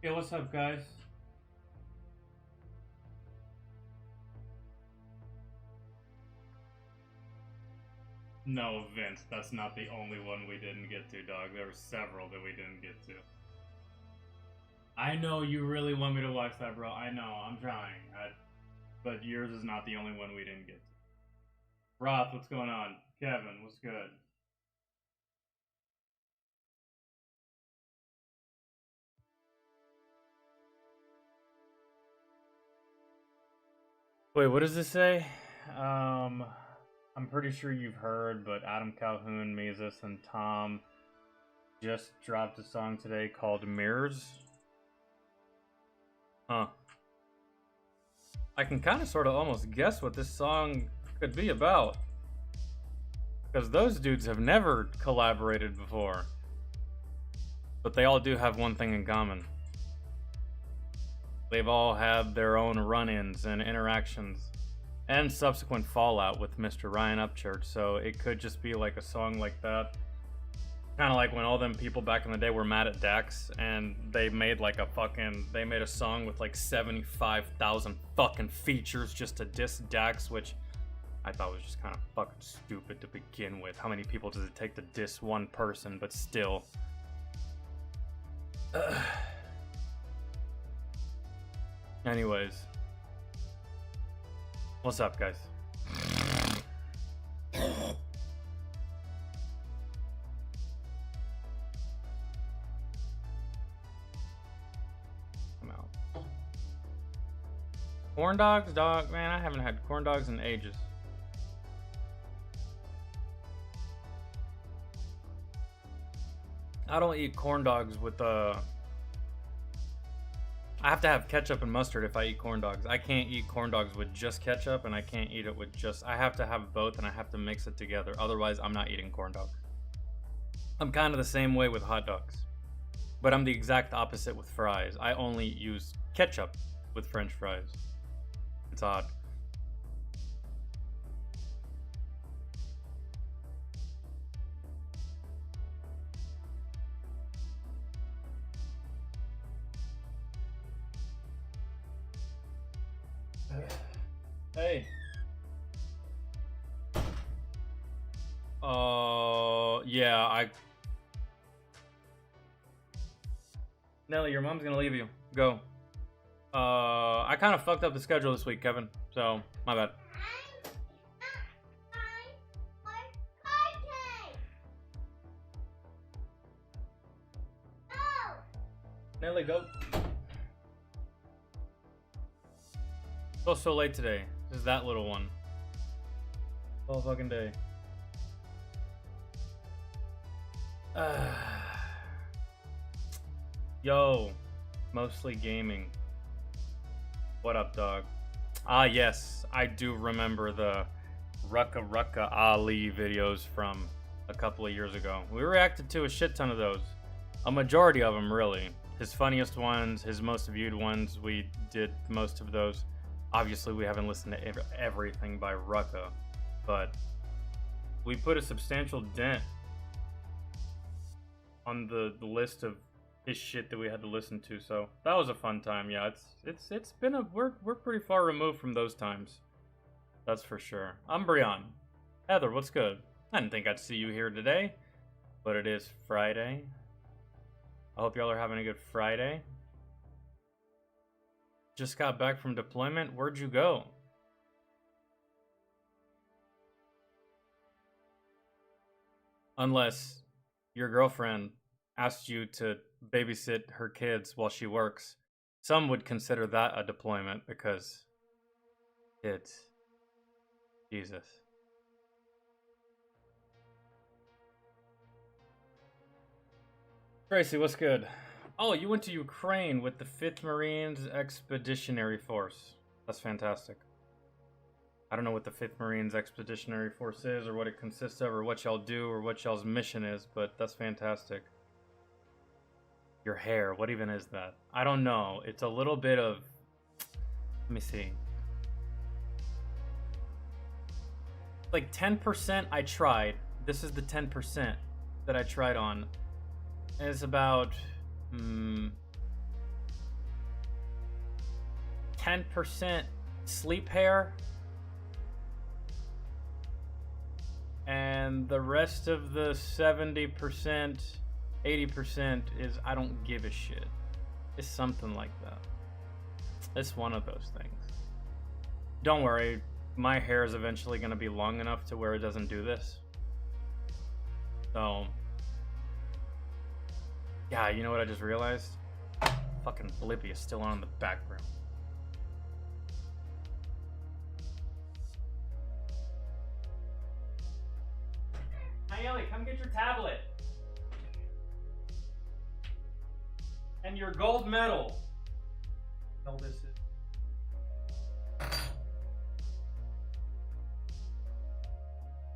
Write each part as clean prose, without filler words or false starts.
Hey, what's up, guys? No, Vince, that's not the only one we didn't get to, dog. There were several that we didn't get to. I know you really want me to watch that, bro. I know, I'm trying. But yours is not the only one we didn't get to. Roth, what's going on? Kevin, what's good? Wait, what does this say? I'm pretty sure you've heard, but Adam Calhoun, Mesus, and Tom just dropped a song today called Mirrors. Huh. I can kind of sort of almost guess what this song could be about. Because those dudes have never collaborated before. But they all do have one thing in common. They've all had their own run-ins and interactions. And subsequent fallout with Mr. Ryan Upchurch, so it could just be like a song like that. Kind of like when all them people back in the day were mad at Dax, and they made like they made a song with like 75,000 fucking features just to diss Dax, which I thought was just kind of fucking stupid to begin with. How many people does it take to diss one person, but still. Anyways. What's up, guys? I'm out. Corn dogs, dog? Man, I haven't had corn dogs in ages. I don't eat corn dogs with I have to have ketchup and mustard if I eat corn dogs. I can't eat corn dogs with just ketchup, and I can't eat it with just... I have to have both, and I have to mix it together. Otherwise, I'm not eating corn dogs. I'm kind of the same way with hot dogs. But I'm the exact opposite with fries. I only use ketchup with french fries. It's odd. Hey. Yeah, Nelly, your mom's gonna leave you. Go. I kind of fucked up the schedule this week, Kevin. So, my bad. Nelly, go. So late today. This is that little one. All fucking day. Yo, mostly gaming. What up, dog? Ah, yes, I do remember the Rucka Rucka Ali videos from a couple of years ago. We reacted to a shit ton of those. A majority of them, really. His funniest ones, his most viewed ones, we did most of those. Obviously, we haven't listened to everything by Rucka, but we put a substantial dent on the list of his shit that we had to listen to. So that was a fun time. Yeah, it's been we're pretty far removed from those times. That's for sure. I'm Brian. Heather, what's good? I didn't think I'd see you here today, but it is Friday. I hope y'all are having a good Friday. Just got back from deployment. Where'd you go? Unless your girlfriend asked you to babysit her kids while she works. Some would consider that a deployment because kids. Jesus. Tracy, what's good? Oh, you went to Ukraine with the 5th Marines Expeditionary Force. That's fantastic. I don't know what the 5th Marines Expeditionary Force is, or what it consists of, or what y'all do, or what y'all's mission is, but that's fantastic. Your hair, what even is that? I don't know. It's a little bit of... Let me see. Like 10% I tried. This is the 10% that I tried on. And it's about 10% sleep hair, and the rest of the 70%, 80% is I don't give a shit. It's something like that. It's one of those things. Don't worry, my hair is eventually going to be long enough to where it doesn't do this. So, yeah, you know what I just realized? Fucking Blippi is still on in the background. Hi Ellie, come get your tablet. And your gold medal. Hell, this is.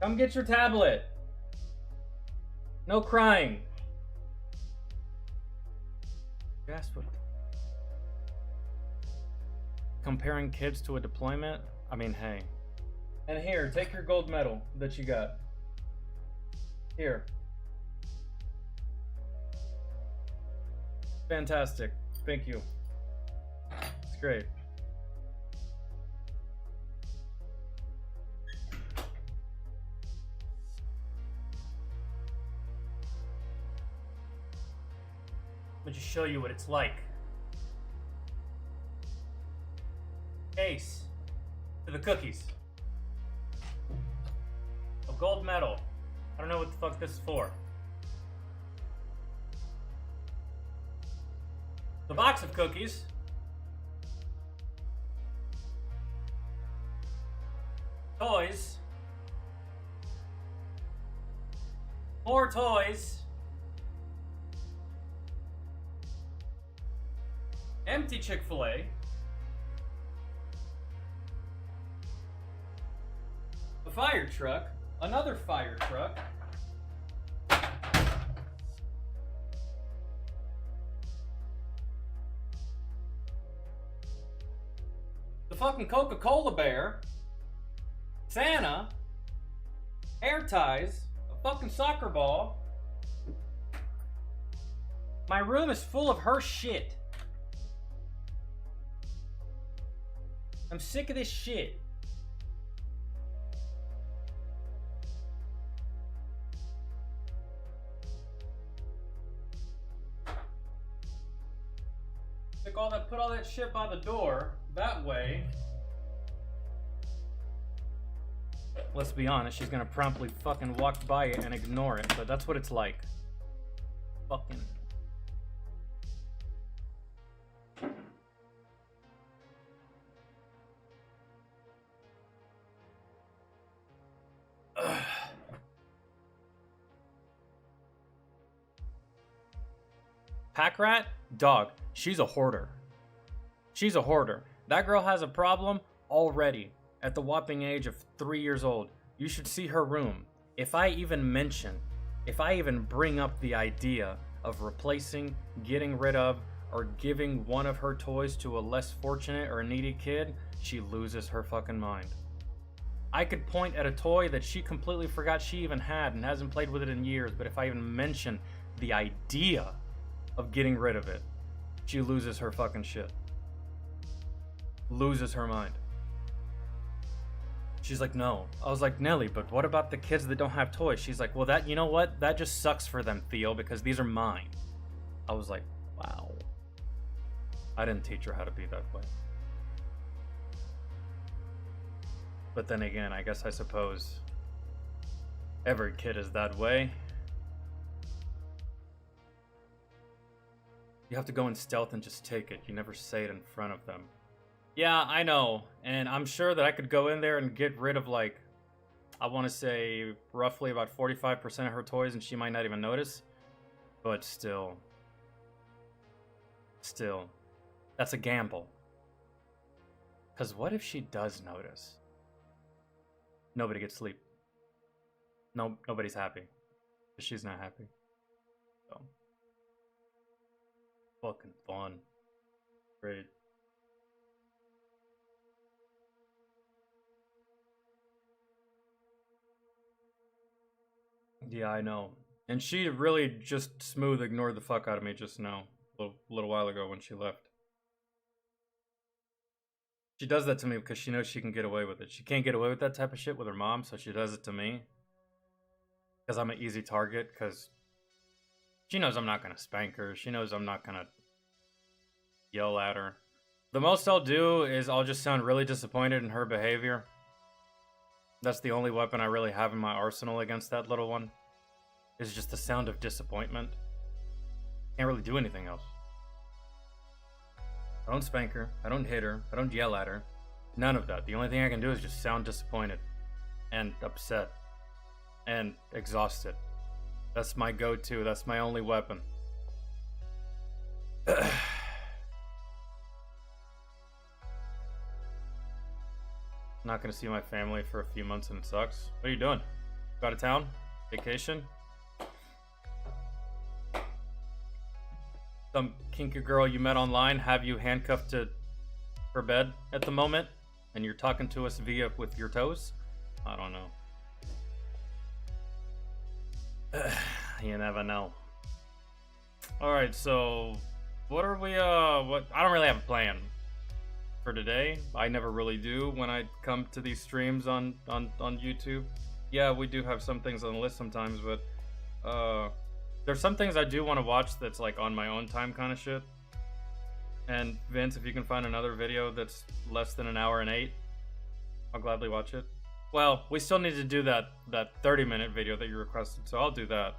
Come get your tablet. No crying. Yes, what? Comparing kids to a deployment? I mean, hey. And here, take your gold medal that you got. Here. Fantastic. Thank you. It's great. Let me just show you what it's like. Ace to the cookies. A gold medal. I don't know what the fuck this is for. The box of cookies. Toys. More toys. Empty Chick-fil-A. A fire truck. Another fire truck. The fucking Coca-Cola bear. Santa. Hair ties. A fucking soccer ball. My room is full of her shit. I'm sick of this shit. Put all that shit by the door. That way. Let's be honest, she's gonna promptly fucking walk by it and ignore it, but that's what it's like. Fucking. Pack rat? Dog. She's a hoarder. She's a hoarder. That girl has a problem already at the whopping age of 3 years old. You should see her room. If I even bring up the idea of replacing, getting rid of, or giving one of her toys to a less fortunate or needy kid, she loses her fucking mind. I could point at a toy that she completely forgot she even had and hasn't played with it in years, but if I even mention the idea of getting rid of it, she loses her fucking shit. Loses her mind. She's like, no. I was like, Nelly, but what about the kids that don't have toys? She's like, well, that, you know what? That just sucks for them, Theo, because these are mine. I was like, wow. I didn't teach her how to be that way. But then again, I guess I suppose every kid is that way. You have to go in stealth and just take it. You never say it in front of them. Yeah, I know. And I'm sure that I could go in there and get rid of, like, I want to say roughly about 45% of her toys and she might not even notice. But still, that's a gamble. Because what if she does notice? Nobody gets sleep. No, nobody's happy. She's not happy. So. Fucking fun. Great. Yeah, I know. And she really just smooth ignored the fuck out of me just now. A little while ago when she left. She does that to me because she knows she can get away with it. She can't get away with that type of shit with her mom, so she does it to me. Because I'm an easy target, because she knows I'm not going to spank her. She knows I'm not going to yell at her. The most I'll do is I'll just sound really disappointed in her behavior. That's the only weapon I really have in my arsenal against that little one. Is just the sound of disappointment. Can't really do anything else. I don't spank her. I don't hit her. I don't yell at her. None of that. The only thing I can do is just sound disappointed. And upset. And exhausted. That's my go-to. That's my only weapon. Not gonna see my family for a few months and it sucks. What are you doing? Go out of town? Vacation? Some kinky girl you met online have you handcuffed to her bed at the moment? And you're talking to us via with your toes? I don't know. You never know. Alright, so what are we what I don't really have a plan for today. I never really do when I come to these streams on YouTube. Yeah, we do have some things on the list sometimes, but there's some things I do want to watch that's like on my own time kind of shit. And Vince, if you can find another video that's less than an hour and 8, I'll gladly watch it. Well, we still need to do that 30-minute video that you requested, so I'll do that.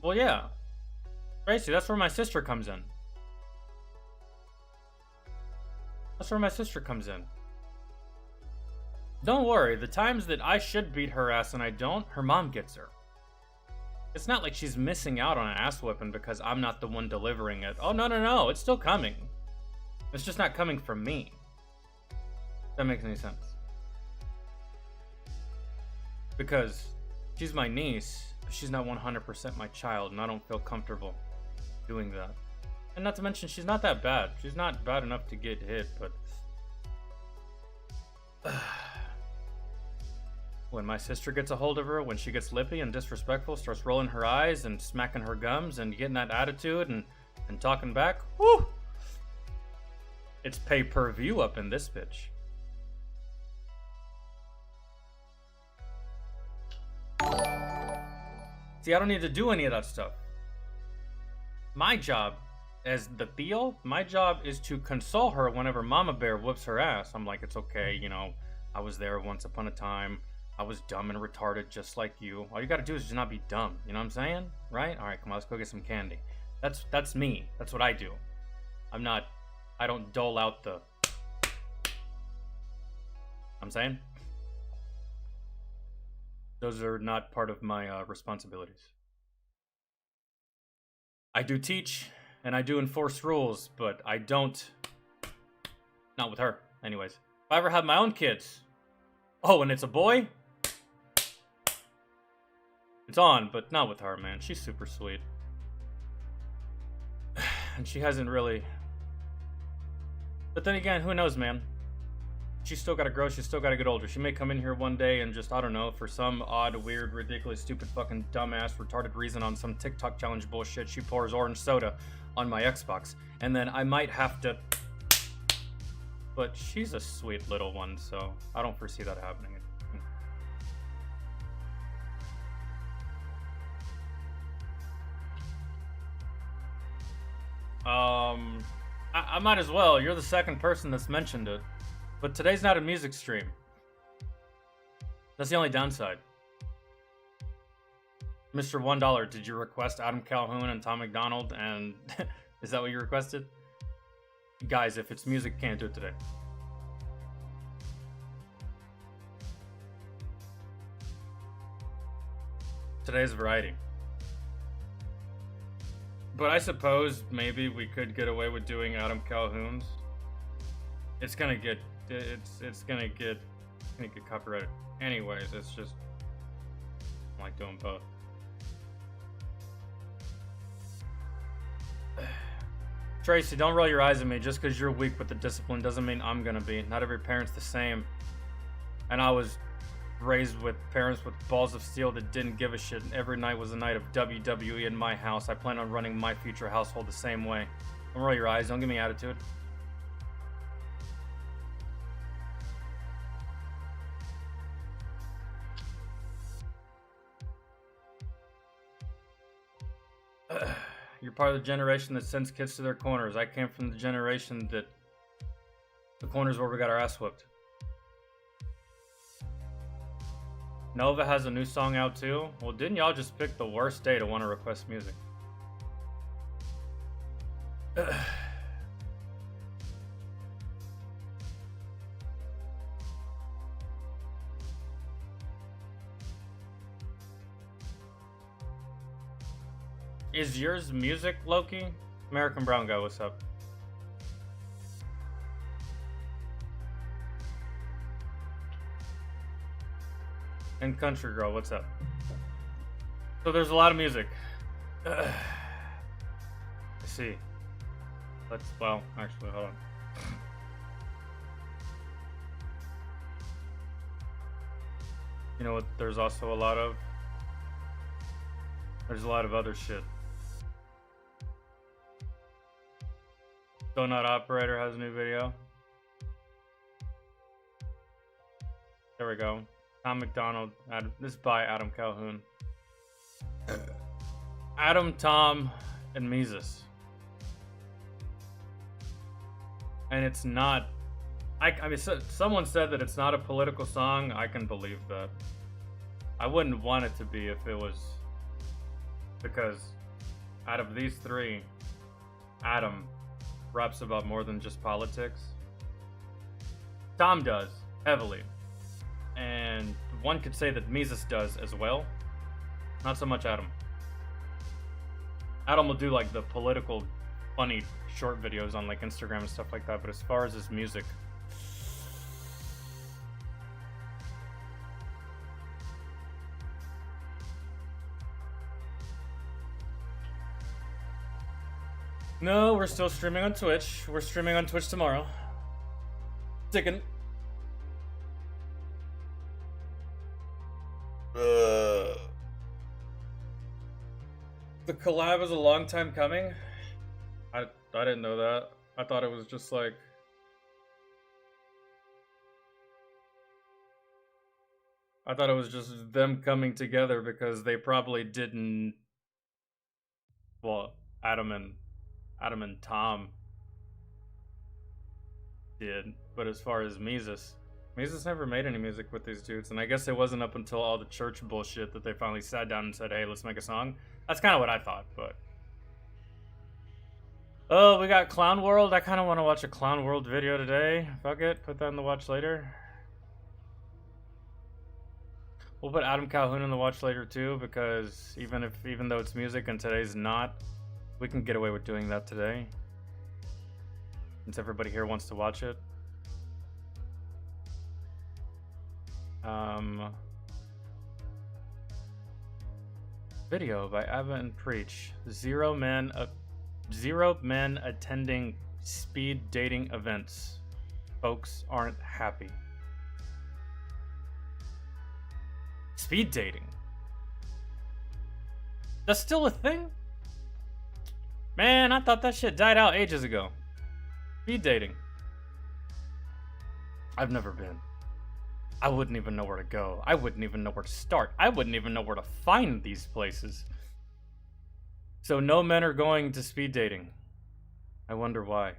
Well, yeah. Tracy, that's where my sister comes in. That's where my sister comes in. Don't worry, the times that I should beat her ass and I don't, her mom gets her. It's not like she's missing out on an ass whipping because I'm not the one delivering it. Oh, no, it's still coming. It's just not coming from me. If that makes any sense. Because she's my niece, but she's not 100% my child, and I don't feel comfortable doing that. And not to mention, she's not that bad. She's not bad enough to get hit, but... when my sister gets a hold of her, when she gets lippy and disrespectful, starts rolling her eyes and smacking her gums and getting that attitude and talking back, whoo! It's pay-per-view up in this bitch. See, I don't need to do any of that stuff. My job, as the Theo, my job is to console her whenever Mama Bear whoops her ass. I'm like, it's okay, you know, I was there once upon a time. I was dumb and retarded just like you. All you gotta do is just not be dumb. You know what I'm saying? Right? Alright, come on, let's go get some candy. That's me. That's what I do. I don't dole out the... I'm saying? Those are not part of my responsibilities. I do teach, and I do enforce rules, but I don't... Not with her, anyways. If I ever have my own kids... Oh, and it's a boy? It's on, but not with her, man. She's super sweet. And she hasn't really... But then again, who knows, man? She's still gotta grow, she's still gotta get older. She may come in here one day and just, I don't know, for some odd, weird, ridiculous, stupid, fucking, dumbass, retarded reason on some TikTok challenge bullshit, she pours orange soda on my Xbox. And then I might have to... But she's a sweet little one, so I don't foresee that happening. I might as well. You're the second person that's mentioned it. But today's not a music stream. That's the only downside. Mr. $1, did you request Adam Calhoun and Tom McDonald? And is that what you requested? Guys, if it's music, can't do it today. Today's variety. But I suppose maybe we could get away with doing Adam Calhoun's. It's gonna get copyrighted. Anyways, it's just I like doing both. Tracy, don't roll your eyes at me. Just because you're weak with the discipline doesn't mean I'm gonna be. Not every parent's the same. And I was raised with parents with balls of steel that didn't give a shit, and every night was a night of WWE in my house. I plan on running my future household the same way. Don't roll your eyes, don't give me attitude. You're part of the generation that sends kids to their corners. I came from the generation that the corners where we got our ass whooped. Nova has a new song out too. Well, didn't y'all just pick the worst day to want to request music? Is yours music, Loki? American Brown Guy, what's up? And Country Girl, what's up? So there's a lot of music. Let's see. Well, actually, hold on. You know what? There's also a lot of... There's a lot of other shit. Donut Operator has a new video. There we go. Tom McDonald. This is by Adam Calhoun. Adam, Tom, and Mises. And it's not... I mean, someone said that it's not a political song. I can believe that. I wouldn't want it to be if it was... Because out of these three, Adam raps about more than just politics. Tom does, heavily. And one could say that Mises does as well. Not so much Adam. Adam will do like the political, funny, short videos on like Instagram and stuff like that, but as far as his music... No, we're still streaming on Twitch. We're streaming on Twitch tomorrow. Sticking. The collab is a long time coming. I didn't know that. I thought it was just like... I thought it was just them coming together because they probably didn't... Well, Adam and Tom did, but as far as Mises never made any music with these dudes, and I guess it wasn't up until all the church bullshit that they finally sat down and said, hey, let's make a song. That's kind of what I thought, but... Oh, we got Clown World. I kind of want to watch a Clown World video today. Fuck it, put that in the watch later. We'll put Adam Calhoun in the watch later too, because even though it's music and today's not, we can get away with doing that today, since everybody here wants to watch it. Video by Ava and Preach. Zero men attending speed dating events. Folks aren't happy. Speed dating? That's still a thing? Man, I thought that shit died out ages ago. Speed dating. I've never been. I wouldn't even know where to go. I wouldn't even know where to start. I wouldn't even know where to find these places. So no men are going to speed dating. I wonder why.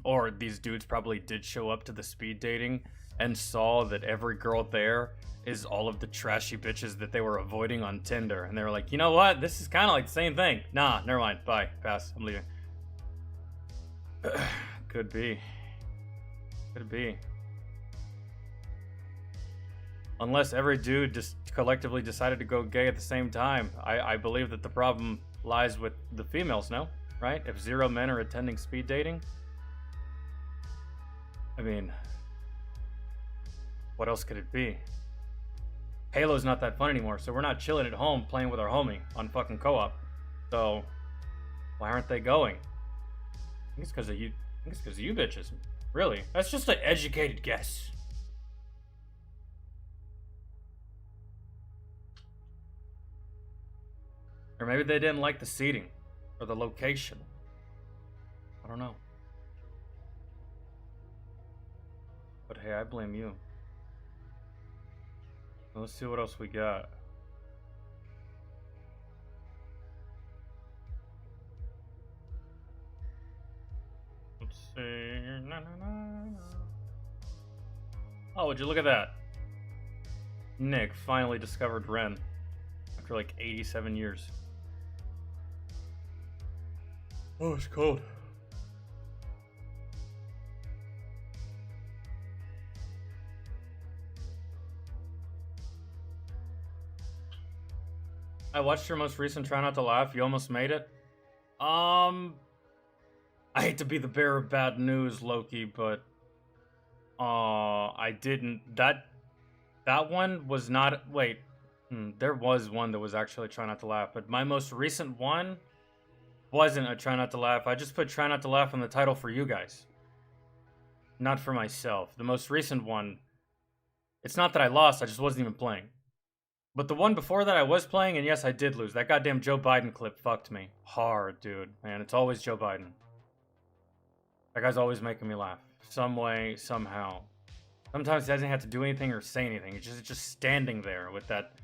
Or these dudes probably did show up to the speed dating and saw that every girl there is all of the trashy bitches that they were avoiding on Tinder. And they were like, you know what? This is kind of like the same thing. Nah, never mind. Bye. Pass. I'm leaving. Could be. Could be. Unless every dude just collectively decided to go gay at the same time. I believe that the problem lies with the females, no? Right? If zero men are attending speed dating? I mean, what else could it be? Halo's not that fun anymore, so we're not chilling at home playing with our homie on fucking co-op. So, why aren't they going? I think it's because of you. I think it's because of you bitches. Really? That's just an educated guess. maybe they didn't like the seating or the location. I don't know. But hey, I blame you. Let's see what else we got. Let's see. Oh, would you look at that? Nick finally discovered Ren after like 87 years. Oh, it's cold. I watched your most recent Try Not to Laugh. You almost made it. I hate to be the bearer of bad news, Loki, but I didn't. That one was not. Wait, there was one that was actually Try Not to Laugh, but my most recent one wasn't a Try Not to Laugh. I just put Try Not to Laugh in the title for you guys, not for myself. The most recent one, it's not that I lost. I just wasn't even playing. But the one before that I was playing, and yes, I did lose. That goddamn Joe Biden clip fucked me hard, dude. Man, it's always Joe Biden. That guy's always making me laugh. Some way, somehow. Sometimes he doesn't have to do anything or say anything. He's just standing there with that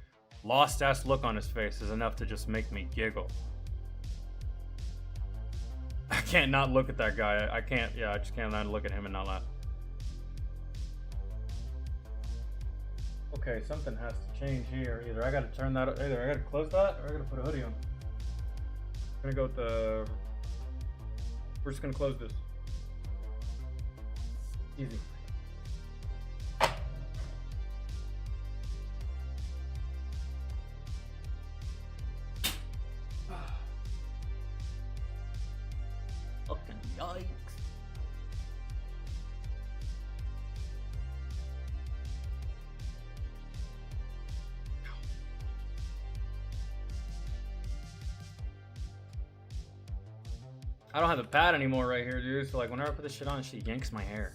lost-ass look on his face is enough to just make me giggle. I can't not look at that guy. I can't, yeah, I just can't not look at him and not laugh. Okay, something has to change here. Either I gotta turn that, either I gotta close that, or I gotta put a hoodie on. I'm gonna go with the, we're just gonna close this. Easy. Fucking yikes. I don't have the pad anymore right here, dude. So like whenever I put this shit on, she yanks my hair.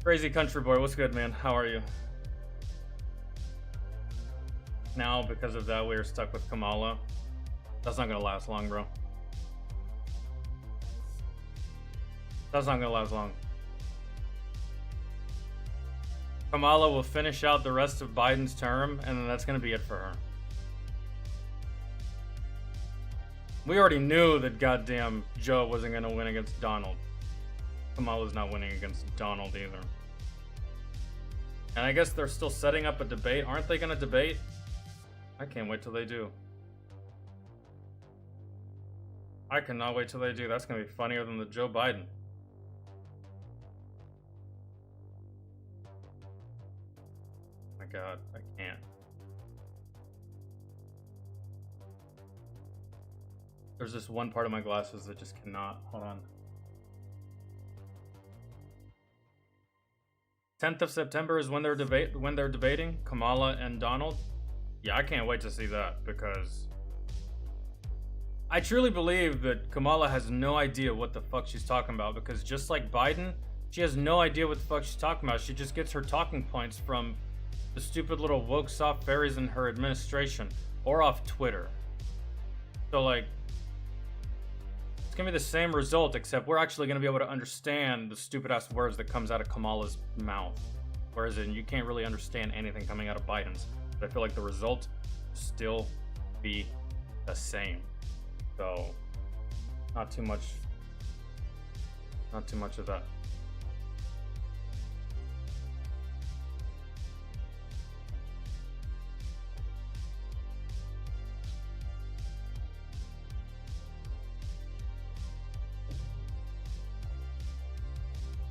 Crazy country boy, what's good, man? How are you? Now, because of that, we are stuck with Kamala. That's not gonna last long, bro. That's not gonna last long. Kamala will finish out the rest of Biden's term, and then that's gonna be it for her. We already knew that goddamn Joe wasn't gonna win against Donald. Kamala's not winning against Donald either. And I guess they're still setting up a debate. Aren't they gonna debate? I can't wait till they do. I cannot wait till they do. That's gonna be funnier than the Joe Biden. My God, I can't. There's this one part of my glasses that just cannot. Hold on. 10th of September is when they're debating Kamala and Donald. Yeah, I can't wait to see that because I truly believe that Kamala has no idea what the fuck she's talking about, because just like Biden, she has no idea what the fuck she's talking about. She just gets her talking points from the stupid little woke soft fairies in her administration or off Twitter. So like, it's gonna be the same result, except we're actually gonna be able to understand the stupid ass words that comes out of Kamala's mouth. Whereas you can't really understand anything coming out of Biden's. But I feel like the result will still be the same. So, not too much of that.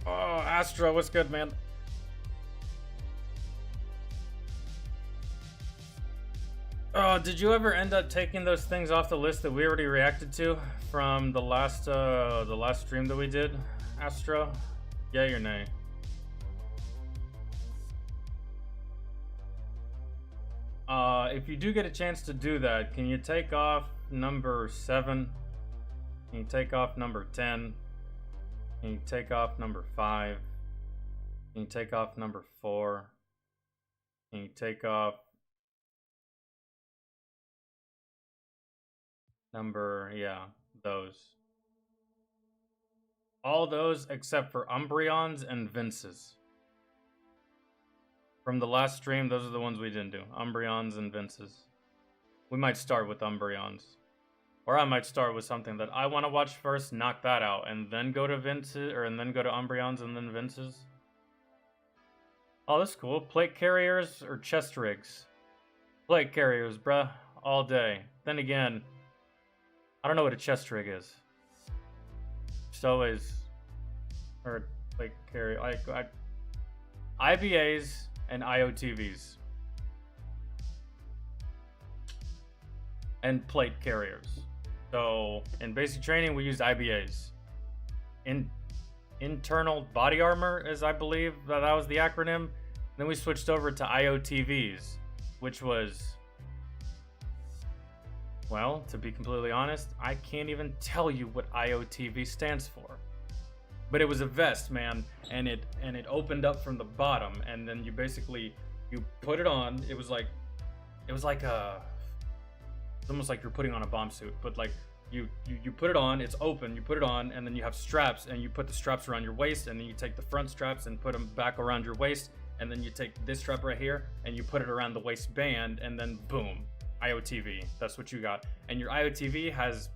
Oh, Astro, what's good, man? Oh, did you ever end up taking those things off the list that we already reacted to from the last stream that we did, Astro? Yay or nay? If you do get a chance to do that, can you take off number 7? Can you take off number 10? Can you take off number 5? Can you take off number 4? Can you take off number, yeah, those. All those except for Umbreons and Vinces. From the last stream, those are the ones we didn't do. Umbreons and Vinces. We might start with Umbreons. Or I might start with something that I want to watch first, knock that out, and then go to Vinces, and then go to Umbreons and then Vinces. Oh, that's cool. Plate carriers or chest rigs? Plate carriers, bruh. All day. Then again, I don't know what a chest rig is. So is... Or plate carrier... IBAs and IOTVs. And plate carriers. So, in basic training, we used IBAs. Internal body armor, as I believe that was the acronym. Then we switched over to IOTVs, which was... Well, to be completely honest, I can't even tell you what IOTV stands for. But it was a vest, man, and it opened up from the bottom, and then you basically put it on. It was like a... It's almost like you're putting on a bomb suit, but like you put it on, it's open, you put it on, and then you have straps, and you put the straps around your waist, and then you take the front straps and put them back around your waist, and then you take this strap right here, and you put it around the waistband, and then boom, IOTV. That's what you got. And your IOTV has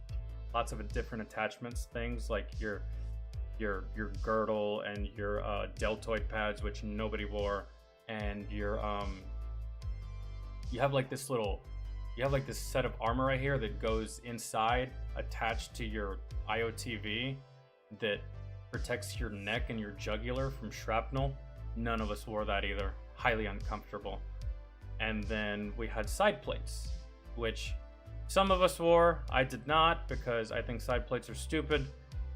lots of different attachments, things like your girdle and your deltoid pads, which nobody wore, and your you have like this set of armor right here that goes inside, attached to your IOTV, that protects your neck and your jugular from shrapnel. None of us wore that either. Highly uncomfortable. And then we had side plates, which some of us wore. I did not, because I think side plates are stupid.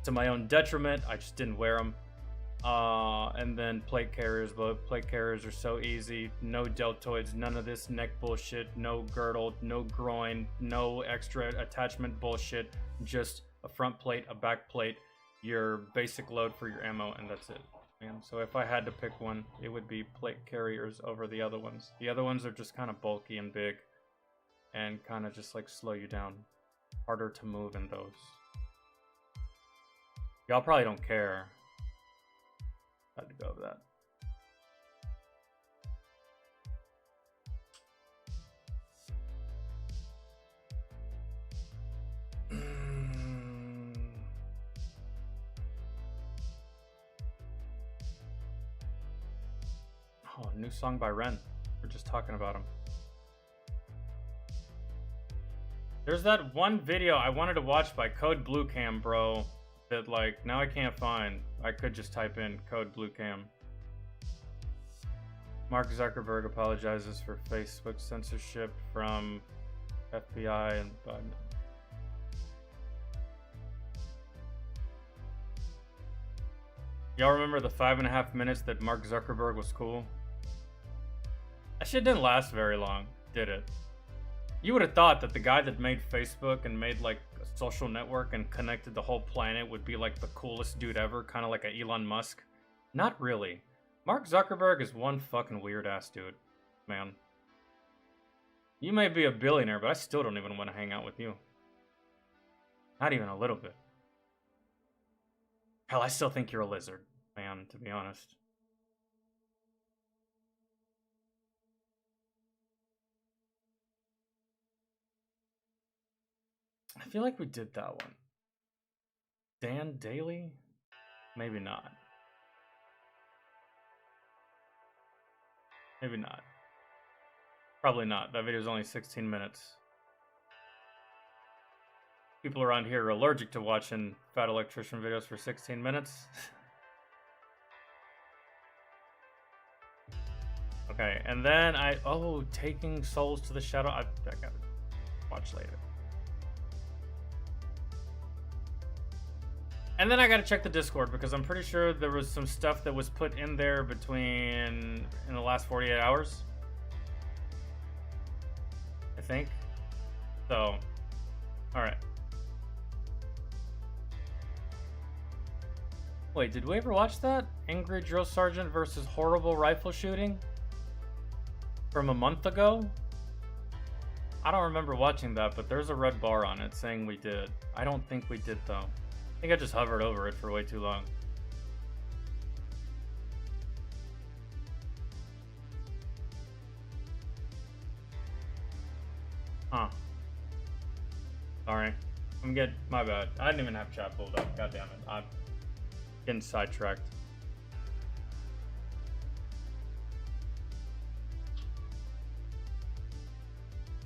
To my own detriment, I just didn't wear them. And then plate carriers, but plate carriers are so easy. No deltoids, none of this neck bullshit, no girdle, no groin, no extra attachment bullshit. Just a front plate, a back plate, your basic load for your ammo, and that's it. And so if I had to pick one, it would be plate carriers over the other ones. The other ones are just kind of bulky and big, and kind of just like slow you down. Harder to move in those. Y'all probably don't care. Had to go over that. Oh, new song by Ren. We're just talking about him. There's that one video I wanted to watch by Code Blue Cam, bro, that like now I can't find. I could just type in Code Blue Cam. Mark Zuckerberg apologizes for Facebook censorship from FBI and Biden. Y'all remember the 5.5 minutes that Mark Zuckerberg was cool? That shit didn't last very long, did it? You would have thought that the guy that made Facebook and made like a social network and connected the whole planet would be like the coolest dude ever, kind of like a Elon Musk. Not really. Mark Zuckerberg is one fucking weird ass dude, man. You may be a billionaire, but I still don't even want to hang out with you. Not even a little bit. Hell, I still think you're a lizard, man, to be honest. I feel like we did that one. Dan Daly? Maybe not. Maybe not. Probably not. That video is only 16 minutes. People around here are allergic to watching Fat Electrician videos for 16 minutes. Okay, and then Taking Souls to the Shadow. I gotta watch later. And then I gotta check the Discord, because I'm pretty sure there was some stuff that was put in there in the last 48 hours. I think. So, alright. Wait, did we ever watch that? Angry Drill Sergeant versus Horrible Rifle Shooting? From a month ago? I don't remember watching that, but there's a red bar on it saying we did. I don't think we did, though. I think I just hovered over it for way too long. Huh. Sorry. My bad. I didn't even have chat pulled up. God damn it. I'm getting sidetracked.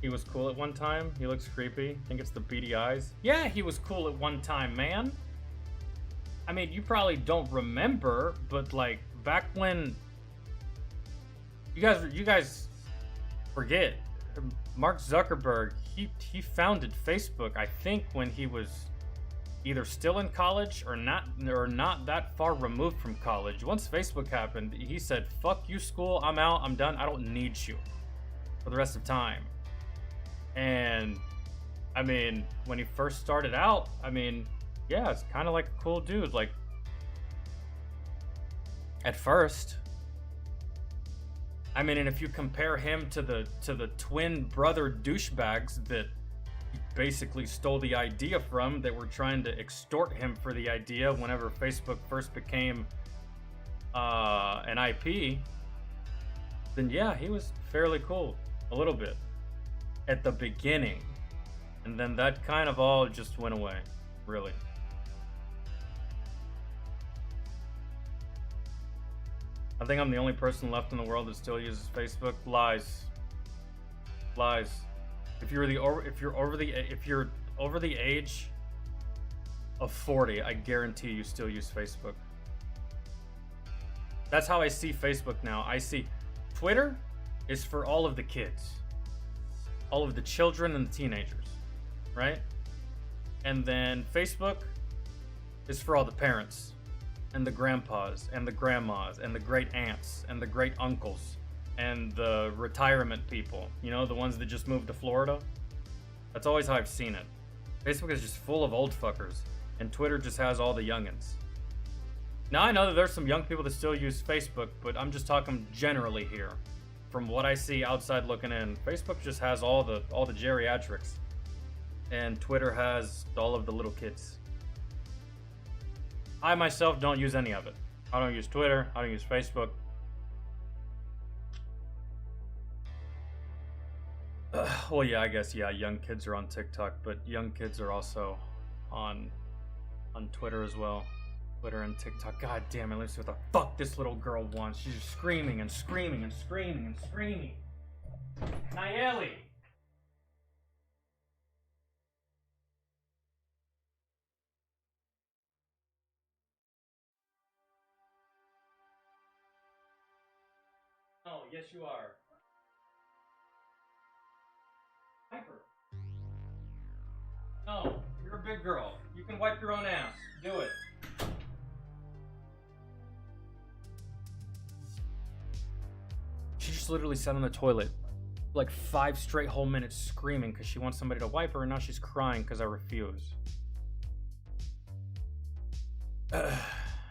He was cool at one time. He looks creepy. I think it's the beady eyes. Yeah, he was cool at one time, man. I mean, you probably don't remember, but like back when you guys forget Mark Zuckerberg, he founded Facebook, I think when he was either still in college or not that far removed from college. Once Facebook happened, he said, "Fuck you, school. I'm out. I'm done. I don't need you for the rest of time." And I mean, when he first started out, I mean, yeah, it's kind of like a cool dude. Like at first, I mean, and if you compare him to the twin brother douchebags that he basically stole the idea from, that were trying to extort him for the idea whenever Facebook first became an IP, then yeah, he was fairly cool a little bit at the beginning, and then that kind of all just went away, really. I think I'm the only person left in the world that still uses Facebook. Lies. If you're over the age of 40, I guarantee you still use Facebook. That's how I see Facebook now. I see Twitter is for all of the kids, all of the children and the teenagers, right? And then Facebook is for all the parents and the grandpas and the grandmas and the great aunts and the great uncles and the retirement people, you know, the ones that just moved to Florida. That's always how I've seen it. Facebook is just full of old fuckers, and Twitter just has all the youngins. Now I know that there's some young people that still use Facebook, but I'm just talking generally here. From what I see outside looking in, Facebook just has all the geriatrics, and Twitter has all of the little kids. I myself don't use any of it. I don't use Twitter. I don't use Facebook. Well, yeah, I guess, yeah, young kids are on TikTok, but young kids are also on Twitter as well. Twitter and TikTok. God damn it, let me see what the fuck this little girl wants. She's just screaming and screaming and screaming and screaming. Nayeli! Oh, yes you are. Hyper. No, you're a big girl. You can wipe your own ass. Do it. She just literally sat on the toilet like 5 straight whole minutes screaming because she wants somebody to wipe her, and now she's crying because I refuse.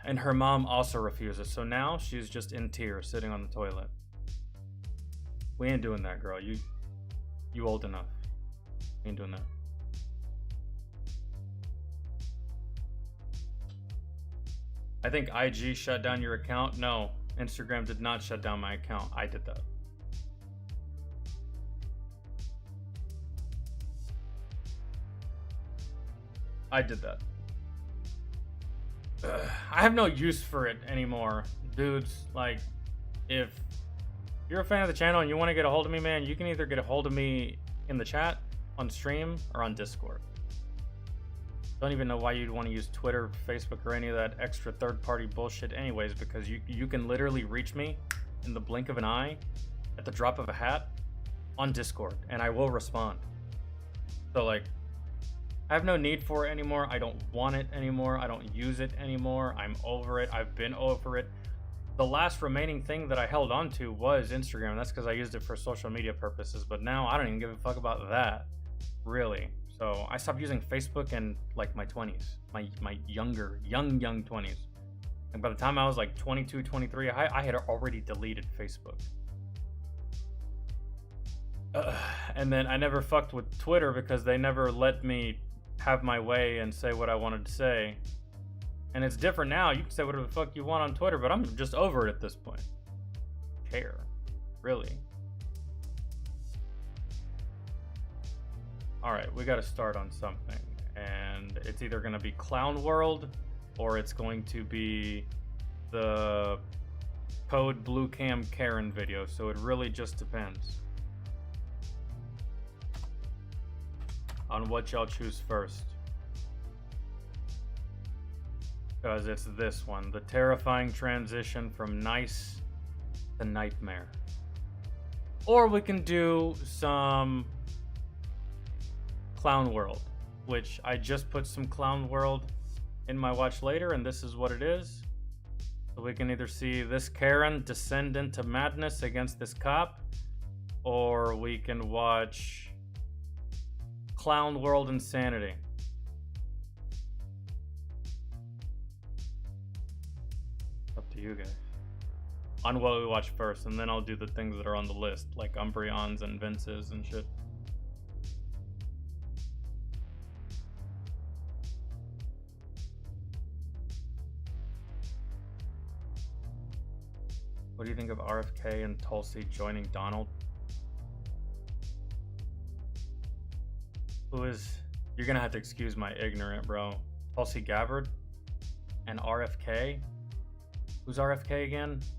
And her mom also refuses, so now she's just in tears sitting on the toilet. We ain't doing that, girl. You old enough. We ain't doing that. I think IG shut down your account. No, Instagram did not shut down my account. I did that. I did that. I have no use for it anymore, dudes. Like, if you're a fan of the channel and you want to get a hold of me, man, you can either get a hold of me in the chat, on stream, or on Discord. Don't even know why you'd want to use Twitter, Facebook, or any of that extra third-party bullshit anyways, because you can literally reach me in the blink of an eye, at the drop of a hat, on Discord, and I will respond. So, like, I have no need for it anymore. I don't want it anymore. I don't use it anymore. I'm over it. I've been over it. The last remaining thing that I held on to was Instagram. That's because I used it for social media purposes, but now I don't even give a fuck about that, really. So I stopped using Facebook in like my 20s, my young 20s. And by the time I was like 22, 23, I had already deleted Facebook. And then I never fucked with Twitter because they never let me have my way and say what I wanted to say. And it's different now. You can say whatever the fuck you want on Twitter, but I'm just over it at this point. Care, really. All right, we got to start on something, and it's either going to be Clown World or it's going to be the Code Blue Cam Karen video. So it really just depends on what y'all choose first. Because it's this one, the terrifying transition from nice to nightmare. Or we can do some Clown World, which I just put some Clown World in my watch later, and this is what it is. So we can either see this Karen descend into madness against this cop, or we can watch Clown World Insanity. Up to you guys on what we watch first, and then I'll do the things that are on the list, like Umbreon's and Vince's and shit. What do you think of RFK and Tulsi joining Donald? Who is... You're gonna have to excuse my ignorant, bro. Tulsi Gabbard and RFK? Who's RFK again? Is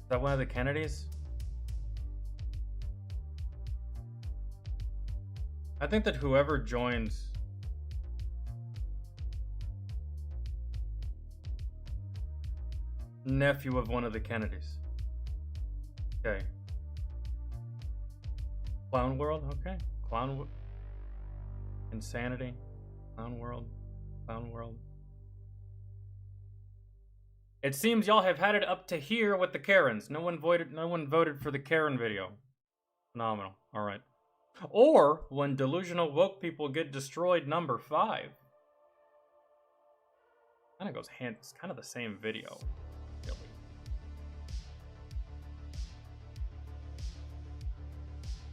that one of the Kennedys? I think that whoever joins... nephew of one of the Kennedys. Okay. Clown World? Okay. Insanity. Clown World. Clown World. It seems y'all have had it up to here with the Karens. No one voted for the Karen video. Phenomenal. Alright. Or when delusional woke people get destroyed, number 5. Kinda goes hand, it's kind of the same video. Really.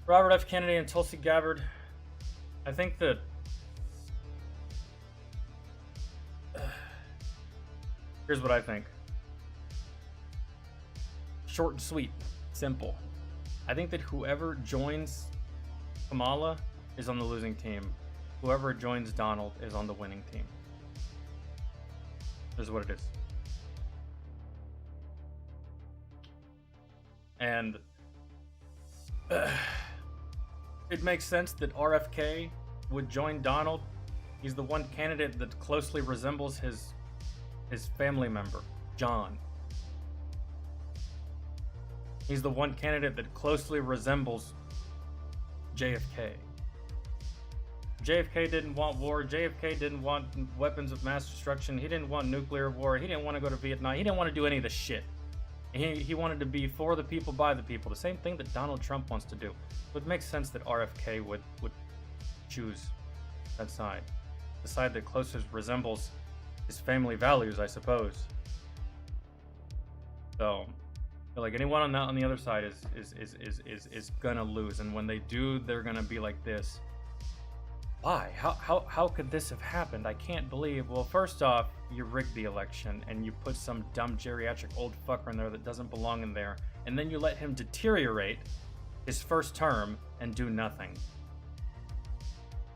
Robert F. Kennedy and Tulsi Gabbard. I think that here's what I think. Short and sweet. Simple. I think that whoever joins Kamala is on the losing team. Whoever joins Donald is on the winning team. This is what it is. And it makes sense that RFK would join Donald. He's the one candidate that closely resembles his family member, John. He's the one candidate that closely resembles JFK. JFK didn't want war. JFK didn't want weapons of mass destruction. He didn't want nuclear war. He didn't want to go to Vietnam. He didn't want to do any of this shit. He wanted to be for the people, by the people. The same thing that Donald Trump wants to do. So it makes sense that RFK would choose that side. The side that closest resembles his family values, I suppose. So, like anyone on the other side is gonna lose, and when they do, they're gonna be like this. Why? How could this have happened? I can't believe. Well, first off, you rigged the election and you put some dumb geriatric old fucker in there that doesn't belong in there, and then you let him deteriorate his first term and do nothing.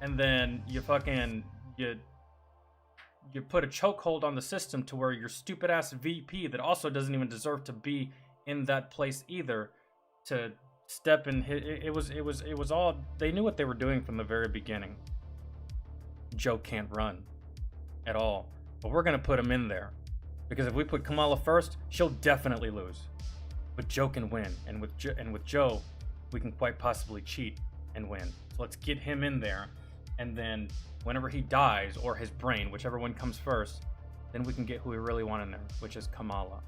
And then you fucking you put a chokehold on the system to where your stupid ass VP that also doesn't even deserve to be in that place either to step in. It was all, they knew what they were doing from the very beginning. Joe can't run at all, but we're gonna put him in there because if we put Kamala first, she'll definitely lose. But Joe can win, and with Joe, we can quite possibly cheat and win. So let's get him in there, and then whenever he dies, or his brain, whichever one comes first, then we can get who we really want in there, which is Kamala.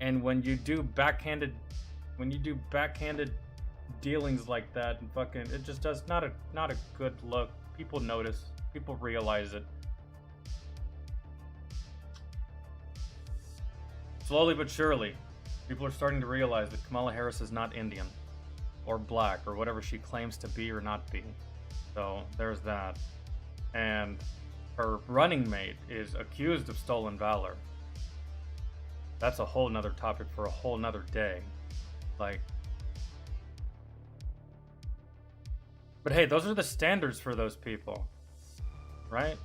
And when you do backhanded dealings like that, and fucking, it just does not a good look. People notice, people realize it. slowly but surely, people are starting to realize that Kamala Harris is not Indian or black or whatever she claims to be or not be. So there's that. And her running mate is accused of stolen valor. That's a whole nother topic for a whole nother day. Like, but hey, those are the standards for those people, right?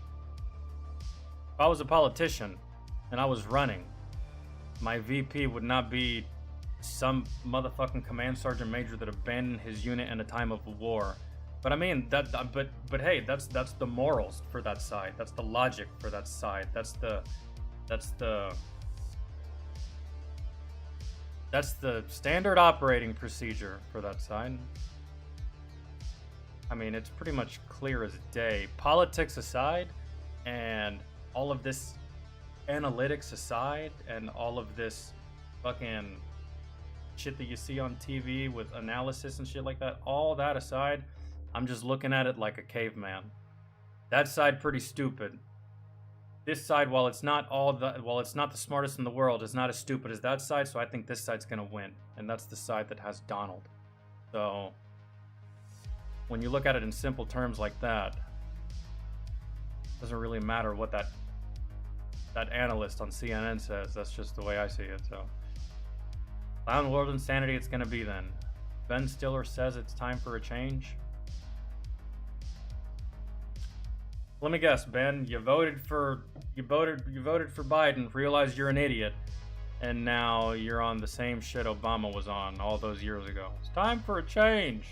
If I was a politician and I was running, my VP would not be some motherfucking command sergeant major that abandoned his unit in a time of war. But I mean that. But hey, that's the morals for that side. That's the logic for that side. That's the standard operating procedure for that side. I mean, it's pretty much clear as day. Politics aside, and all of this analytics aside, and all of this fucking shit that you see on TV with analysis and shit like that, all that aside, I'm just looking at it like a caveman. That side pretty stupid. This side, while it's not the smartest in the world, is not as stupid as that side, so I think this side's gonna win. And that's the side that has Donald. So when you look at it in simple terms like that, it doesn't really matter what that analyst on CNN says. That's just the way I see it. So Clown World Insanity it's gonna be then. Ben Stiller says it's time for a change. Let me guess, Ben, you voted for Biden, realized you're an idiot, and now you're on the same shit Obama was on all those years ago. It's time for a change.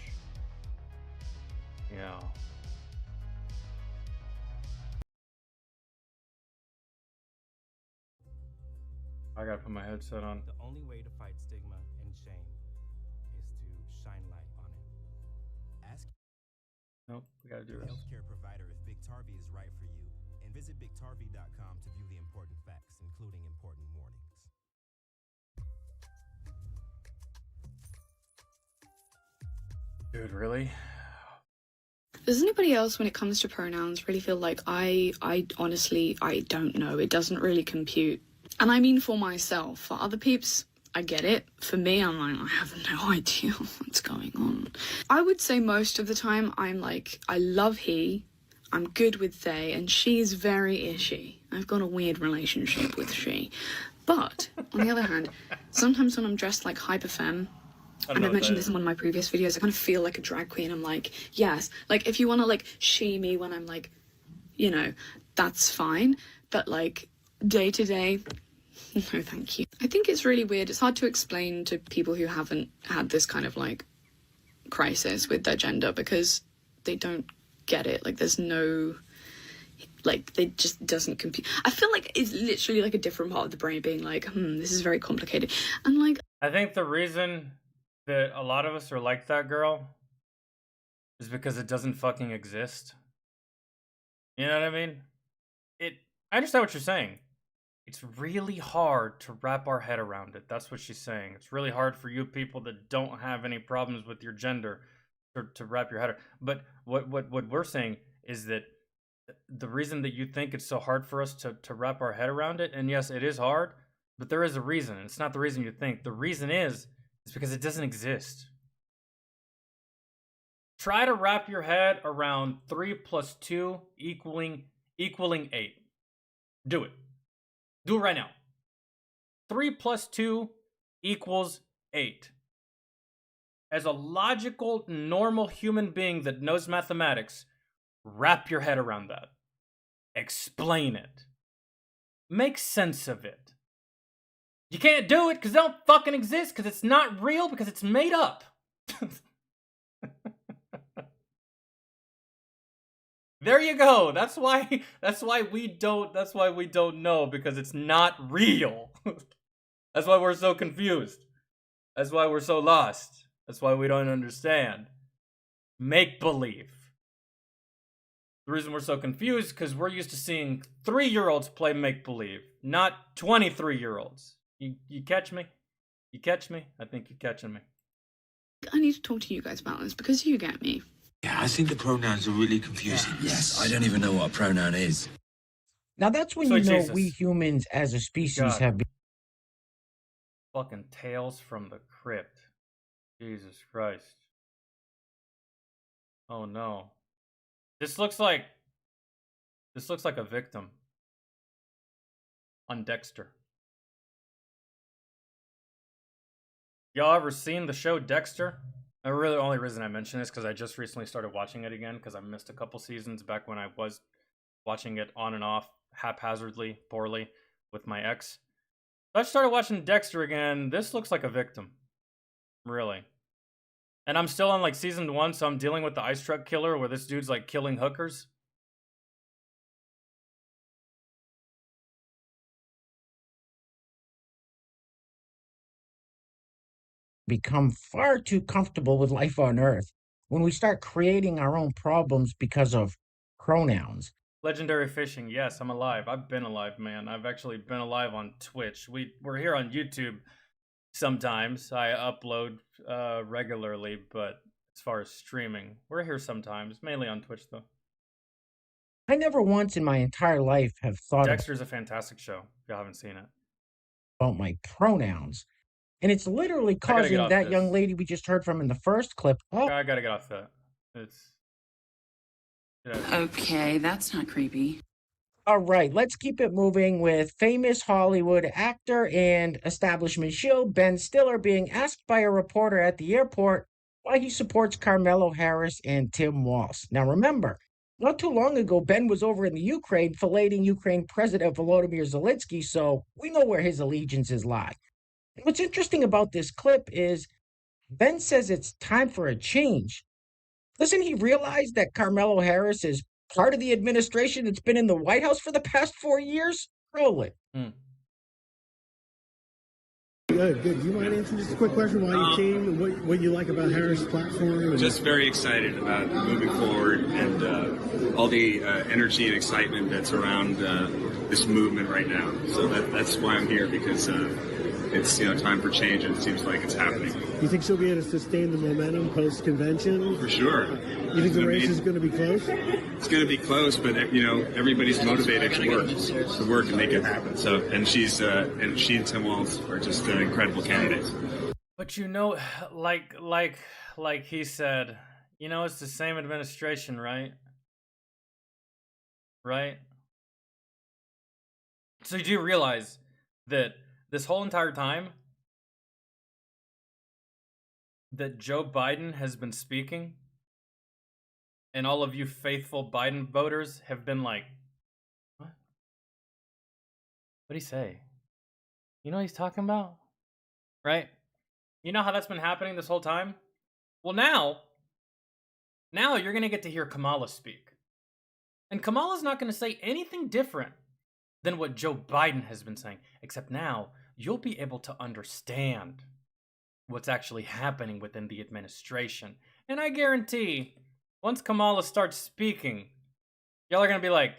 Yeah. I gotta put my headset on. The only way to fight stigma and shame is to shine light on it. Ask Nope, we gotta do this. Healthcare provider if Biktarvy is right for you, and visit Biktarvy.com to view the important facts, including important warnings. Dude, really? Does anybody else, when it comes to pronouns, really feel like I honestly, I don't know. It doesn't really compute. And I mean for myself. For other peeps, I get it. For me, I'm like, I have no idea what's going on. I would say most of the time, I'm like, I love he, I'm good with they, and she's very ishy. I've got a weird relationship with she. But, on the other hand, sometimes when I'm dressed like hyperfemme, and I mentioned this in one of my previous videos, I kind of feel like a drag queen. I'm like, yes, like if you want to like she me when I'm like, you know, that's fine. But like day to day, no thank you. I think it's really weird. It's hard to explain to people who haven't had this kind of like crisis with their gender because they don't get it. Like there's no, like they just doesn't compute. I feel like it's literally like a different part of the brain being like, this is very complicated. And like, I think the reason that a lot of us are like that girl is because it doesn't fucking exist. You know what I mean? I understand what you're saying. It's really hard to wrap our head around it. That's what she's saying. It's really hard for you people that don't have any problems with your gender to wrap your head around. But what we're saying is that the reason that you think it's so hard for us to wrap our head around it, and yes, it is hard, but there is a reason. It's not the reason you think. The reason is because it doesn't exist. Try to wrap your head around 3 plus 2 equaling 8. Do it. Do it right now. 3 plus 2 equals 8. As a logical, normal human being that knows mathematics, wrap your head around that. Explain it. Make sense of it. You can't do it because they don't fucking exist, because it's not real, because it's made up. There you go. That's why we don't know, because it's not real. That's why we're so confused. That's why we're so lost. That's why we don't understand. Make believe. The reason we're so confused is because we're used to seeing 3-year-olds play make believe, not 23-year-olds. You catch me? You catch me? I think you're catching me. I need to talk to you guys about this because you get me. Yeah, I think the pronouns are really confusing. Yes, I don't even know what a pronoun is. Now that's when So you know Jesus. we humans as a species God. have Fucking Tales from the Crypt. Jesus Christ. Oh no. This looks like a victim on Dexter. Y'all ever seen the show Dexter? The only reason I mention this because I just recently started watching it again because I missed a couple seasons back when I was watching it on and off haphazardly, poorly with my ex. So I started watching Dexter again. This looks like a victim. Really. And I'm still on like season 1, so I'm dealing with the ice truck killer where this dude's like killing hookers. Become far too comfortable with life on Earth when we start creating our own problems because of pronouns. Legendary Fishing, yes, I'm alive. I've been alive, man. I've actually been alive on Twitch. We're here on YouTube sometimes. I upload regularly, but as far as streaming, we're here sometimes, mainly on Twitch though. I never once in my entire life have thought Dexter's a fantastic show. If y'all haven't seen it. about my pronouns. And it's literally I gotta get causing off that young this. lady we just heard from in the first clip. I gotta get off that. It's. Okay, that's not creepy. All right, let's keep it moving with famous Hollywood actor and establishment shield Ben Stiller being asked by a reporter at the airport why he supports Carmelo Harris and Tim Walz. Now remember, not too long ago, Ben was over in the Ukraine filleting Ukraine President Volodymyr Zelensky, so we know where his allegiances lie. And what's interesting about this clip is Ben says it's time for a change. Doesn't he realize that Carmelo Harris is part of the administration that's been in the White House for the past 4 years? Roll it. Good. Do you mind answering just a quick question why you came and what you like about Harris' platform? Just very excited about moving forward and all the energy and excitement that's around this movement right now. So that's why I'm here, because it's time for change and it seems like it's happening. You think she'll be able to sustain the momentum post-convention? For sure. You think the race is going to be close? It's going to be close, but everybody's motivated to work and make it happen. So, and she and Tim Walz are just incredible candidates. But like he said, it's the same administration, right? Right? So you do realize that this whole entire time that Joe Biden has been speaking, and all of you faithful Biden voters have been like, what? What'd he say? You know what he's talking about? Right? You know how that's been happening this whole time? Well, now you're going to get to hear Kamala speak. And Kamala's not going to say anything different than what Joe Biden has been saying, except now you'll be able to understand what's actually happening within the administration. And I guarantee, once Kamala starts speaking, y'all are going to be like,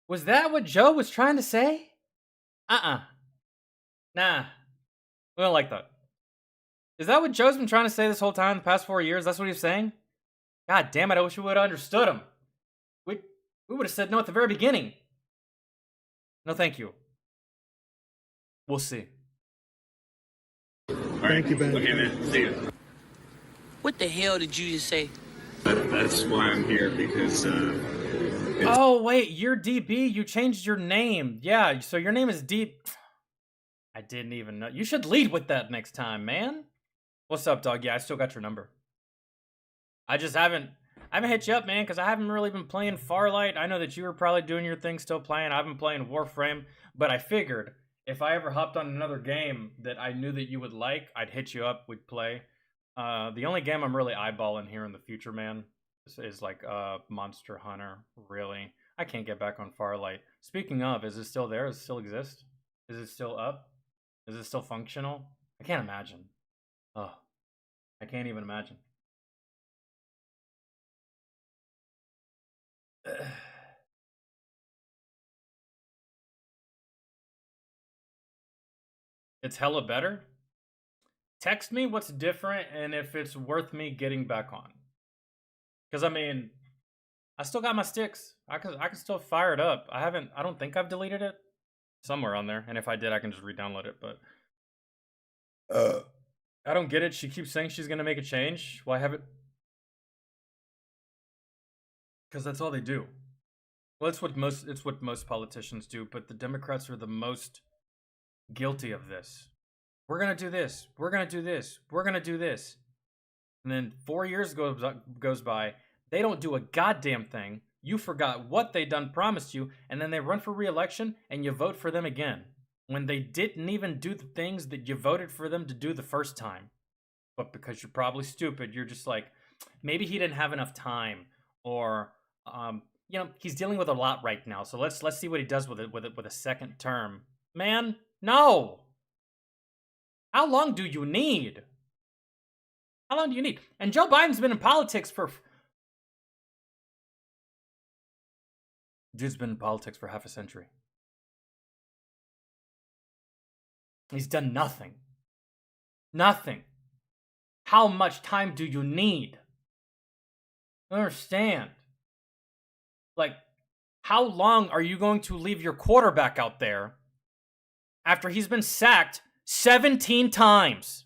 was that what Joe was trying to say? Nah. We don't like that. Is that what Joe's been trying to say this whole time, the past 4 years? That's what he was saying? God damn it, I wish we would have understood him. We would have said no at the very beginning. No, thank you. We'll see. Thank you, Ben. Okay, man. See you. What the hell did you just say? That's why I'm here, because Oh, wait, you're DB? You changed your name. Yeah, so your name is D... I didn't even know. You should lead with that next time, man. What's up, dog? Yeah, I still got your number. I haven't hit you up, man, because I haven't really been playing Farlight. I know that you were probably doing your thing still playing. I've been playing Warframe, but I figured if I ever hopped on another game that I knew that you would like, I'd hit you up, we'd play. The only game I'm really eyeballing here in the future, man, is like Monster Hunter, really. I can't get back on Farlight. Speaking of, is it still there? Does it still exist? Is it still up? Is it still functional? I can't imagine. Oh, I can't even imagine. It's hella better? Text me what's different and if it's worth me getting back on. Because, I mean, I still got my sticks. I can still fire it up. I don't think I've deleted it. somewhere on there. And if I did, I can just re-download it. But I don't get it. She keeps saying she's gonna make a change. Why have it? Because that's all they do. Well, it's what most politicians do. But the Democrats are the most guilty of this. We're gonna do this. We're gonna do this. We're gonna do this. And then 4 years goes by. They don't do a goddamn thing. You forgot what they done promised you, and then they run for re-election, and you vote for them again. When they didn't even do the things that you voted for them to do the first time. But because you're probably stupid, you're just like, maybe he didn't have enough time, or he's dealing with a lot right now. So let's see what he does with a second term. Man, no. How long do you need? How long do you need? And Joe Biden's been in politics for... Dude's been in politics for half a century. He's done nothing. Nothing. How much time do you need? I don't understand. Like, how long are you going to leave your quarterback out there after he's been sacked 17 times?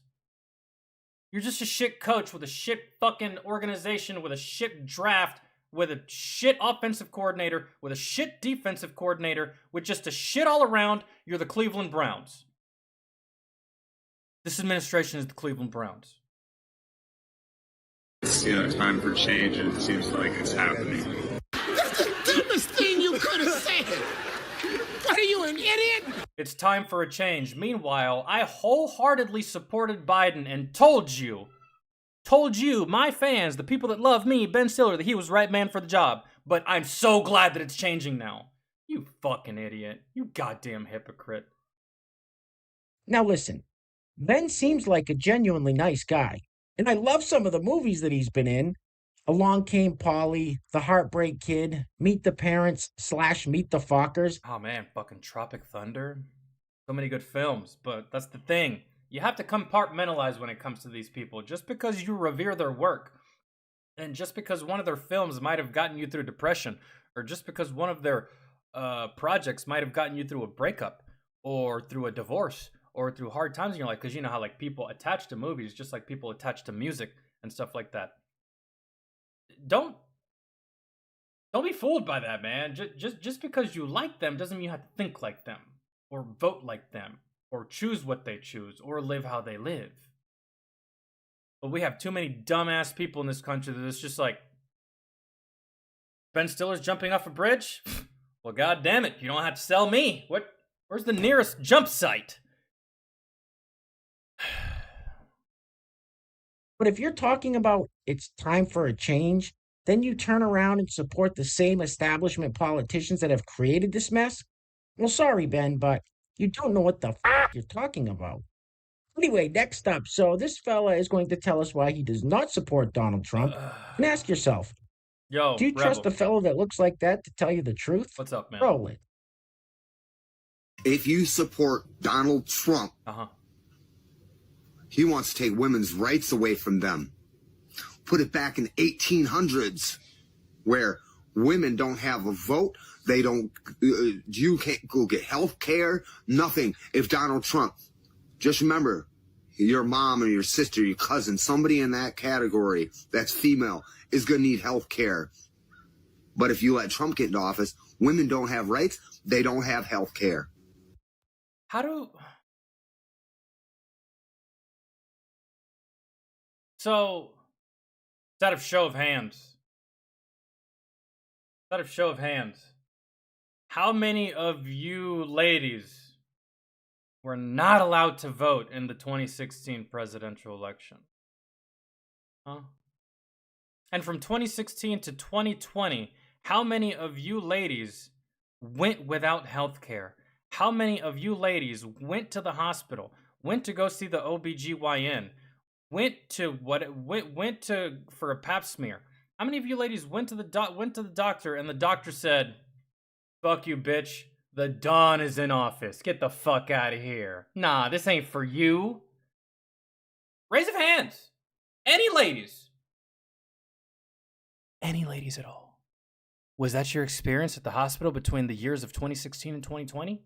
You're just a shit coach with a shit fucking organization, with a shit draft, with a shit offensive coordinator, with a shit defensive coordinator, with just a shit all around. You're the Cleveland Browns. This administration is the Cleveland Browns. It's time for change, and it seems like it's happening. That's the dumbest thing you could have said. What are you, an idiot? It's time for a change. Meanwhile, I wholeheartedly supported Biden and told you, my fans, the people that love me, Ben Stiller, that he was the right man for the job. But I'm so glad that it's changing now. You fucking idiot. You goddamn hypocrite. Now listen, Ben seems like a genuinely nice guy. And I love some of the movies that he's been in. Along Came Polly, The Heartbreak Kid, Meet the Parents / Meet the Fockers. Oh man, fucking Tropic Thunder. So many good films, but that's the thing. You have to compartmentalize when it comes to these people. Just because you revere their work, and just because one of their films might have gotten you through depression, or just because one of their projects might have gotten you through a breakup, or through a divorce, or through hard times in your life, because you know how like people attach to movies just like people attach to music and stuff like that. Don't be fooled by that, man. Just because you like them doesn't mean you have to think like them, or vote like them, or choose what they choose, or live how they live. But we have too many dumbass people in this country that it's just like, Ben Stiller's jumping off a bridge? Well, god damn it, you don't have to sell me. Where's the nearest jump site? But if you're talking about it's time for a change, then you turn around and support the same establishment politicians that have created this mess? Well, sorry, Ben, but you don't know what the you're talking about. Anyway, next up, so this fella is going to tell us why he does not support Donald Trump. And ask yourself, do you trust a fellow that looks like that to tell you the truth? What's up, man? Roll it. If you support Donald Trump, he wants to take women's rights away from them. Put it back in 1800s, where women don't have a vote. They don't, you can't go get health care, nothing. If Donald Trump, just remember, your mom or your sister, your cousin, somebody in that category that's female is going to need health care. But if you let Trump get into office, women don't have rights. They don't have health care. So, out of show of hands, how many of you ladies were not allowed to vote in the 2016 presidential election? Huh? And from 2016 to 2020, how many of you ladies went without health care? How many of you ladies went to the hospital, went to go see the OBGYN, went to for a pap smear? How many of you ladies went to the doctor and the doctor said, "Fuck you, bitch. The Don is in office. Get the fuck out of here. Nah, this ain't for you." Raise of hands. Any ladies? Any ladies at all? Was that your experience at the hospital between the years of 2016 and 2020?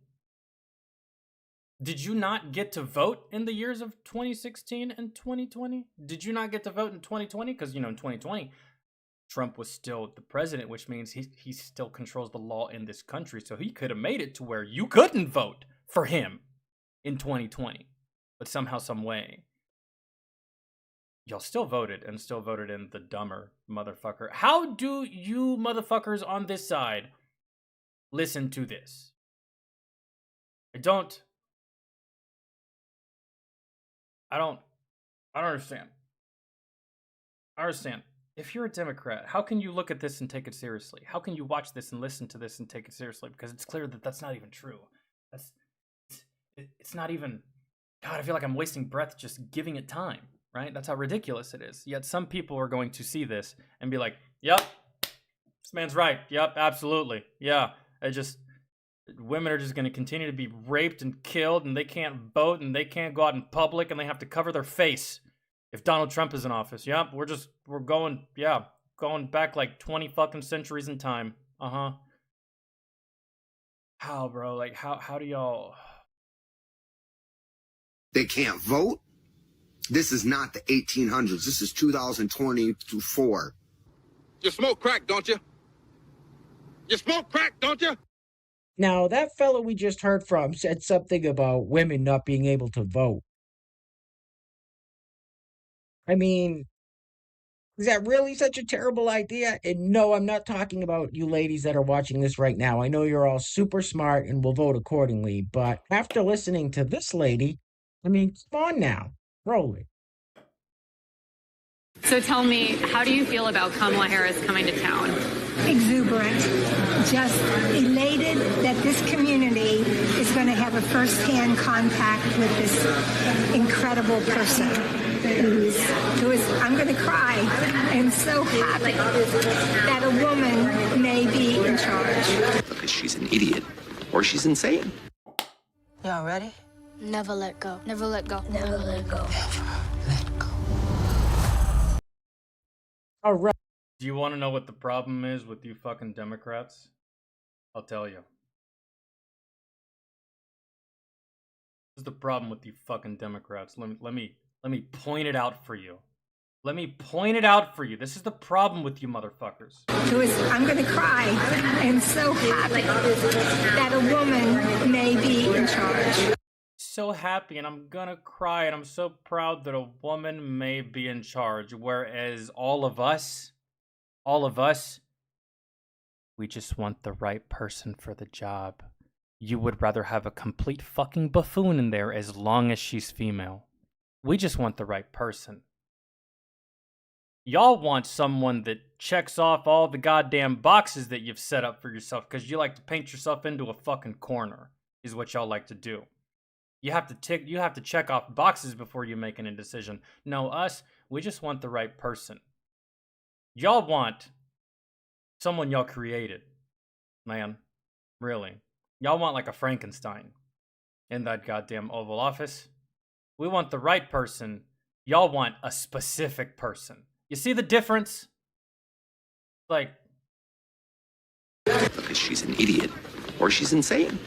Did you not get to vote in the years of 2016 and 2020? Did you not get to vote in 2020? Because, you know, in 2020, Trump was still the president, which means he still controls the law in this country. So he could have made it to where you couldn't vote for him in 2020. But somehow, some way, y'all still voted and still voted in the dumber motherfucker. How do you motherfuckers on this side listen to this? I don't understand. I understand. If you're a Democrat, how can you look at this and take it seriously? How can you watch this and listen to this and take it seriously? Because it's clear that that's not even true. It's not even, God, I feel like I'm wasting breath just giving it time, right? That's how ridiculous it is. Yet some people are going to see this and be like, yep, this man's right. Yep, absolutely. Yeah, women are just going to continue to be raped and killed, and they can't vote, and they can't go out in public, and they have to cover their face if Donald Trump is in office. Yep, we're going back like 20 fucking centuries in time. How, bro? Like, how do y'all... They can't vote? This is not the 1800s. This is 2024. You smoke crack, don't you? You smoke crack, don't you? Now, that fellow we just heard from said something about women not being able to vote. I mean, is that really such a terrible idea? And no, I'm not talking about you ladies that are watching this right now. I know you're all super smart and will vote accordingly. But after listening to this lady, I mean, come on now. Roll it. So tell me, how do you feel about Kamala Harris coming to town? Exuberant, just elated that this community is going to have a first-hand contact with this incredible person who is, I'm going to cry. I'm so happy that a woman may be in charge. Because she's an idiot or she's insane. Y'all ready? Never let go. Never let go. Never let go. All right. Do you want to know what the problem is with you fucking Democrats? I'll tell you. This is the problem with you fucking Democrats. Let me point it out for you. Let me point it out for you. This is the problem with you motherfuckers. I'm going to cry. I'm so happy that a woman may be in charge. So happy, and I'm gonna cry, and I'm so proud that a woman may be in charge, whereas all of us, we just want the right person for the job. You would rather have a complete fucking buffoon in there as long as she's female. We just want the right person. Y'all want someone that checks off all the goddamn boxes that you've set up for yourself because you like to paint yourself into a fucking corner, is what y'all like to do. You have to check off boxes before you make a decision. No, us, we just want the right person. Y'all want someone y'all created. Man, really. Y'all want like a Frankenstein in that goddamn Oval Office. We want the right person. Y'all want a specific person. You see the difference? Like... Because she's an idiot or she's insane.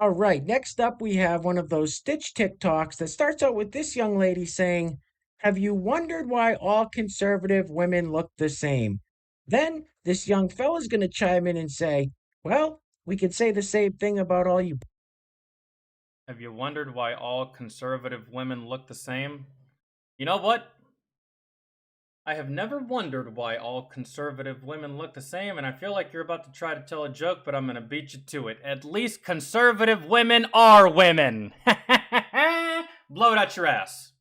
All right, next up we have one of those Stitch TikToks that starts out with this young lady saying, "Have you wondered why all conservative women look the same?" Then this young fella's going to chime in and say, "Well, we could say the same thing about all you..." Have you wondered why all conservative women look the same? You know what? I have never wondered why all conservative women look the same, and I feel like you're about to try to tell a joke, but I'm gonna beat you to it. At least conservative women are women! Blow it out your ass.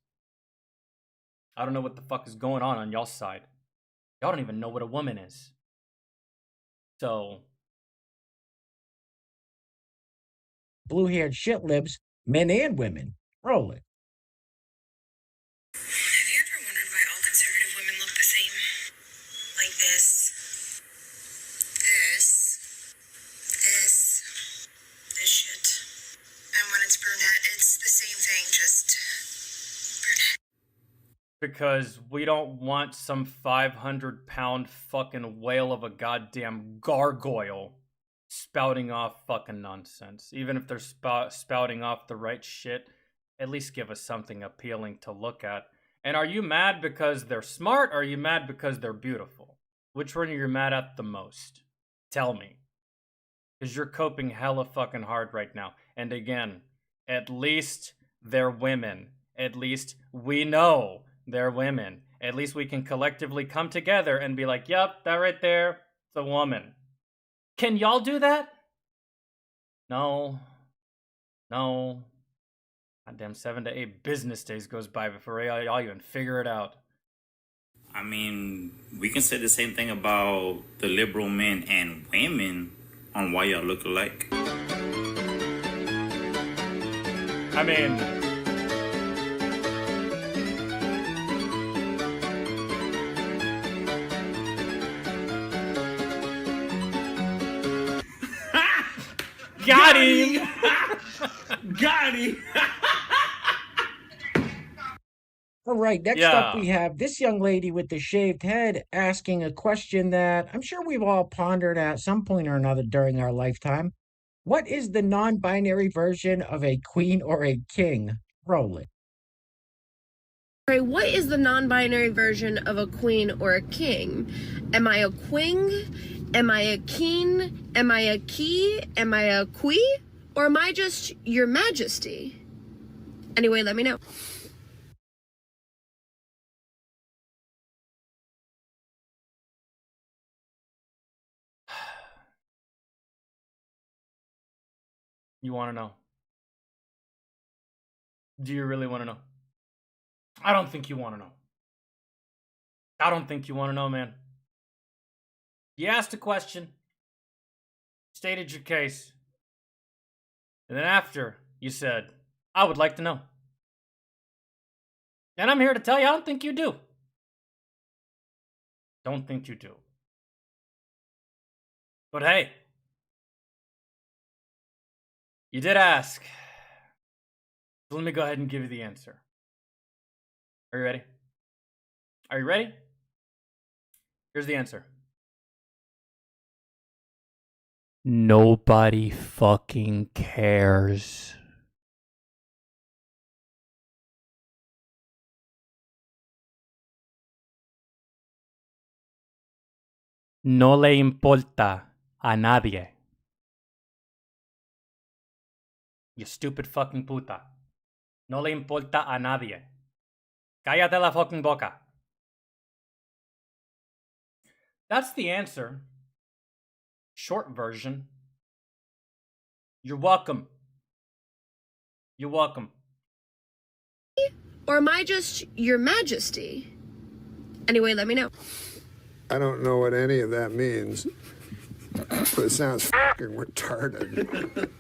I don't know what the fuck is going on y'all's side. Y'all don't even know what a woman is. So... Blue-haired shit libs, men and women. Roll it. Because we don't want some 500-pound fucking whale of a goddamn gargoyle spouting off fucking nonsense. Even if they're spouting off the right shit, at least give us something appealing to look at. And are you mad because they're smart, or are you mad because they're beautiful? Which one are you mad at the most? Tell me. Because you're coping hella fucking hard right now. And again, at least they're women. At least we know they're women. At least we can collectively come together and be like, yep, that right there, it's a woman. Can y'all do that? No. No. Goddamn, 7 to 8 business days goes by before y'all even figure it out. I mean, we can say the same thing about the liberal men and women on why y'all look alike. I mean, got him! Got him! All right, next up we have this young lady with the shaved head asking a question that I'm sure we've all pondered at some point or another during our lifetime. What is the non-binary version of a queen or a king? Roll it. What is the non-binary version of a queen or a king? Am I a queen? Am I a keen? Am I a key? Am I a quee? Or am I just your majesty? Anyway, let me know. You want to know? Do you really want to know? I don't think you want to know. I don't think you want to know, man. You asked a question, stated your case, and then after you said, I would like to know. And I'm here to tell you, I don't think you do. Don't think you do. But hey, you did ask. So let me go ahead and give you the answer. Are you ready? Are you ready? Here's the answer. Nobody fucking cares. No le importa a nadie. You stupid fucking puta. No le importa a nadie. Cállate la fucking boca. That's the answer. Short version. You're welcome. You're welcome. Or am I just your majesty? Anyway, let me know. I don't know what any of that means, but it sounds fucking retarded.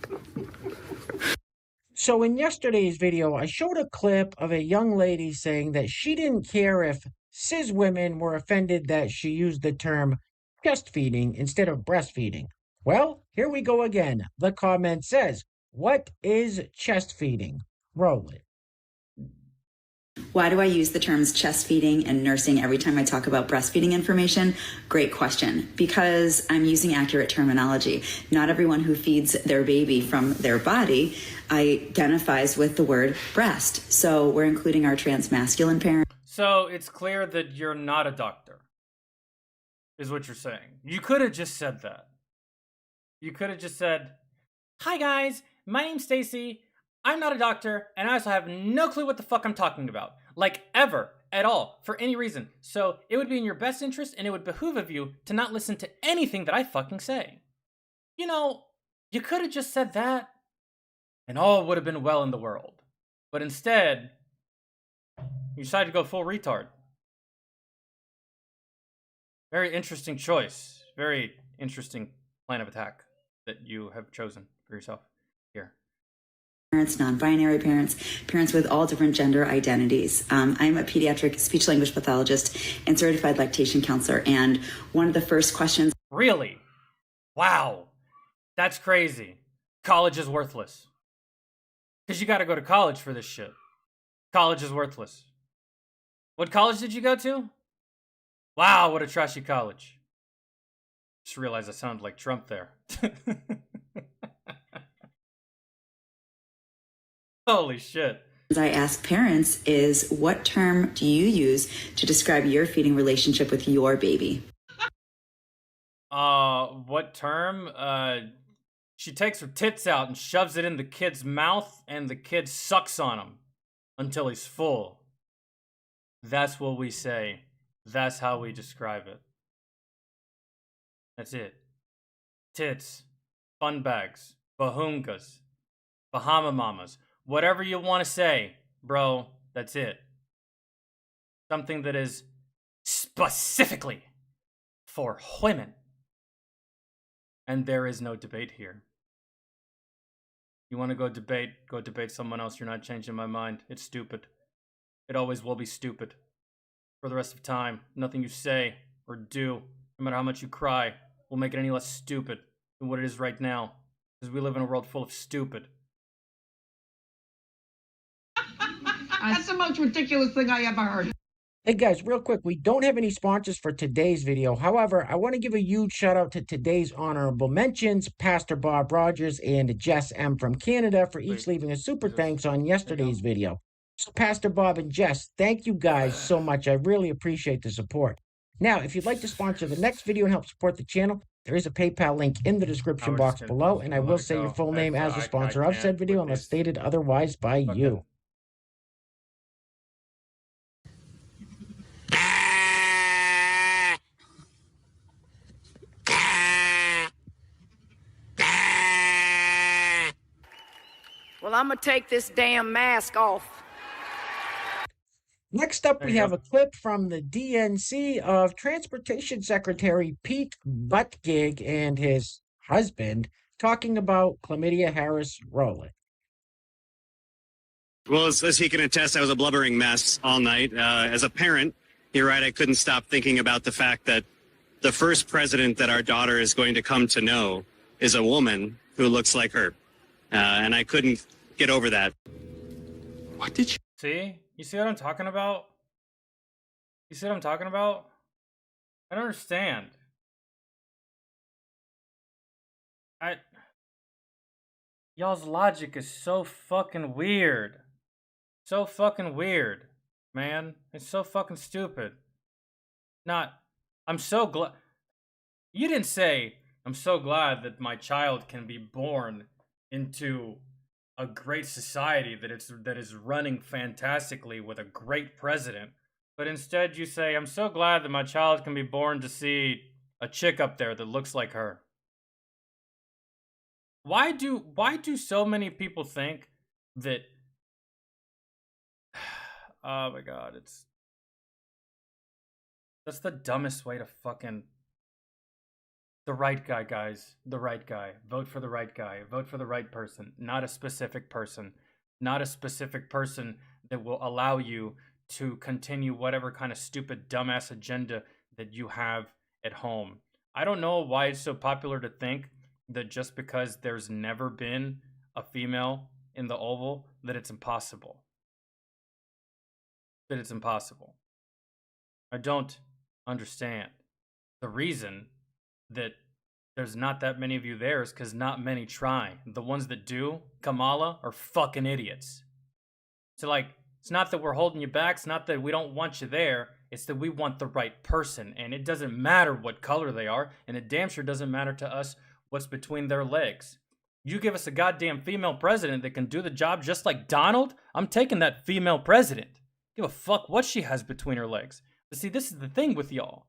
So in yesterday's video, I showed a clip of a young lady saying that she didn't care if cis women were offended that she used the term chest feeding instead of breastfeeding. Well, here we go again. The comment says, what is chest feeding? Roll it. Why do I use the terms chest feeding and nursing every time I talk about breastfeeding information? Great question. Because I'm using accurate terminology. Not everyone who feeds their baby from their body identifies with the word breast. So we're including our transmasculine parents. So it's clear that you're not a doctor, is what you're saying. You could have just said that. You could have just said, hi guys, my name's Stacy. I'm not a doctor, and I also have no clue what the fuck I'm talking about. Like, ever, at all, for any reason. So, it would be in your best interest, and it would behoove of you to not listen to anything that I fucking say. You know, you could have just said that, and all would have been well in the world. But instead, you decided to go full retard. Very interesting choice. Very interesting plan of attack that you have chosen for yourself here. Parents, non-binary parents, parents with all different gender identities. I'm a pediatric speech-language pathologist and certified lactation counselor, and one of the first questions... Really? Wow. That's crazy. College is worthless. Because you gotta go to college for this shit. College is worthless. What college did you go to? Wow, what a trashy college. Just realized I sounded like Trump there. Holy shit. I ask parents is, what term do you use to describe your feeding relationship with your baby? What term? She takes her tits out and shoves it in the kid's mouth, and the kid sucks on him until he's full. That's what we say. That's how we describe it. That's it. Tits, fun bags, bahungas, Bahama mamas, whatever you want to say, bro, that's it. Something that is specifically for women. And there is no debate here. You want to go debate someone else. You're not changing my mind. It's stupid. It always will be stupid. For the rest of time, nothing you say or do, no matter how much you cry, will make it any less stupid than what it is right now. Because we live in a world full of stupid. That's the most ridiculous thing I ever heard. Hey guys, real quick, we don't have any sponsors for today's video. However, I want to give a huge shout out to today's honorable mentions, Pastor Bob Rogers and Jess M from Canada, for each leaving a super thanks on yesterday's video. So Pastor Bob and Jess, thank you guys so much. I really appreciate the support. Now, if you'd like to sponsor the next video and help support the channel, there is a PayPal link in the description box below, and I will say your full name as the sponsor of said video unless stated otherwise by you. Well, I'm gonna take this damn mask off. Next up, we have a clip from the DNC of Transportation Secretary Pete Buttigieg and his husband talking about chlamydia Harris Rowland. Well, as he can attest, I was a blubbering mess all night. As a parent, you're right, I couldn't stop thinking about the fact that the first president that our daughter is going to come to know is a woman who looks like her. And I couldn't get over that. What did you see? You see what I'm talking about? You see what I'm talking about? I don't understand. Y'all's logic is so fucking weird. So fucking weird, man. It's so fucking stupid. I'm so glad. You didn't say, I'm so glad that my child can be born into a great society that is running fantastically with a great president, but instead you say, I'm so glad that my child can be born to see a chick up there that looks like her. Why do so many people think that oh my god, that's the dumbest way to fucking. The right guy, guys. The right guy. Vote for the right guy. Vote for the right person. Not a specific person. Not a specific person that will allow you to continue whatever kind of stupid, dumbass agenda that you have at home. I don't know why it's so popular to think that just because there's never been a female in the Oval, that it's impossible. That it's impossible. I don't understand. The reason that there's not that many of you there is because not many try. The ones that do, Kamala, are fucking idiots. So like, it's not that we're holding you back, it's not that we don't want you there, it's that we want the right person, and it doesn't matter what color they are, and it damn sure doesn't matter to us what's between their legs. You give us a goddamn female president that can do the job just like Donald, I'm taking that female president. Give a fuck what she has between her legs. But see, this is the thing with y'all.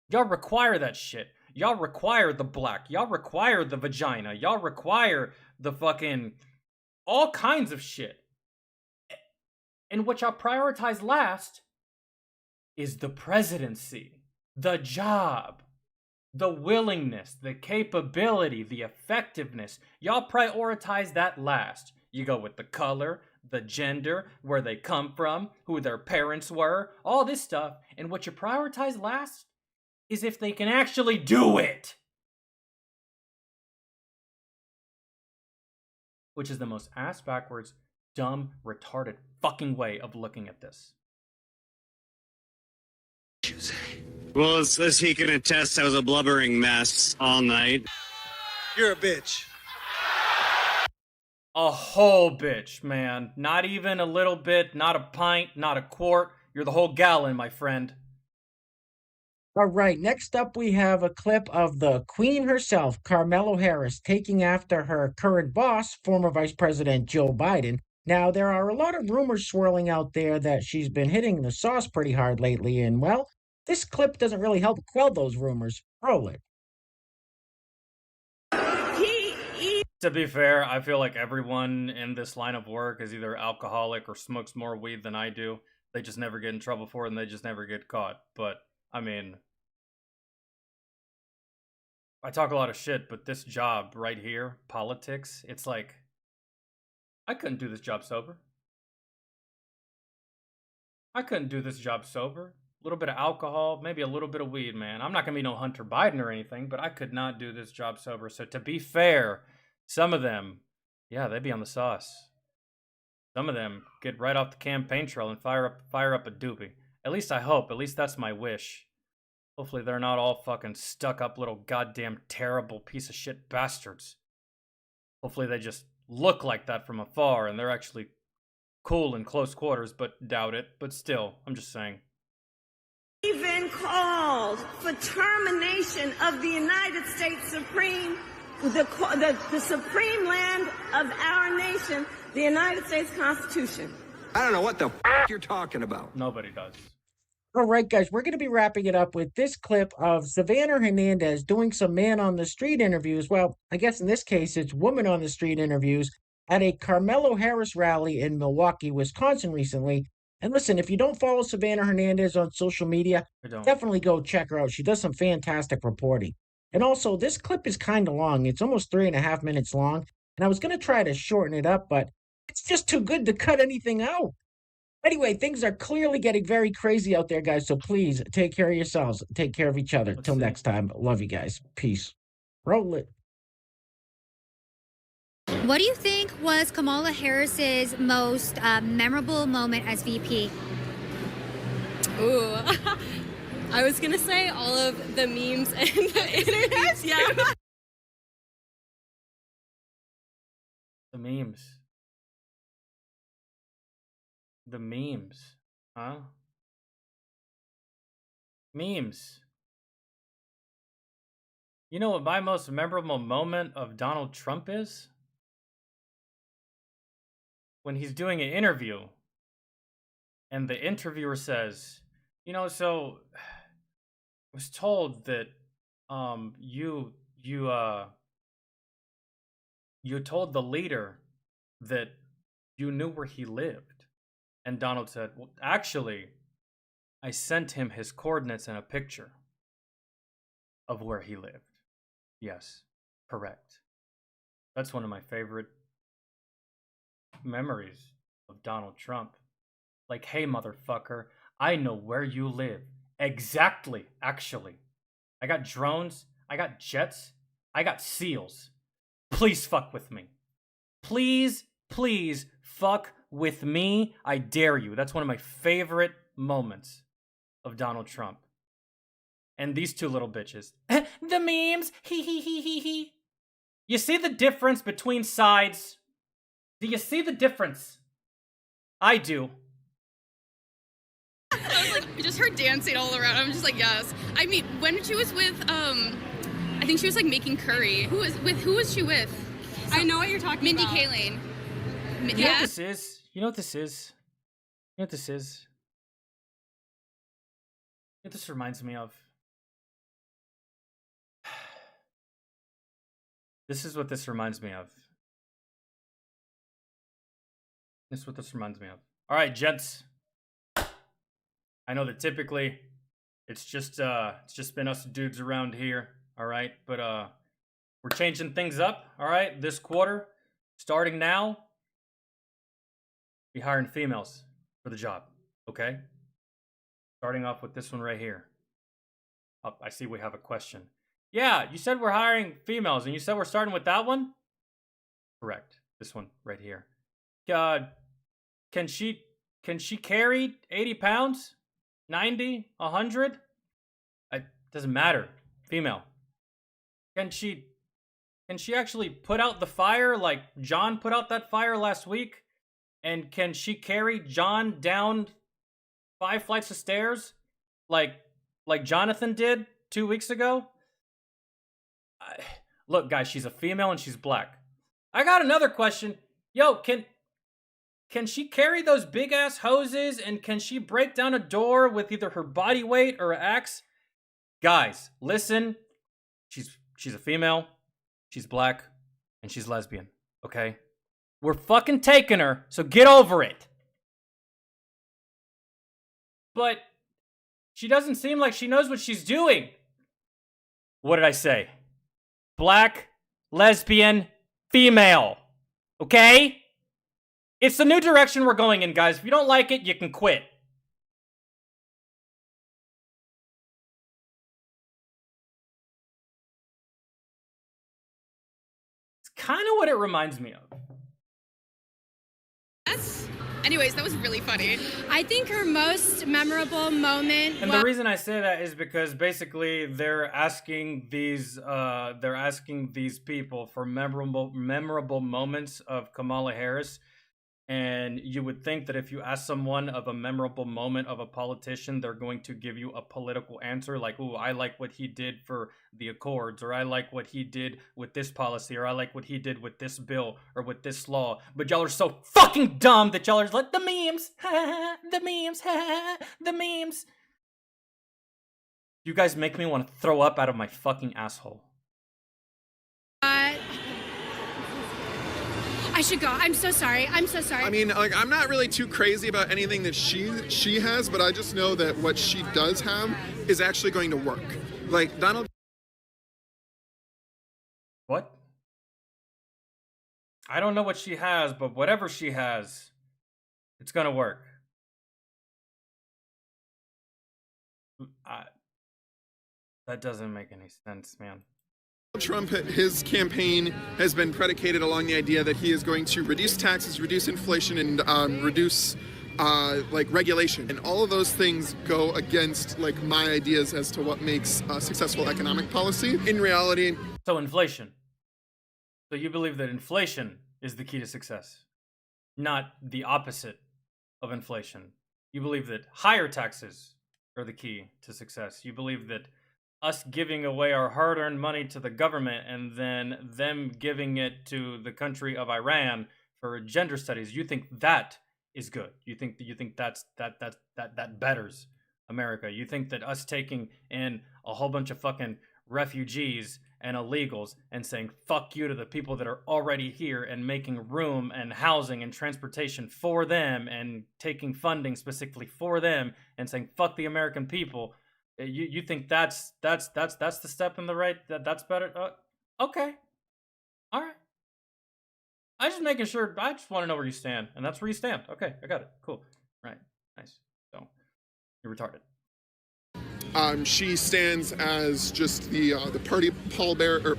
Y'all require that shit. Y'all require the black. Y'all require the vagina. Y'all require the fucking all kinds of shit. And what y'all prioritize last is the presidency, the job, the willingness, the capability, the effectiveness. Y'all prioritize that last. You go with the color, the gender, where they come from, who their parents were, all this stuff. And what you prioritize last is if they can actually do it. Which is the most ass-backwards, dumb, retarded fucking way of looking at this. You say? Well, as he can attest, I was a blubbering mess all night. You're a bitch. A whole bitch, man. Not even a little bit, not a pint, not a quart. You're the whole gallon, my friend. All right, next up we have a clip of the Queen herself, Carmelo Harris, taking after her current boss, former Vice President Joe Biden. Now, there are a lot of rumors swirling out there that she's been hitting the sauce pretty hard lately, and well, this clip doesn't really help quell those rumors. Roll it. To be fair, I feel like everyone in this line of work is either alcoholic or smokes more weed than I do. They just never get in trouble for it and they just never get caught. But, I mean, I talk a lot of shit, but this job right here, politics, it's like, I couldn't do this job sober. I couldn't do this job sober. A little bit of alcohol, maybe a little bit of weed, man. I'm not going to be no Hunter Biden or anything, but I could not do this job sober. So to be fair, some of them, yeah, they'd be on the sauce. Some of them get right off the campaign trail and fire up a doobie. At least I hope. At least that's my wish. Hopefully they're not all fucking stuck up little goddamn terrible piece of shit bastards. Hopefully they just look like that from afar and they're actually cool in close quarters, but doubt it. But still, I'm just saying. Even called for termination of the United States Supreme, the supreme land of our nation, the United States Constitution. I don't know what the you're talking about. Nobody does. All right, guys, we're going to be wrapping it up with this clip of Savannah Hernandez doing some man on the street interviews. Well, I guess in this case, it's woman on the street interviews at a Carmelo Harris rally in Milwaukee, Wisconsin recently. And listen, if you don't follow Savannah Hernandez on social media, definitely go check her out. She does some fantastic reporting. And also, this clip is kind of long. It's almost 3.5 minutes long. And I was going to try to shorten it up, but it's just too good to cut anything out. Anyway, things are clearly getting very crazy out there, guys. So please take care of yourselves. Take care of each other. Till next time. Love you guys. Peace. Roll it. What do you think was Kamala Harris's most memorable moment as VP? Ooh, I was gonna say all of the memes and the internet. Yeah. The memes. The memes. Huh? Memes. You know what my most memorable moment of Donald Trump is? When he's doing an interview and the interviewer says, you know, so I was told that you told the leader that you knew where he lived. And Donald said, well, actually, I sent him his coordinates and a picture of where he lived. Yes, correct. That's one of my favorite memories of Donald Trump. Like, hey, motherfucker, I know where you live. Exactly, actually. I got drones, I got jets, I got SEALs. Please fuck with me. Please, please fuck with me. I dare you. That's one of my favorite moments of Donald Trump. And these two little bitches. The memes. Hee hee hee hee hee. You see the difference between sides? Do you see the difference? I do. I was like, just her dancing all around. I'm just like, yes. I mean, when she was with, I think she was like making curry. Who was she with? I know what you're talking about. Mindy Kaling. You know what this is? You know what this is? You know what this is? You know what this reminds me of? This is what this reminds me of. This is what this reminds me of. All right, gents. I know that typically it's just been us dudes around here, all right? But we're changing things up, all right? This quarter, starting now, be hiring females for the job, okay? Starting off with this one right here. Oh, I see we have a question. Yeah, you said we're hiring females, and you said we're starting with that one? Correct. This one right here. Can she carry 80 pounds? 90? 100? Doesn't matter. Female. Can she actually put out the fire like John put out that fire last week? And can she carry John down 5 flights of stairs like Jonathan did 2 weeks ago? Look, guys, she's a female and she's black. I got another question. Yo, can she carry those big ass hoses, and can she break down a door with either her body weight or an axe? Guys, listen. She's a female, she's black, and she's lesbian, okay? We're fucking taking her, so get over it. But she doesn't seem like she knows what she's doing. What did I say? Black, lesbian, female. Okay? It's the new direction we're going in, guys. If you don't like it, you can quit. It's kind of what it reminds me of. Anyways, that was really funny. I think her most memorable moment. And the reason I say that is because basically they're asking these people for memorable moments of Kamala Harris. And you would think that if you ask someone of a memorable moment of a politician, they're going to give you a political answer like, ooh, I like what he did for the Accords, or I like what he did with this policy, or I like what he did with this bill, or with this law. But y'all are so fucking dumb that y'all are like, the memes, the memes, the memes. You guys make me want to throw up out of my fucking asshole. I should go. I'm so sorry. I'm so sorry. I mean, like, I'm not really too crazy about anything that she has, but I just know that what she does have is actually going to work. Like, Donald... What? I don't know what she has, but whatever she has, it's gonna work. That doesn't make any sense, man. Trump, his campaign has been predicated along the idea that he is going to reduce taxes, reduce inflation, and reduce like regulation. And all of those things go against like my ideas as to what makes successful economic policy. In reality... So inflation. So you believe that inflation is the key to success, not the opposite of inflation. You believe that higher taxes are the key to success. You believe that us giving away our hard-earned money to the government and then them giving it to the country of Iran for gender studies, you think that is good. You think that betters America. You think that us taking in a whole bunch of fucking refugees and illegals and saying fuck you to the people that are already here and making room and housing and transportation for them and taking funding specifically for them and saying fuck the American people. You think that's the step in the right, that's better? Okay. All right. I'm just making sure. I just want to know where you stand, and that's where you stand. Okay, I got it. Cool. Right. Nice. So, you're retarded. She stands as just the party pallbearer,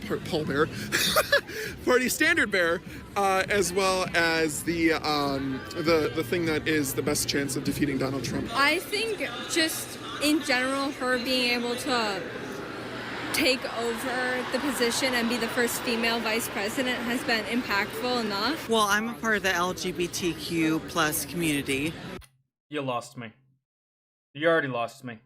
party standard bearer, as well as the thing that is the best chance of defeating Donald Trump. I think just in general, her being able to take over the position and be the first female vice president has been impactful enough. Well, I'm a part of the LGBTQ plus community. You lost me. You already lost me.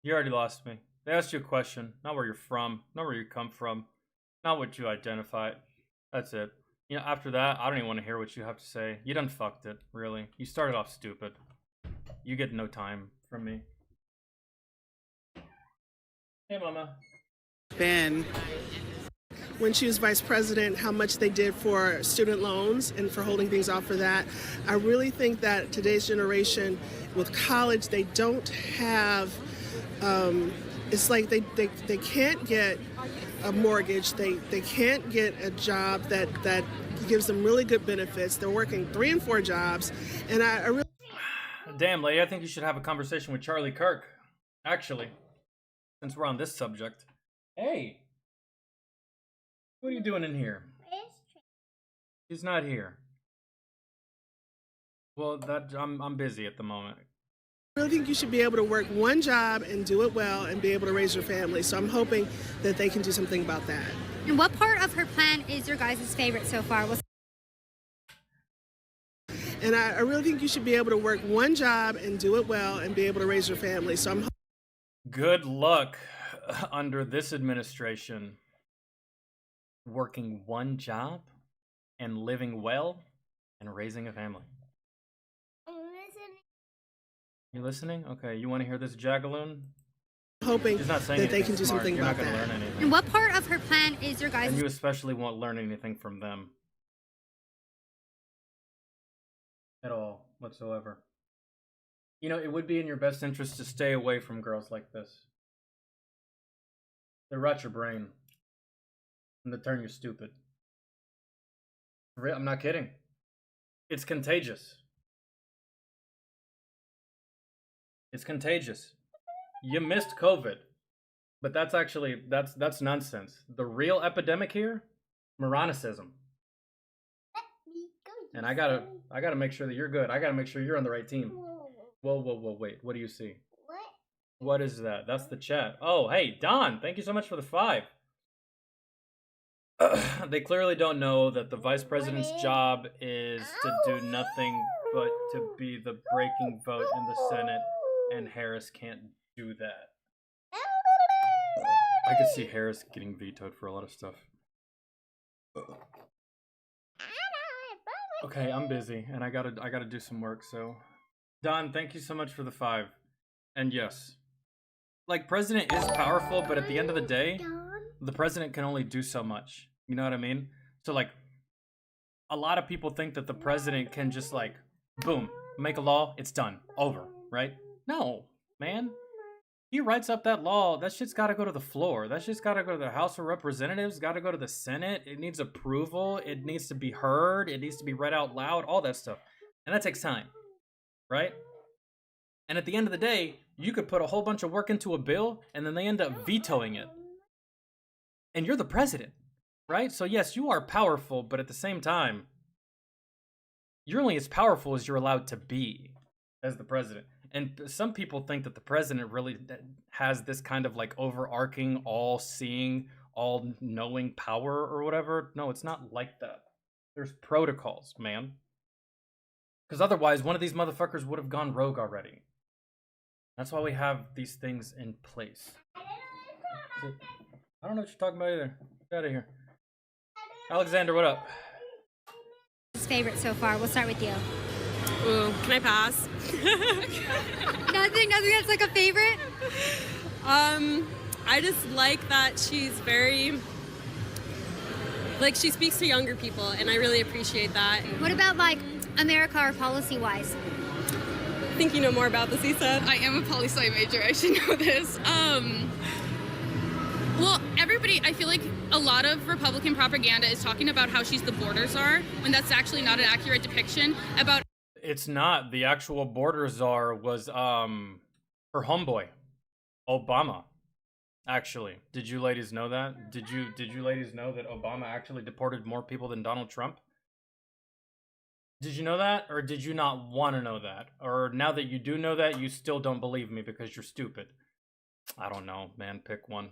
You already lost me. They asked you a question, not where you're from, not where you come from, not what you identify. That's it. You know, after that, I don't even want to hear what you have to say. You done fucked it, really. You started off stupid. You get no time from me. Hey, Mama. Ben. When she was vice president, how much they did for student loans and for holding things off for that. I really think that today's generation with college, they don't have, it's like they can't get a mortgage, they can't get a job that gives them really good benefits. They're working 3 and 4 jobs, and I really... Damn, lady, I think you should have a conversation with Charlie Kirk, actually, since we're on this subject. Hey! What are you doing in here? He's not here. Well, I'm busy at the moment. I really think you should be able to work one job and do it well and be able to raise your family. So I'm hoping that they can do something about that. And what part of her plan is your guys' favorite so far? And I really think you should be able to work one job and do it well and be able to raise your family. So I'm Good luck under this administration working one job and living well and raising a family. You listening? Okay, you want to hear this jagaloon? hoping She's not saying that they anything can do smart. something You're about not gonna that. learn anything. And what part of her plan is your guys' And you especially won't learn anything from them. At all, whatsoever. You know, it would be in your best interest to stay away from girls like this. They rot your brain. And they turn you stupid. I'm not kidding. It's contagious. It's contagious. You missed COVID. But that's actually, that's nonsense. The real epidemic here, moronicism. And I gotta make sure that you're good. I gotta make sure you're on the right team. Whoa, wait. What do you see? What is that? That's the chat. Oh, hey, Don, thank you so much for the 5. They clearly don't know that the vice president's job is to do nothing but to be the breaking vote in the Senate, and Harris can't do that. I could see Harris getting vetoed for a lot of stuff. Okay, I'm busy, and I gotta do some work, so... Don, thank you so much for the 5. And yes, like, president is powerful, but at the end of the day, the president can only do so much. You know what I mean? So, like, a lot of people think that the president can just, like, boom, make a law, it's done, over, right? No, man. He writes up that law, that shit's gotta go to the floor. That shit's gotta go to the House of Representatives, gotta go to the Senate. It needs approval, it needs to be heard, it needs to be read out loud, all that stuff. And that takes time, right? And at the end of the day, you could put a whole bunch of work into a bill, and then they end up vetoing it. And you're the president, right? So yes, you are powerful, but at the same time, you're only as powerful as you're allowed to be as the president. And some people think that the president really has this kind of like overarching, all-seeing, all-knowing power or whatever. No, it's not like that. There's protocols, man. Because otherwise, one of these motherfuckers would have gone rogue already. That's why we have these things in place. I don't know what you're talking about either. Get out of here. Alexander, what up? Favorite so far? We'll start with you. Ooh, can I pass? Nothing that's like a favorite? I just like that she's very, like, she speaks to younger people, and I really appreciate that. What about, like, America or policy-wise? I think you know more about this, Issa. I am a poli-sci major, I should know this. Well, everybody, I feel like a lot of Republican propaganda is talking about how she's the border czar, when that's actually not an accurate depiction about... It's not. The actual border czar was her homeboy, Obama. Actually, did you ladies know that? Did you ladies know that Obama actually deported more people than Donald Trump? Did you know that, or did you not want to know that? Or now that you do know that, you still don't believe me because you're stupid? I don't know, man. Pick one.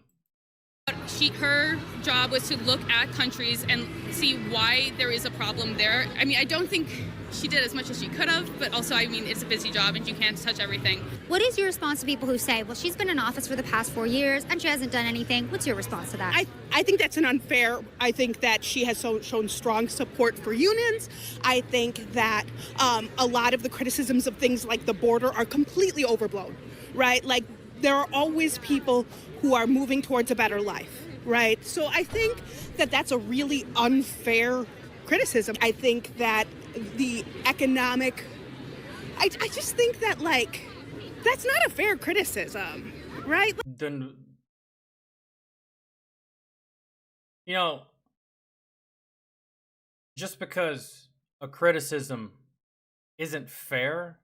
Her job was to look at countries and see why there is a problem there. I mean, I don't think she did as much as she could have, but also, I mean, it's a busy job and you can't touch everything. What is your response to people who say, well, she's been in office for the past 4 years and she hasn't done anything? What's your response to that? I think that's an unfair. I think that she has shown strong support for unions. I think that a lot of the criticisms of things like the border are completely overblown, right? Like, there are always people who are moving towards a better life, right? So I think that that's a really unfair criticism. I think that the economic, I just think that, like, that's not a fair criticism, right? Then, you know, just because a criticism isn't fair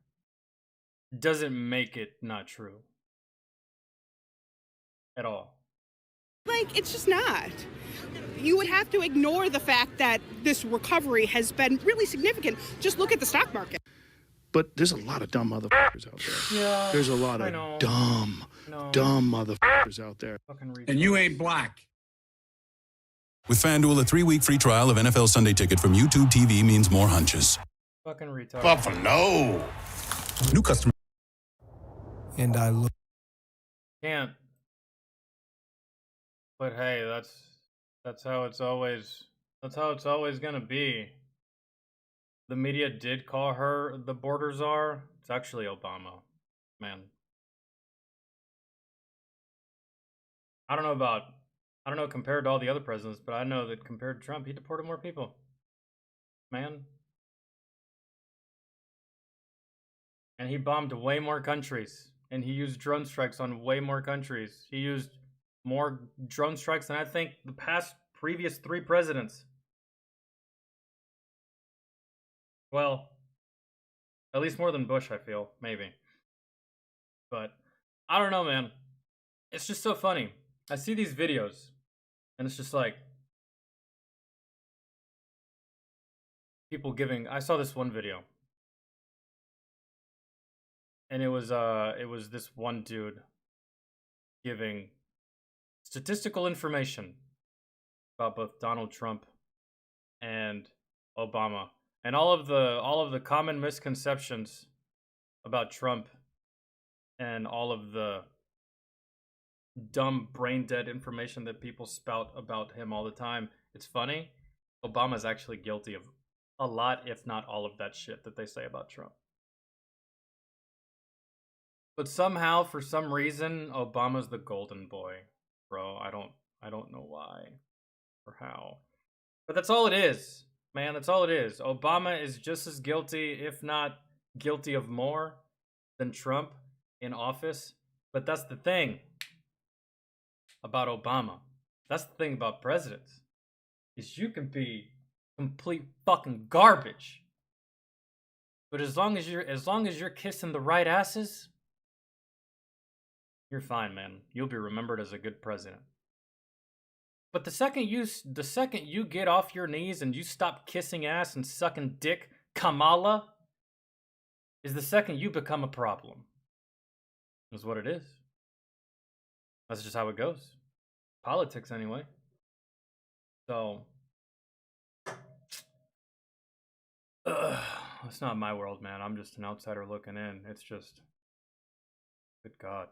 doesn't make it not true. At all. Like, it's just not. You would have to ignore the fact that this recovery has been really significant. Just look at the stock market. But there's a lot of dumb motherfuckers out there. Yeah, There's a lot I of know. dumb motherfuckers out there. And you ain't black. With FanDuel, a 3-week free trial of NFL Sunday Ticket from YouTube TV means more hunches. Fucking retard. Buffalo. New customer. And I look. Can't. But hey, that's how it's always gonna be. The media did call her the border czar. It's actually Obama, man. I don't know compared to all the other presidents, but I know that compared to Trump, he deported more people. Man. And he bombed way more countries. And he used drone strikes on way more countries. He used more drone strikes than I think the previous 3 presidents. Well, at least more than Bush, I feel. Maybe. But, I don't know, man. It's just so funny. I see these videos, and it's just like, people giving, I saw this one video. And it was this one dude giving statistical information about both Donald Trump and Obama. And all of the common misconceptions about Trump and all of the dumb brain dead information that people spout about him all the time. It's funny. Obama's actually guilty of a lot, if not all of that shit that they say about Trump. But somehow, for some reason, Obama's the golden boy, bro. I don't know why or how. But that's all it is. Man, that's all it is. Obama is just as guilty, if not guilty of more, than Trump in office. But that's the thing about Obama. That's the thing about presidents. Is you can be complete fucking garbage. But as long as you're kissing the right asses, you're fine, man. You'll be remembered as a good president. But the second you get off your knees and you stop kissing ass and sucking dick, Kamala, is the second you become a problem. Is what it is. That's just how it goes. Politics, anyway. So, it's not my world, man. I'm just an outsider looking in. It's just, good God.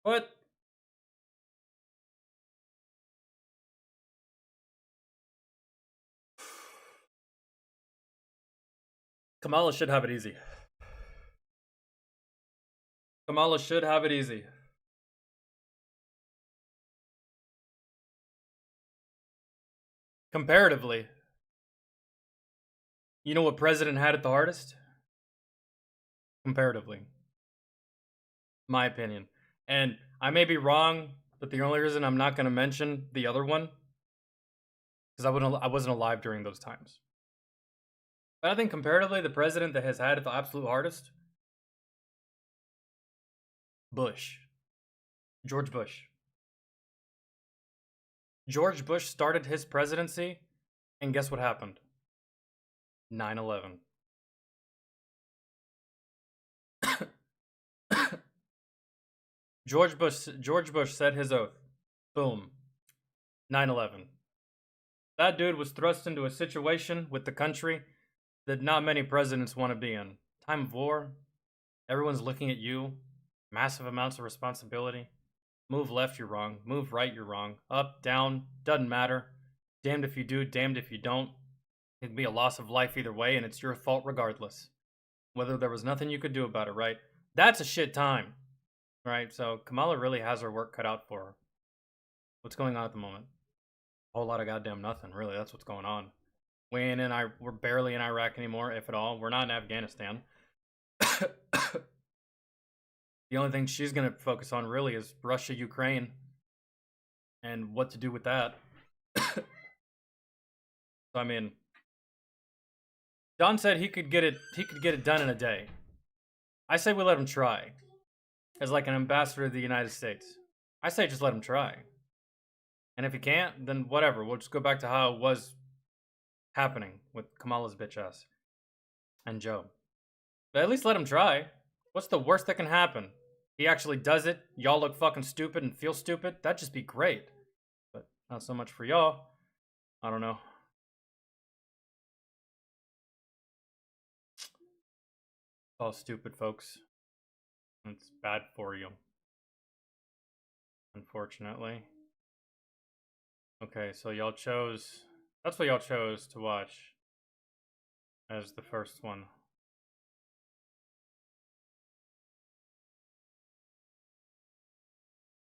What? Kamala should have it easy. Kamala should have it easy. Comparatively, you know what president had it the hardest? Comparatively. My opinion. And I may be wrong, but the only reason I'm not going to mention the other one is I wasn't alive during those times. But I think comparatively, the president that has had it the absolute hardest, Bush. George Bush. George Bush started his presidency, and guess what happened? 9/11. George Bush said his oath. Boom. 9/11. That dude was thrust into a situation with the country that not many presidents want to be in. Time of war. Everyone's looking at you. Massive amounts of responsibility. Move left, you're wrong. Move right, you're wrong. Up, down, doesn't matter. Damned if you do, damned if you don't. It can be a loss of life either way, and it's your fault regardless. Whether there was nothing you could do about it, right? That's a shit time. Right, so Kamala really has her work cut out for her. What's going on at the moment? A whole lot of goddamn nothing, really. That's what's going on. We're barely in Iraq anymore, if at all. We're not in Afghanistan. The only thing she's going to focus on really is Russia, Ukraine, and what to do with that. So, I mean, Don said he could get it done in a day. I say we let him try. as like an ambassador to the United States. I say just let him try. And if he can't, then whatever. We'll just go back to how it was happening with Kamala's bitch ass and Joe. But at least let him try. What's the worst that can happen? He actually does it. Y'all look fucking stupid and feel stupid. That'd just be great. But not so much for y'all. I don't know. It's all stupid, folks. It's bad for you. Unfortunately. Okay, so y'all chose... That's what y'all chose to watch as the first one.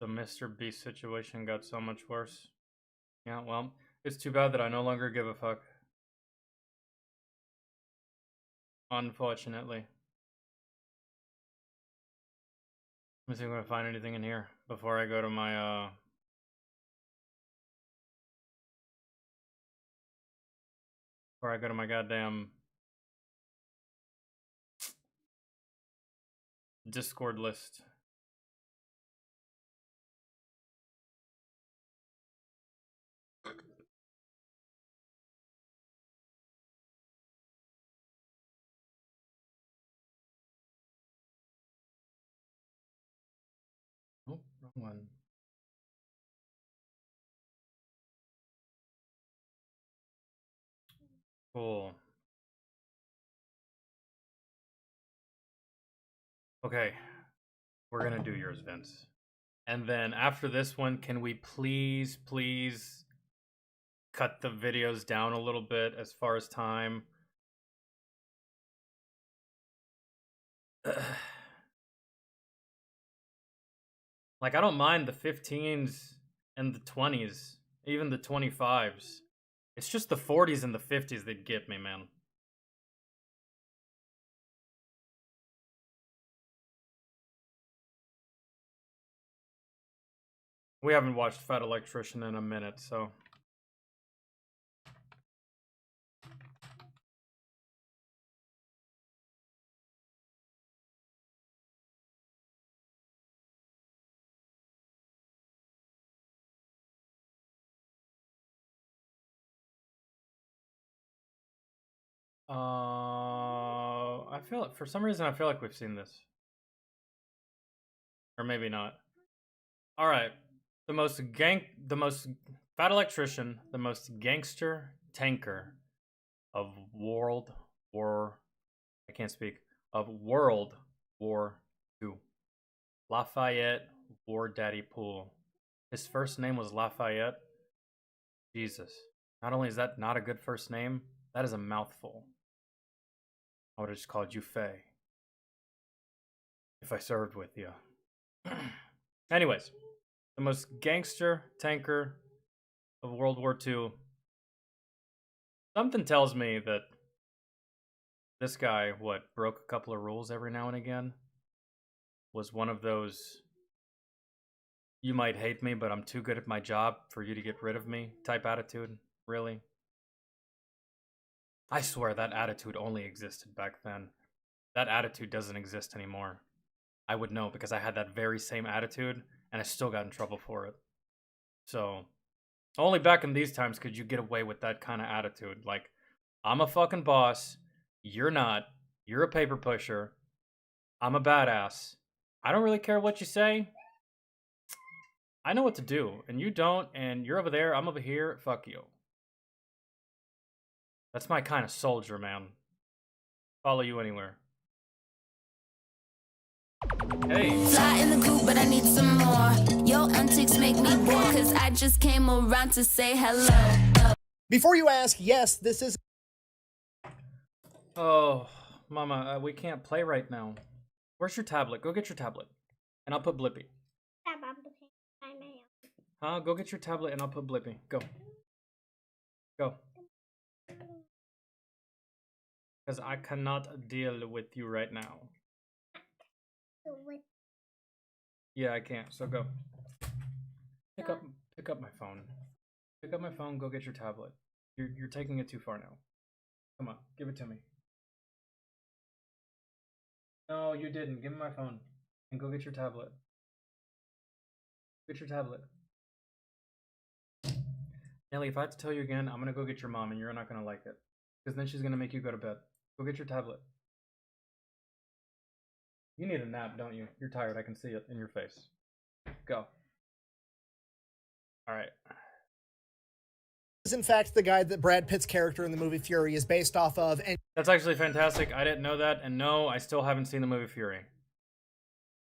The Mr. Beast situation got so much worse. Yeah, well, it's too bad that I no longer give a fuck. Unfortunately. Let me see if I can find anything in here before I go to my, before I go to my goddamn Discord list. Oh, wrong one. Cool. Okay. We're gonna do yours, Vince. And then after this one, can we please cut the videos down a little bit as far as time? Like, I don't mind the 15s and the 20s, even the 25s. It's just the 40s and the 50s that get me, man. We haven't watched Fat Electrician in a minute, so... I feel, for some reason, I feel like we've seen this. Or maybe not. Alright. The most Fat Electrician, the most gangster tanker of World War II. Lafayette War Daddy Poole. His first name was Lafayette. Jesus. Not only is that not a good first name, that is a mouthful. I would have just called you Faye. If I served with you. Anyways. The most gangster tanker of World War II. Something tells me that this guy, broke a couple of rules every now and again? Was one of those, you might hate me, but I'm too good at my job for you to get rid of me type attitude? Really? I swear that attitude only existed back then. That attitude doesn't exist anymore. I would know because I had that very same attitude and I still got in trouble for it. So, only back in these times could you get away with that kind of attitude. Like, I'm a fucking boss. You're not. You're a paper pusher. I'm a badass. I don't really care what you say. I know what to do, and you don't, and you're over there, I'm over here, fuck you. That's my kind of soldier, man. Follow you anywhere. Hey. Fly in the coop, but I need some more. Your antics make me bored, cause I just came around to say hello. Before you ask, yes, this is... Oh, Mama, we can't play right now. Where's your tablet? Go get your tablet. And I'll put Blippi. Huh? Go get your tablet and I'll put Blippi. Go. Go. Because I cannot deal with you right now. Yeah, I can't. So go. Pick up my phone. Pick up my phone. Go get your tablet. You're taking it too far now. Come on, give it to me. No, you didn't. Give me my phone. And go get your tablet. Get your tablet. Ellie, if I have to tell you again, I'm gonna go get your mom and you're not gonna like it. Because then she's gonna make you go to bed. Go get your tablet. You need a nap, don't you? You're tired, I can see it in your face. Go. Alright. Is in fact the guy that Brad Pitt's character in the movie Fury is based off of. And that's actually fantastic. I didn't know that, and no, I still haven't seen the movie Fury.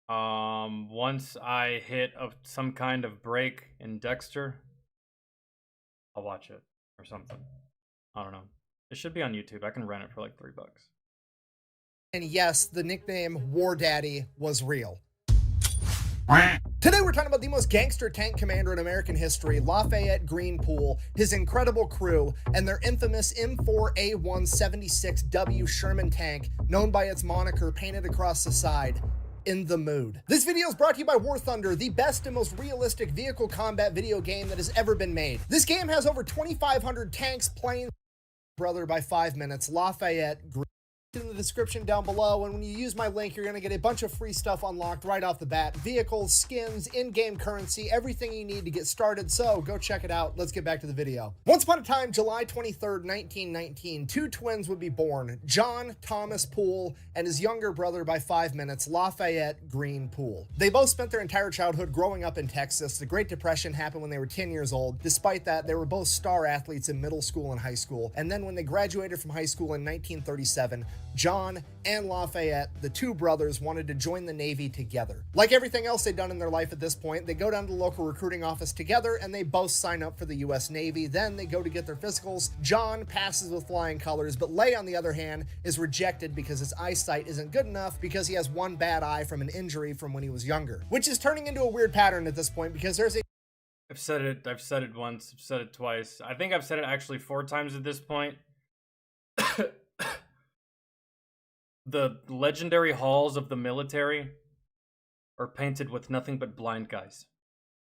Once I hit some kind of break in Dexter, I'll watch it or something. I don't know. It should be on YouTube. I can rent it for like $3. And yes, the nickname War Daddy was real. Today we're talking about the most gangster tank commander in American history, Lafayette Green Poole, his incredible crew, and their infamous M4A176W Sherman tank, known by its moniker painted across the side, In the Mood. This video is brought to you by War Thunder, the best and most realistic vehicle combat video game that has ever been made. This game has over 2,500 tanks, planes, brother by 5 minutes, Lafayette Green. In the description down below, and when you use my link, you're going to get a bunch of free stuff unlocked right off the bat. Vehicles, skins, in-game currency, everything you need to get started, so go check it out. Let's get back to the video. Once upon a time, July 23rd, 1919, two twins would be born, John Thomas Poole and his younger brother by 5 minutes, Lafayette Green Poole. They both spent their entire childhood growing up in Texas. The Great Depression happened when they were 10 years old. Despite that, they were both star athletes in middle school and high school, and then when they graduated from high school in 1937, John and Lafayette, the two brothers, wanted to join the Navy together. Like everything else they'd done in their life at this point, they go down to the local recruiting office together and they both sign up for the US Navy. Then they go to get their physicals. John passes with flying colors, but Leigh, on the other hand, is rejected because his eyesight isn't good enough because he has one bad eye from an injury from when he was younger, which is turning into a weird pattern at this point because there's a I've said it once, I've said it twice. I think I've said it actually 4 times at this point. The legendary halls of the military are painted with nothing but blind guys.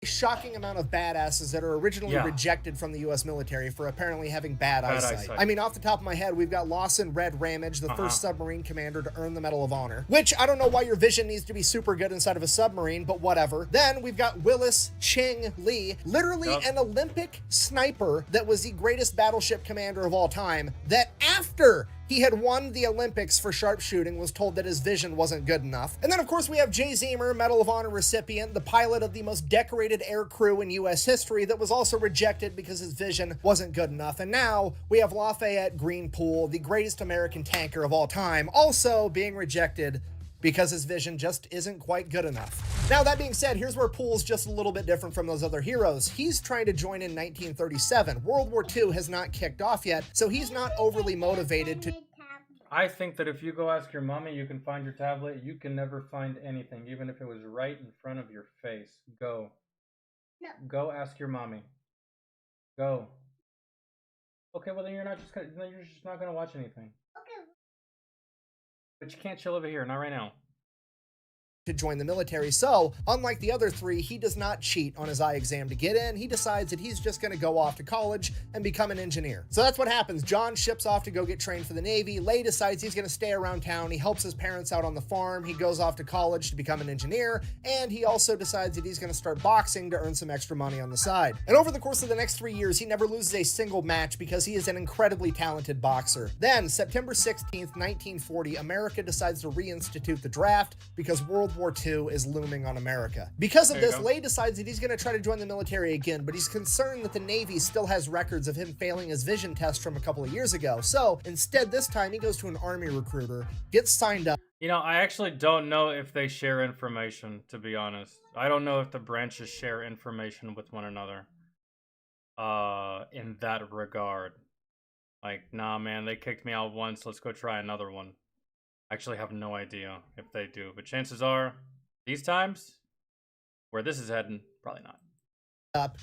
shocking amount of badasses that are originally rejected from the U.S. military for apparently having bad eyesight. I mean, off the top of my head, we've got Lawson Red Ramage, the first submarine commander to earn the Medal of Honor, which I don't know why your vision needs to be super good inside of a submarine, but whatever. Then we've got Willis Ching Lee, literally an Olympic sniper that was the greatest battleship commander of all time, that after he had won the Olympics for sharpshooting was told that his vision wasn't good enough. And then, of course, we have Jay Zemer, Medal of Honor recipient, the pilot of the most decorated air crew in U.S. history that was also rejected because his vision wasn't good enough. And now we have Lafayette Green Poole, the greatest American tanker of all time, also being rejected because his vision just isn't quite good enough. Now, that being said, here's where Poole's just a little bit different from those other heroes. He's trying to join in 1937. World War II has not kicked off yet, so he's not overly motivated to... I think that if you go ask your mommy, you can find your tablet. You can never find anything, even if it was right in front of your face. Go. No. Go ask your mommy. Go. Okay, well then you're just not gonna watch anything. Okay. But you can't chill over here, not right now. To join the military. So, unlike the other three, he does not cheat on his eye exam to get in. He decides that he's just going to go off to college and become an engineer. So that's what happens. John ships off to go get trained for the Navy. Leigh decides he's going to stay around town. He helps his parents out on the farm. He goes off to college to become an engineer. And he also decides that he's going to start boxing to earn some extra money on the side. And over the course of the next 3 years, he never loses a single match because he is an incredibly talented boxer. Then, September 16th, 1940, America decides to reinstitute the draft because World War II is looming on America. Because of this, Leigh decides that he's going to try to join the military again, but he's concerned that the Navy still has records of him failing his vision test from a couple of years ago. So instead, this time he goes to an Army recruiter, gets signed up. You know, I actually don't know if they share information, to be honest. I don't know if the branches share information with one another in that regard. Like, nah, man, they kicked me out once. Let's go try another one. I actually have no idea if they do, but chances are, these times, where this is heading, probably not.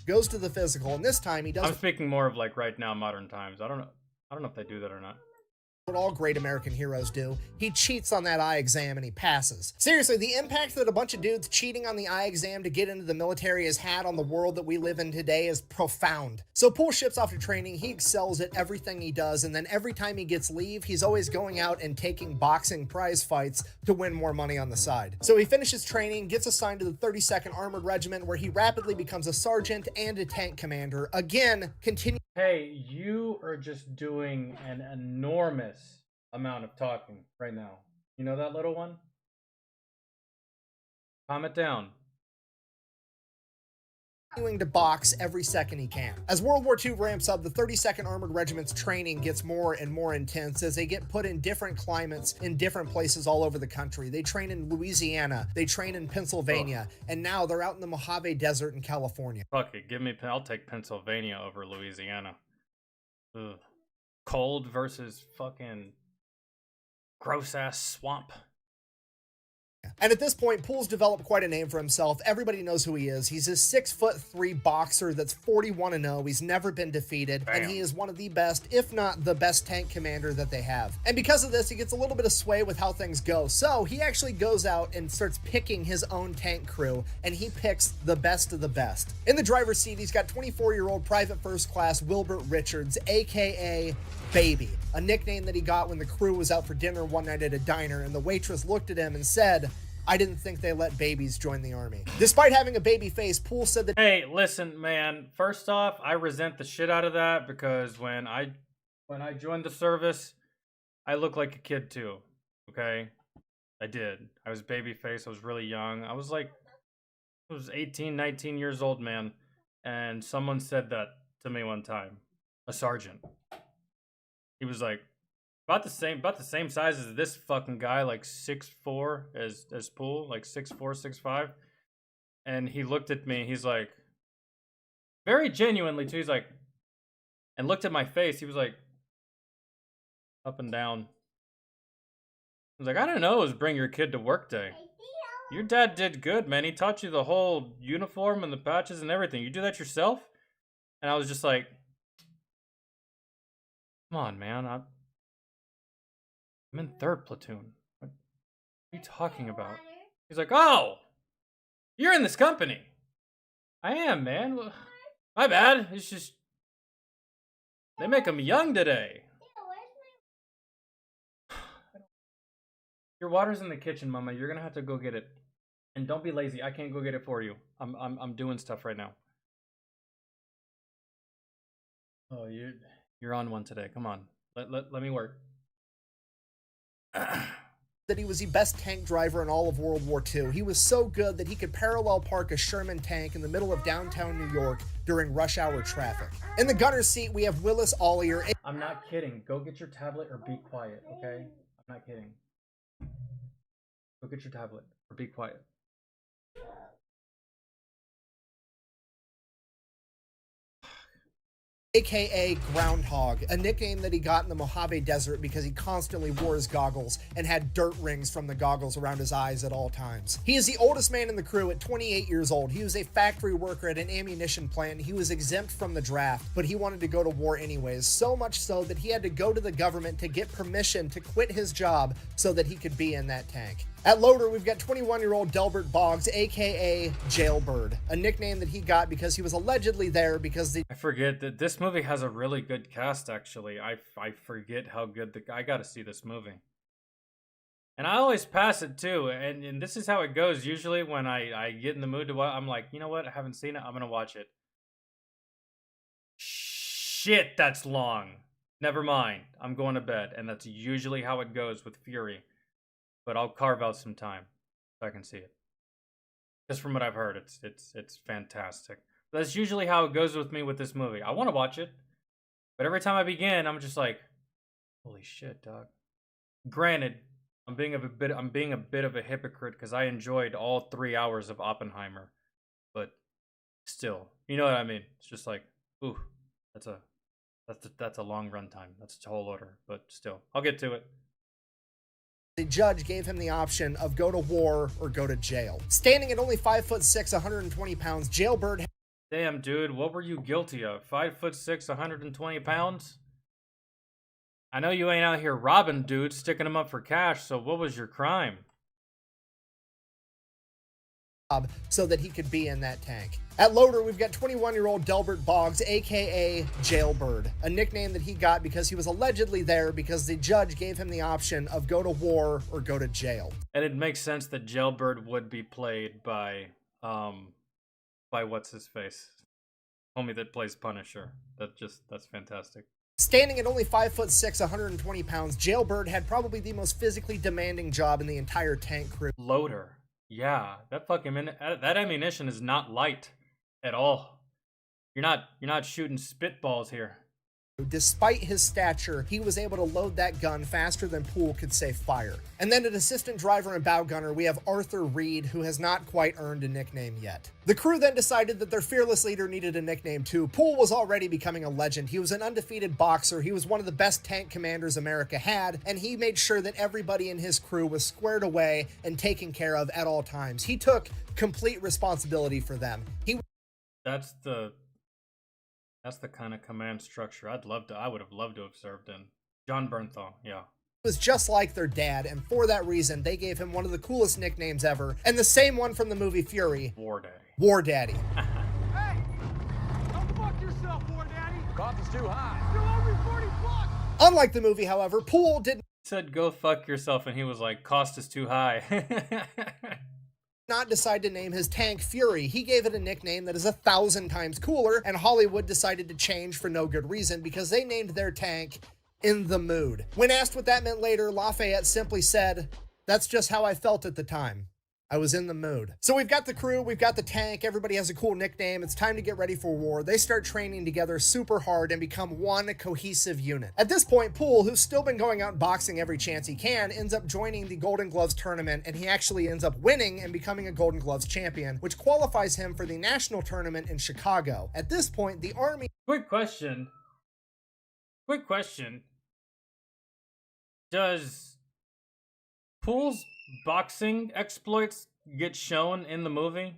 Goes to the physical, and this time he doesn't. I'm speaking more of like right now, modern times. I don't know if they do that or not. what all great American heroes do. He cheats on that eye exam and he passes. Seriously, the impact that a bunch of dudes cheating on the eye exam to get into the military has had on the world that we live in today is profound. So Poole ships off to training, he excels at everything he does, and then every time he gets leave, he's always going out and taking boxing prize fights to win more money on the side. So he finishes training, gets assigned to the 32nd Armored Regiment, where he rapidly becomes a sergeant and a tank commander. Again, continue. Hey, you are just doing an enormous amount of talking right now. You know that little one? Calm it down. Continuing to box every second he can. As World War II ramps up, the 32nd Armored Regiment's training gets more and more intense as they get put in different climates in different places all over the country. They train in Louisiana, they train in Pennsylvania, and now they're out in the Mojave Desert in California. Fuck it, I'll take Pennsylvania over Louisiana. Ugh. Cold versus fucking gross ass swamp. And at this point, Poole's developed quite a name for himself. Everybody knows who he is. He's a 6'3" boxer that's 41-0. He's never been defeated. Damn. And he is one of the best, if not the best tank commander that they have. And because of this, he gets a little bit of sway with how things go. So he actually goes out and starts picking his own tank crew, and he picks the best of the best. In the driver's seat, he's got 24-year-old Private First Class Wilbert Richards, aka Baby, a nickname that he got when the crew was out for dinner one night at a diner, and the waitress looked at him and said, "I didn't think they let babies join the army." Despite having a baby face, Poole said that— Hey, listen, man. First off, I resent the shit out of that because when I joined the service, I looked like a kid too. Okay? I did. I was baby face. I was really young. I was 18, 19 years old, man. And someone said that to me one time. A sergeant. He was like, about the same size as this fucking guy, like 6'4" as Poole, like 6'4", 6'5". And he looked at me, he's like, very genuinely too, he's like, and looked at my face, he was like, up and down. I was like, I don't know, it was bring your kid to work day. Your dad did good, man. He taught you the whole uniform and the patches and everything. You do that yourself? And I was just like, come on, man. I'm in 3rd platoon. What are you talking about? He's like, oh, you're in this company. I am, man. Well, my bad. It's just, they make them young today. Your water's in the kitchen, Mama. You're gonna have to go get it. And don't be lazy. I can't go get it for you. I'm doing stuff right now. Oh, you're on one today. Come on. Let me work. That he was the best tank driver in all of World War II. He was so good that he could parallel park a Sherman tank in the middle of downtown New York during rush hour traffic. In the gunner's seat, we have Willis Ollier. I'm not kidding. Go get your tablet or be quiet, okay? I'm not kidding. Go get your tablet or be quiet. AKA Groundhog, a nickname that he got in the Mojave Desert because he constantly wore his goggles and had dirt rings from the goggles around his eyes at all times. He is the oldest man in the crew at 28 years old. He was a factory worker at an ammunition plant. He was exempt from the draft, but he wanted to go to war anyways, so much so that he had to go to the government to get permission to quit his job so that he could be in that tank. At loader, we've got 21-year-old Delbert Boggs, aka Jailbird, a nickname that he got because he was allegedly there because I forget that this movie has a really good cast, actually. I forget how good I gotta see this movie. And I always pass it too, and this is how it goes usually when I get in the mood to watch. I'm like, you know what, I haven't seen it, I'm gonna watch it. Shit, that's long. Never mind, I'm going to bed, and that's usually how it goes with Fury. But I'll carve out some time so I can see it. Just from what I've heard, it's fantastic. That's usually how it goes with me with this movie. I want to watch it, but every time I begin, I'm just like, holy shit, dog. Granted, I'm being a bit of a hypocrite because I enjoyed all 3 hours of Oppenheimer, but still, you know what I mean? It's just like, ooh, that's a long run time. That's a tall order, but still, I'll get to it. The judge gave him the option of go to war or go to jail. Standing at only 5'6", 120 pounds, Jailbird. Damn, dude, what were you guilty of? 5'6", 120 pounds? I know you ain't out here robbing dudes, sticking them up for cash, so what was your crime? So that he could be in that tank. At Loader, we've got 21-year-old Delbert Boggs, aka Jailbird, a nickname that he got because he was allegedly there because the judge gave him the option of go to war or go to jail. And it makes sense that Jailbird would be played by what's his face? Homie that plays Punisher. That's fantastic. Standing at only 5'6", 120 pounds, Jailbird had probably the most physically demanding job in the entire tank crew. Loader. Yeah, that fucking that ammunition is not light at all. You're not shooting spitballs here. Despite his stature, he was able to load that gun faster than Poole could say fire. And then at assistant driver and bow gunner, we have Arthur Reed, who has not quite earned a nickname yet. The crew then decided that their fearless leader needed a nickname too. Poole was already becoming a legend. He was an undefeated boxer. He was one of the best tank commanders America had, and he made sure that everybody in his crew was squared away and taken care of at all times. He took complete responsibility for them. That's the kind of command structure I would have loved to have served in. John Bernthal, yeah. Was just like their dad, and for that reason, they gave him one of the coolest nicknames ever, and the same one from the movie Fury. War Daddy. War Daddy. Hey! Don't fuck yourself, War Daddy! Coffee's too high. Still owe me 40 bucks! Unlike the movie, however, Poole didn't said go fuck yourself, and he was like, cost is too high. not decide to name his tank Fury. He gave it a nickname that is 1,000 times cooler, and Hollywood decided to change for no good reason because they named their tank In the Mood. When asked what that meant later, Lafayette simply said, "That's just how I felt at the time. I was in the mood." So we've got the crew, we've got the tank, everybody has a cool nickname, it's time to get ready for war. They start training together super hard and become one cohesive unit. At this point, Poole, who's still been going out and boxing every chance he can, ends up joining the Golden Gloves tournament, and he actually ends up winning and becoming a Golden Gloves champion, which qualifies him for the national tournament in Chicago. At this point, the Army... Quick question. Does Poole's boxing exploits get shown in the movie?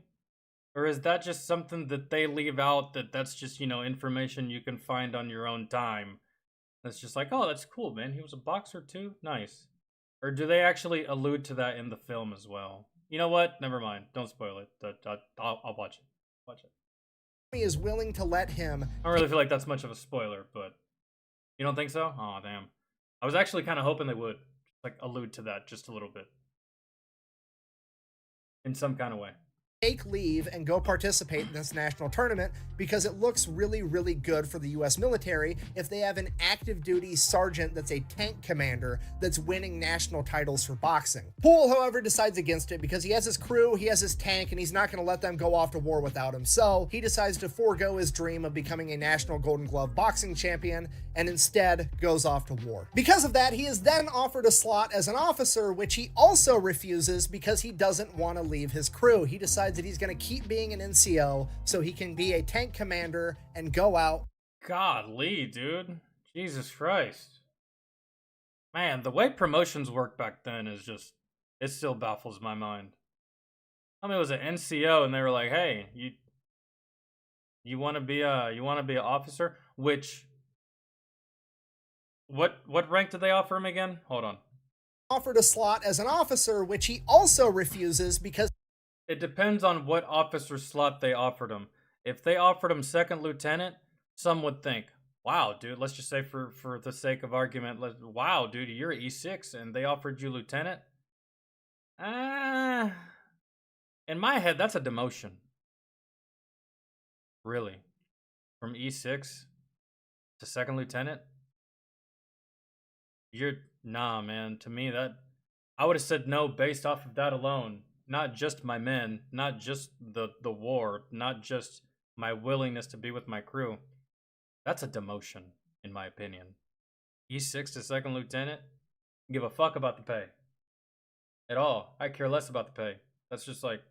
Or is that just something that they leave out, that's just, information you can find on your own time? That's just like, oh, that's cool, man. He was a boxer too? Nice. Or do they actually allude to that in the film as well? You know what? Never mind. Don't spoil it. I'll watch it. He is willing to let him... I don't really feel like that's much of a spoiler, but... You don't think so? Aw, damn. I was actually kind of hoping they would, allude to that just a little bit. In some kind of way. Take leave and go participate in this national tournament because it looks really, really good for the U.S. military if they have an active duty sergeant that's a tank commander that's winning national titles for boxing. Poole, however, decides against it because he has his crew, he has his tank, and he's not going to let them go off to war without him. So he decides to forego his dream of becoming a national Golden Glove boxing champion and instead goes off to war. Because of that, he is then offered a slot as an officer, which he also refuses because he doesn't want to leave his crew. He decides that he's going to keep being an NCO so he can be a tank commander and go out. Godly, dude. Jesus Christ. Man, the way promotions work back then is just, it still baffles my mind. I mean, it was an NCO and they were like, hey, you want to be an officer? Which, what rank did they offer him again? Hold on. Offered a slot as an officer, which he also refuses because it depends on what officer slot they offered him. If they offered him second lieutenant, some would think, wow, dude, let's just say for the sake of argument, wow, dude, you're E6 and they offered you lieutenant? In my head, that's a demotion. Really? From E6 to second lieutenant? Nah, man, to me, I would have said no based off of that alone. Not just my men, not just the war, not just my willingness to be with my crew. That's a demotion, in my opinion. E6 to second lieutenant, give a fuck about the pay. At all. I care less about the pay. That's just like,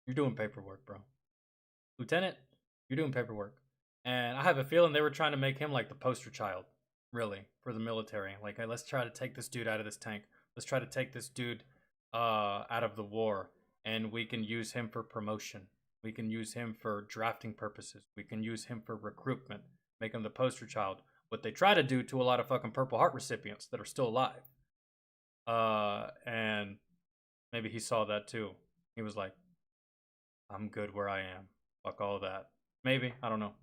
you're doing paperwork, bro. Lieutenant, you're doing paperwork. And I have a feeling they were trying to make him like the poster child, really, for the military. Like, hey, let's try to take this dude out of this tank. Let's try to take this dude out of the war, and we can use him for promotion. We can use him for drafting purposes. We can use him for recruitment. Make him the poster child. what they try to do to a lot of fucking Purple Heart recipients that are still alive. And maybe he saw that too. He was like, I'm good where I am. Fuck all that. Maybe. I don't know.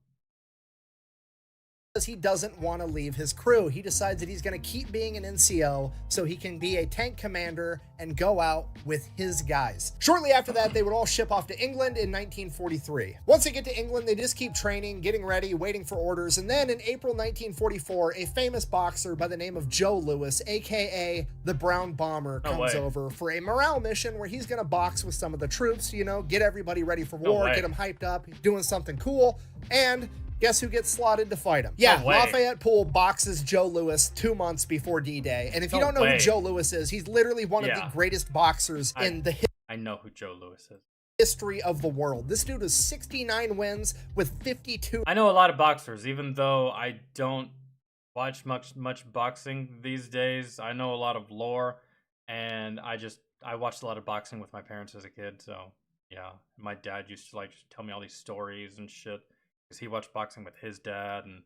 He doesn't want to leave his crew. He decides that he's going to keep being an NCO so he can be a tank commander and go out with his guys. Shortly after that, they would all ship off to England in 1943. Once they get to England, they just keep training, getting ready, waiting for orders. And then in April 1944, a famous boxer by the name of Joe Louis, aka the Brown Bomber, comes over for a morale mission where he's going to box with some of the troops, you know, get everybody ready for war, get them hyped up, doing something cool. And guess who gets slotted to fight him? Yeah, Lafayette Poole boxes Joe Louis 2 months before D-Day. And if you don't know who Joe Louis is, he's literally one of the greatest boxers in the I know who Joe Louis is. History of the world. This dude has 69 wins with 52. I know a lot of boxers, even though I don't watch much boxing these days. I know a lot of lore, and I watched a lot of boxing with my parents as a kid. So yeah, my dad used to like tell me all these stories and shit. Because he watched boxing with his dad, and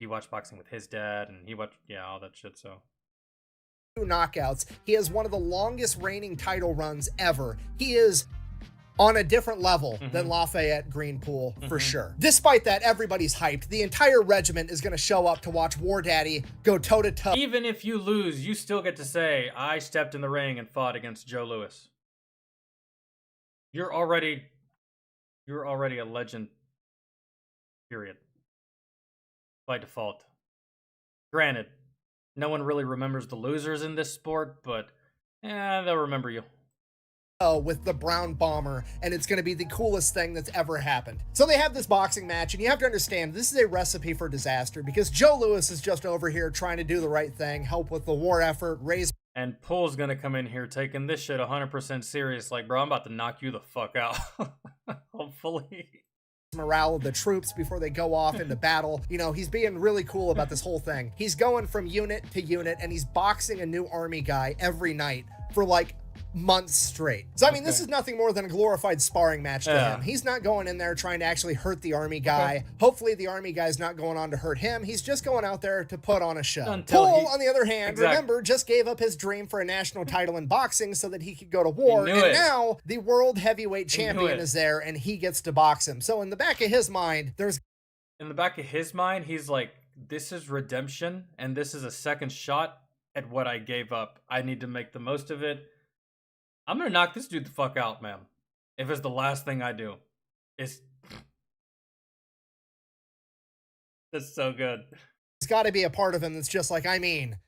he watched boxing with his dad, and he watched, all that shit, so. Knockouts. He has one of the longest reigning title runs ever. He is on a different level than Lafayette Greenpool, for sure. Despite that, everybody's hyped. The entire regiment is going to show up to watch War Daddy go toe-to-toe. Even if you lose, you still get to say, I stepped in the ring and fought against Joe Louis. You're already a legend. Period. By default. Granted, no one really remembers the losers in this sport, but they'll remember you. With the Brown Bomber, and it's going to be the coolest thing that's ever happened. So they have this boxing match, and you have to understand, this is a recipe for disaster, because Joe Louis is just over here trying to do the right thing, help with the war effort, raise... And Poole's going to come in here taking this shit 100% serious, like, bro, I'm about to knock you the fuck out. Hopefully. Morale of the troops before they go off into battle. You know, he's being really cool about this whole thing. He's going from unit to unit, and he's boxing a new army guy every night for like months straight. So I mean, this is nothing more than a glorified sparring match to him. He's not going in there trying to actually hurt the army guy. Hopefully the army guy's not going on to hurt him. He's just going out there to put on a show. Poole, on the other hand, remember, just gave up his dream for a national title in boxing so that he could go to war. And now the world heavyweight champion is there, and he gets to box him. So in the back of his mind, he's like, this is redemption, and this is a second shot at what I gave up. I need to make the most of it. I'm gonna knock this dude the fuck out, man. If it's the last thing I do. That's so good. It's got to be a part of him that's just like, I mean,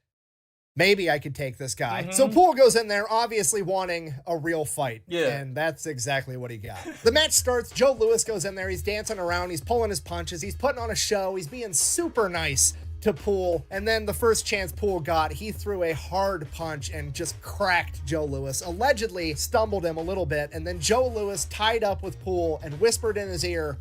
maybe I could take this guy. So Poole goes in there obviously wanting a real fight. And that's exactly what he got. The match starts. Joe Louis goes in there. He's dancing around. He's pulling his punches. He's putting on a show. He's being super nice to Poole, and then the first chance Poole got, he threw a hard punch and just cracked Joe Louis, allegedly stumbled him a little bit, and then Joe Louis tied up with Poole and whispered in his ear,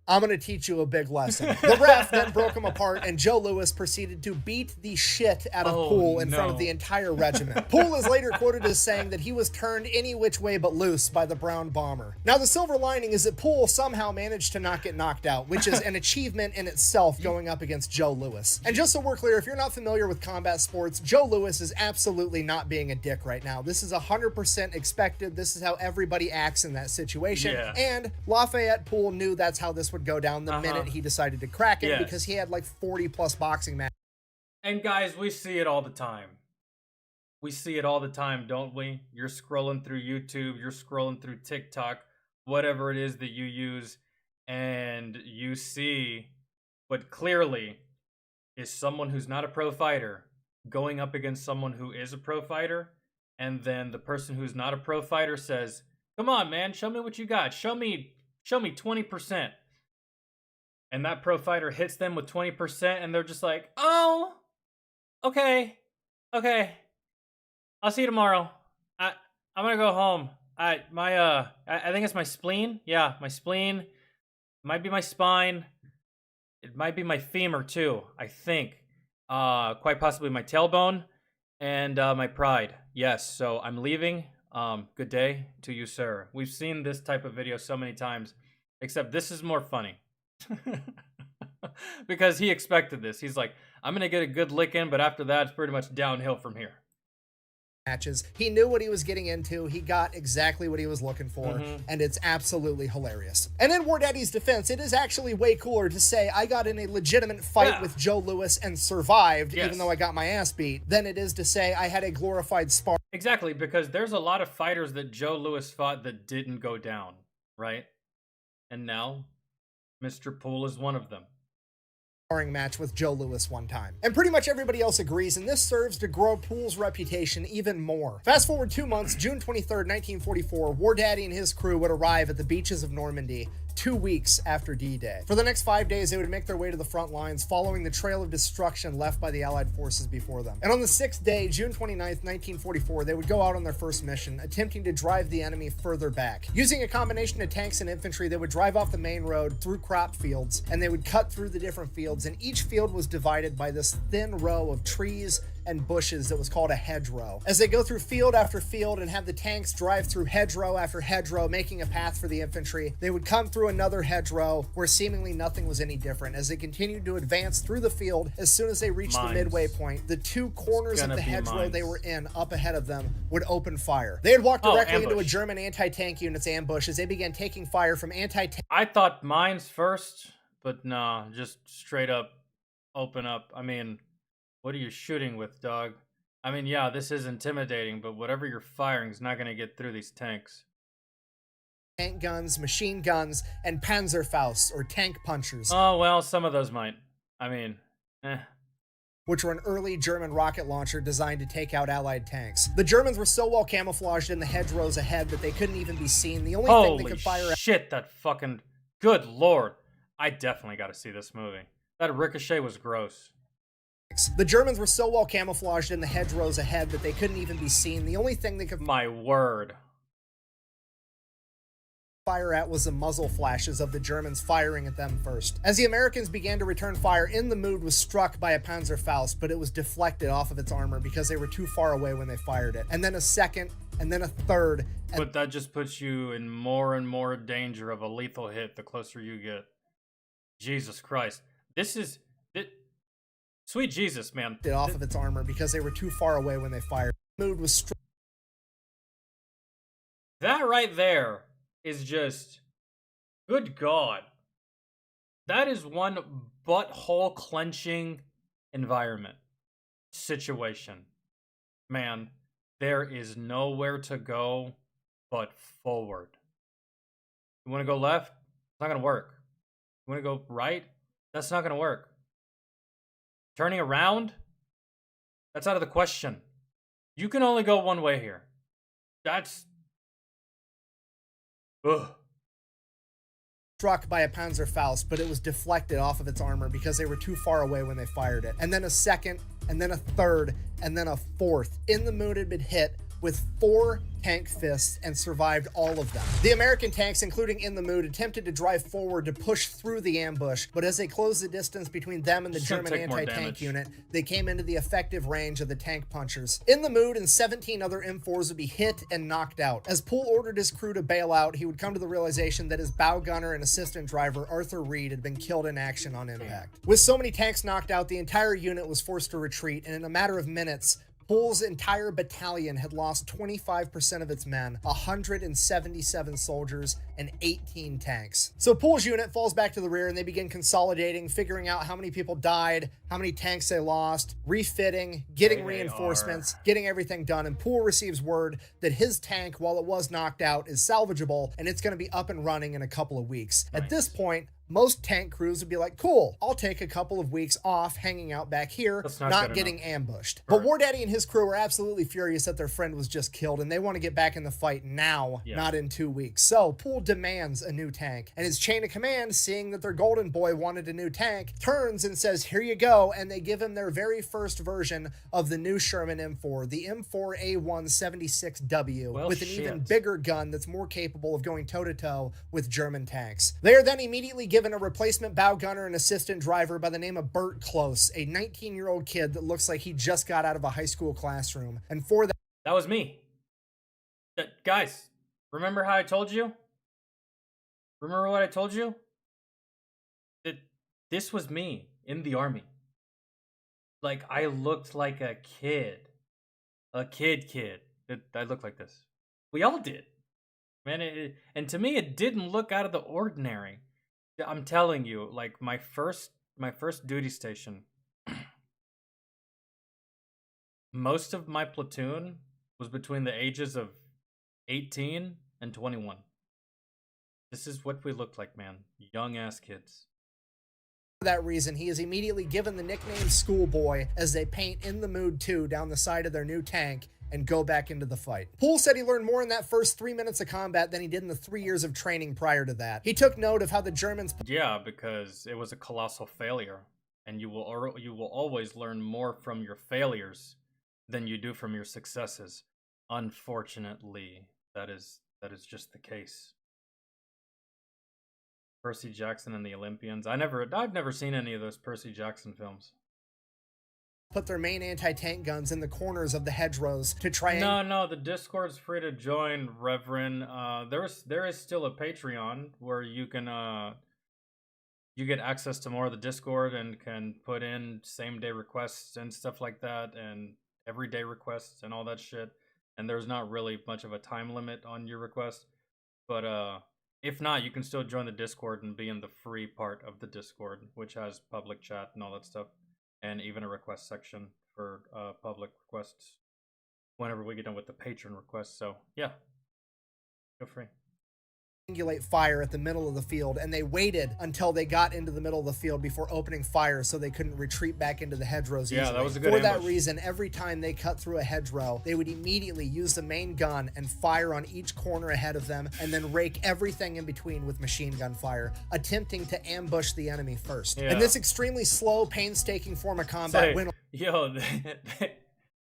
I'm going to teach you a big lesson. The ref then broke him apart, and Joe Louis proceeded to beat the shit out of Poole in front of the entire regiment. Poole is later quoted as saying that he was turned any which way but loose by the Brown Bomber. Now, the silver lining is that Poole somehow managed to not get knocked out, which is an achievement in itself going up against Joe Louis. And just so we're clear, if you're not familiar with combat sports, Joe Louis is absolutely not being a dick right now. This is 100% expected. This is how everybody acts in that situation. And Lafayette Poole knew that's how this would go down the minute he decided to crack it because he had like 40 plus boxing matches. And guys, we see it all the time. We see it all the time, don't we? You're scrolling through YouTube, you're scrolling through TikTok, whatever it is that you use, and you see what clearly is someone who's not a pro fighter going up against someone who is a pro fighter, and then the person who's not a pro fighter says, come on, man, show me what you got. Show me 20%. And that pro fighter hits them with 20%, and they're just like, oh, okay. I'll see you tomorrow. I'm gonna go home. I think it's my spleen. Yeah, my spleen. It might be my spine. It might be my femur too, I think. Quite possibly my tailbone and my pride. Yes, so I'm leaving. Good day to you, sir. We've seen this type of video so many times, except this is more funny. because he expected this. He's like, I'm going to get a good lick in, but after that, it's pretty much downhill from here. Matches. He knew what he was getting into. He got exactly what he was looking for, Mhm. and it's absolutely hilarious. And in War Daddy's defense, it is actually way cooler to say I got in a legitimate fight with Joe Louis and survived, even though I got my ass beat, than it is to say I had a glorified spar. Exactly, because there's a lot of fighters that Joe Louis fought that didn't go down, right? And now, Mr. Poole is one of them. Sparring match with Joe Louis one time. And pretty much everybody else agrees, and this serves to grow Poole's reputation even more. Fast forward 2 months, June 23rd, 1944, War Daddy and his crew would arrive at the beaches of Normandy 2 weeks after D-Day. For the next 5 days, they would make their way to the front lines, following the trail of destruction left by the Allied forces before them. And on the 6th day, June 29th, 1944, they would go out on their first mission, attempting to drive the enemy further back. Using a combination of tanks and infantry, they would drive off the main road through crop fields, and they would cut through the different fields, and each field was divided by this thin row of trees and bushes that was called a hedgerow. As they go through field after field and have the tanks drive through hedgerow after hedgerow, making a path for the infantry, they would come through another hedgerow where seemingly nothing was any different. As they continued to advance through the field, as soon as they reached the midway point, the 2 corners of the hedgerow they were in up ahead of them would open fire. They had walked directly into a German anti-tank unit's ambush as they began taking fire from anti-tank. I thought mines first, but nah, just straight up open up. I mean, what are you shooting with, dog? I mean, yeah, this is intimidating, but whatever you're firing is not going to get through these tanks. Tank guns, machine guns, and Panzerfaust, or tank punchers. Oh, well, some of those might. I mean, which were an early German rocket launcher designed to take out Allied tanks. The Germans were so well camouflaged in the hedgerows ahead that they couldn't even be seen. The only thing they could fire at— shit, that fucking... Good lord. I definitely got to see this movie. That ricochet was gross. The Germans were so well camouflaged in the hedgerows ahead that they couldn't even be seen. The only thing they could— My word. Fire at was the muzzle flashes of the Germans firing at them first. As the Americans began to return fire, In the Mood was struck by a Panzerfaust, but it was deflected off of its armor because they were too far away when they fired it. And then a second, and then a third. But that just puts you in more and more danger of a lethal hit the closer you get. Jesus Christ. This is... Sweet Jesus, man. Off of its armor because they were too far away when they fired. Mood was struck. That right there is just... Good God. That is one butthole clenching environment. Situation. Man, there is nowhere to go but forward. You want to go left? It's not going to work. You want to go right? That's not going to work. Turning around? That's out of the question. You can only go one way here. That's... Ugh. Struck by a Panzerfaust, but it was deflected off of its armor because they were too far away when they fired it. And then a second, and then a third, and then a fourth. In the Mood had been hit with 4 tank fists and survived all of them. The American tanks, including In the Mood, attempted to drive forward to push through the ambush, but as they closed the distance between them and the German anti-tank unit, they came into the effective range of the tank punchers. In the Mood and 17 other M4s would be hit and knocked out. As Poole ordered his crew to bail out, he would come to the realization that his bow gunner and assistant driver, Arthur Reed, had been killed in action on impact. With so many tanks knocked out, the entire unit was forced to retreat, and in a matter of minutes, Poole's entire battalion had lost 25% of its men, 177 soldiers, and 18 tanks. So Poole's unit falls back to the rear and they begin consolidating, figuring out how many people died, how many tanks they lost, refitting, getting reinforcements, getting everything done. And Poole receives word that his tank, while it was knocked out, is salvageable and it's going to be up and running in a couple of weeks. Nice. At this point, most tank crews would be like, cool, I'll take a couple of weeks off hanging out back here, not getting ambushed. But War Daddy and his crew are absolutely furious that their friend was just killed, and they want to get back in the fight now, not in 2 weeks. So Poole demands a new tank, and his chain of command, seeing that their golden boy wanted a new tank, turns and says, here you go, and they give him their very first version of the new Sherman M4, the M4A176W, with an even bigger gun that's more capable of going toe-to-toe with German tanks. They are then immediately given a replacement bow gunner and assistant driver by the name of Bert Close, a 19-year-old kid that looks like he just got out of a high school classroom. And for that... That was me. Guys, remember how I told you? Remember what I told you? This was me in the army. Like, I looked like a kid. A kid. I looked like this. We all did. Man, and to me, it didn't look out of the ordinary. I'm telling you, like, my first duty station, most of my platoon was between the ages of 18 and 21. This is what we looked like, man. Young-ass kids. For that reason, he is immediately given the nickname Schoolboy as they paint In the Mood 2 down the side of their new tank and go back into the fight. Poole said he learned more in that first 3 minutes of combat than he did in the 3 years of training prior to that. He took note of how the Germans... Yeah, because it was a colossal failure, and you will always learn more from your failures than you do from your successes. Unfortunately, that is just the case. Percy Jackson and the Olympians. I've never seen any of those Percy Jackson films. Put their main anti-tank guns in the corners of the hedgerows to try and... No, the Discord's free to join, Reverend. There is still a Patreon where you can you get access to more of the Discord and can put in same-day requests and stuff like that, and everyday requests and all that shit. And there's not really much of a time limit on your request. But if not, you can still join the Discord and be in the free part of the Discord, which has public chat and all that stuff. And even a request section for public requests whenever we get done with the patron requests. So, yeah. Feel free. Triangulate fire at the middle of the field, and they waited until they got into the middle of the field before opening fire so they couldn't retreat back into the hedgerows easily. Yeah, that was a good For ambush. that reason, every time they cut through a hedgerow, they would immediately use the main gun and fire on each corner ahead of them, and then rake everything in between with machine gun fire, attempting to ambush the enemy first. Yeah. And this extremely slow, painstaking form of combat went... Yo,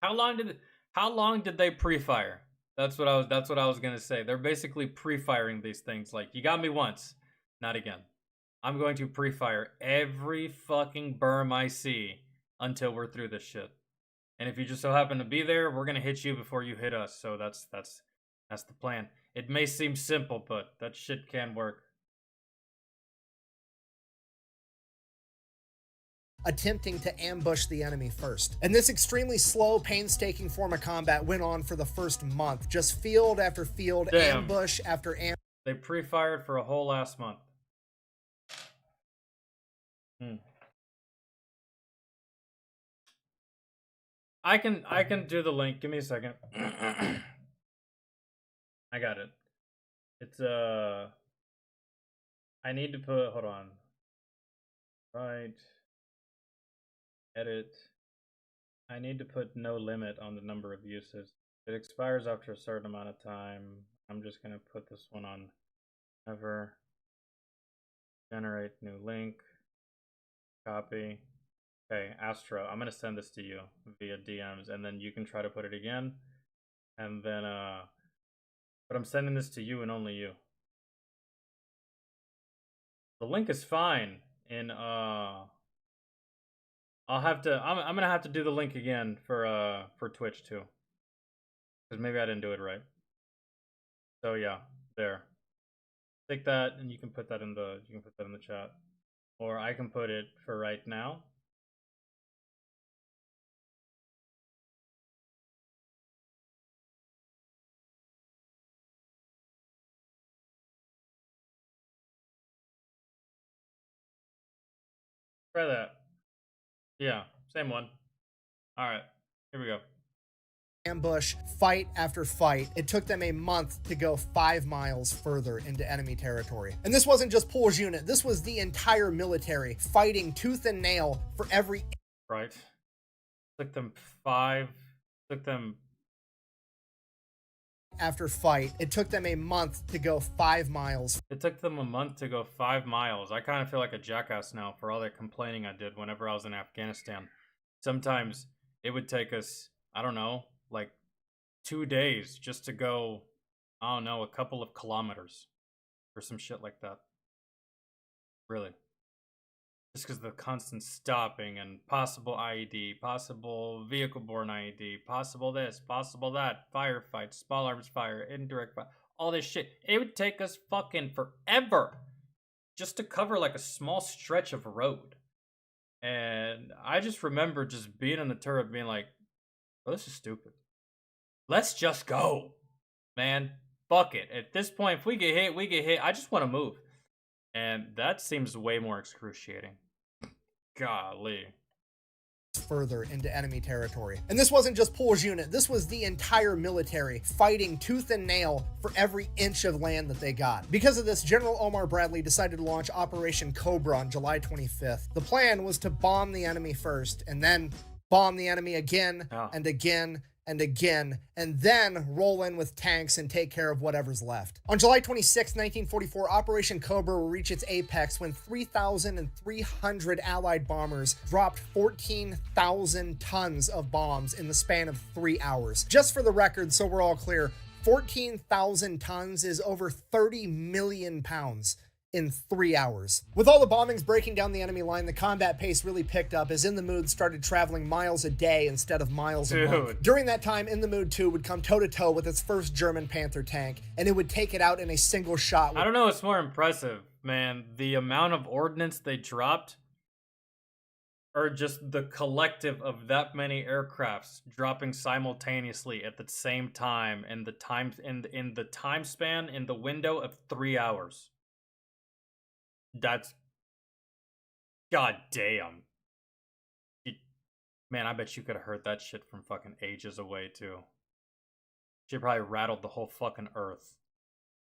how long did they pre-fire? That's what I was gonna say. They're basically pre-firing these things. Like, you got me once, not again. I'm going to pre-fire every fucking berm I see until we're through this shit. And if you just so happen to be there, we're gonna hit you before you hit us. So that's the plan. It may seem simple, but that shit can work. Attempting to ambush the enemy first. And this extremely slow, painstaking form of combat went on for the first month. Just field after field, Damn. ambush after ambush. They pre-fired for a whole last month. I can do the link. Give me a second. I got it. It's I need to put, hold on. Right. Edit. I need to put no limit on the number of uses. It expires after a certain amount of time. I'm just gonna put this one on ever. Generate new link. Copy. Okay, Astro, I'm gonna send this to you via DMs, and then you can try to put it again. And then but I'm sending this to you and only you. The link is fine in I'm gonna have to do the link again for Twitch too, because maybe I didn't do it right. So yeah, there. Take that and you can put that in the chat, or I can put it for right now. Try that. Yeah, same one. All right, here we go. Ambush, fight after fight. It took them a month to go 5 miles further into enemy territory. And this wasn't just Poole's unit. This was the entire military fighting tooth and nail for every... Right. Took them after fight. It took them a month to go 5 miles. It took them a month to go 5 miles. I kind of feel like a jackass now for all that complaining I did whenever I was in Afghanistan. Sometimes it would take us, I don't know, like 2 days just to go, I don't know, a couple of kilometers or some shit like that. Really. Just because of the constant stopping and possible IED, possible vehicle-borne IED, possible this, possible that, firefights, small arms fire, indirect fire, all this shit. It would take us fucking forever just to cover like a small stretch of road. And I just remember just being in the turret being like, oh, this is stupid. Let's just go, man. Fuck it. At this point, if we get hit, we get hit. I just want to move. And that seems way more excruciating. Golly. Further into enemy territory. And this wasn't just Pool's unit, this was the entire military fighting tooth and nail for every inch of land that they got. Because of this, General Omar Bradley decided to launch Operation Cobra on July 25th. The plan was to bomb the enemy first, and then bomb the enemy again and again and again, and then roll in with tanks and take care of whatever's left. On July 26, 1944, Operation Cobra will reach its apex when 3,300 Allied bombers dropped 14,000 tons of bombs in the span of 3 hours. Just for the record, so we're all clear, 14,000 tons is over 30 million pounds in 3 hours. With all the bombings breaking down the enemy line, the combat pace really picked up as In the Mood started traveling miles a day instead of miles a month. During that time, In the Mood 2 would come toe-to-toe with its first German Panther tank, and it would take it out in a single shot. I don't know what's more impressive, man. The amount of ordnance they dropped, or just the collective of that many aircrafts dropping simultaneously at the same time in the time span in the window of 3 hours. That's goddamn. Man, I bet you could have heard that shit from fucking ages away too. She probably rattled the whole fucking earth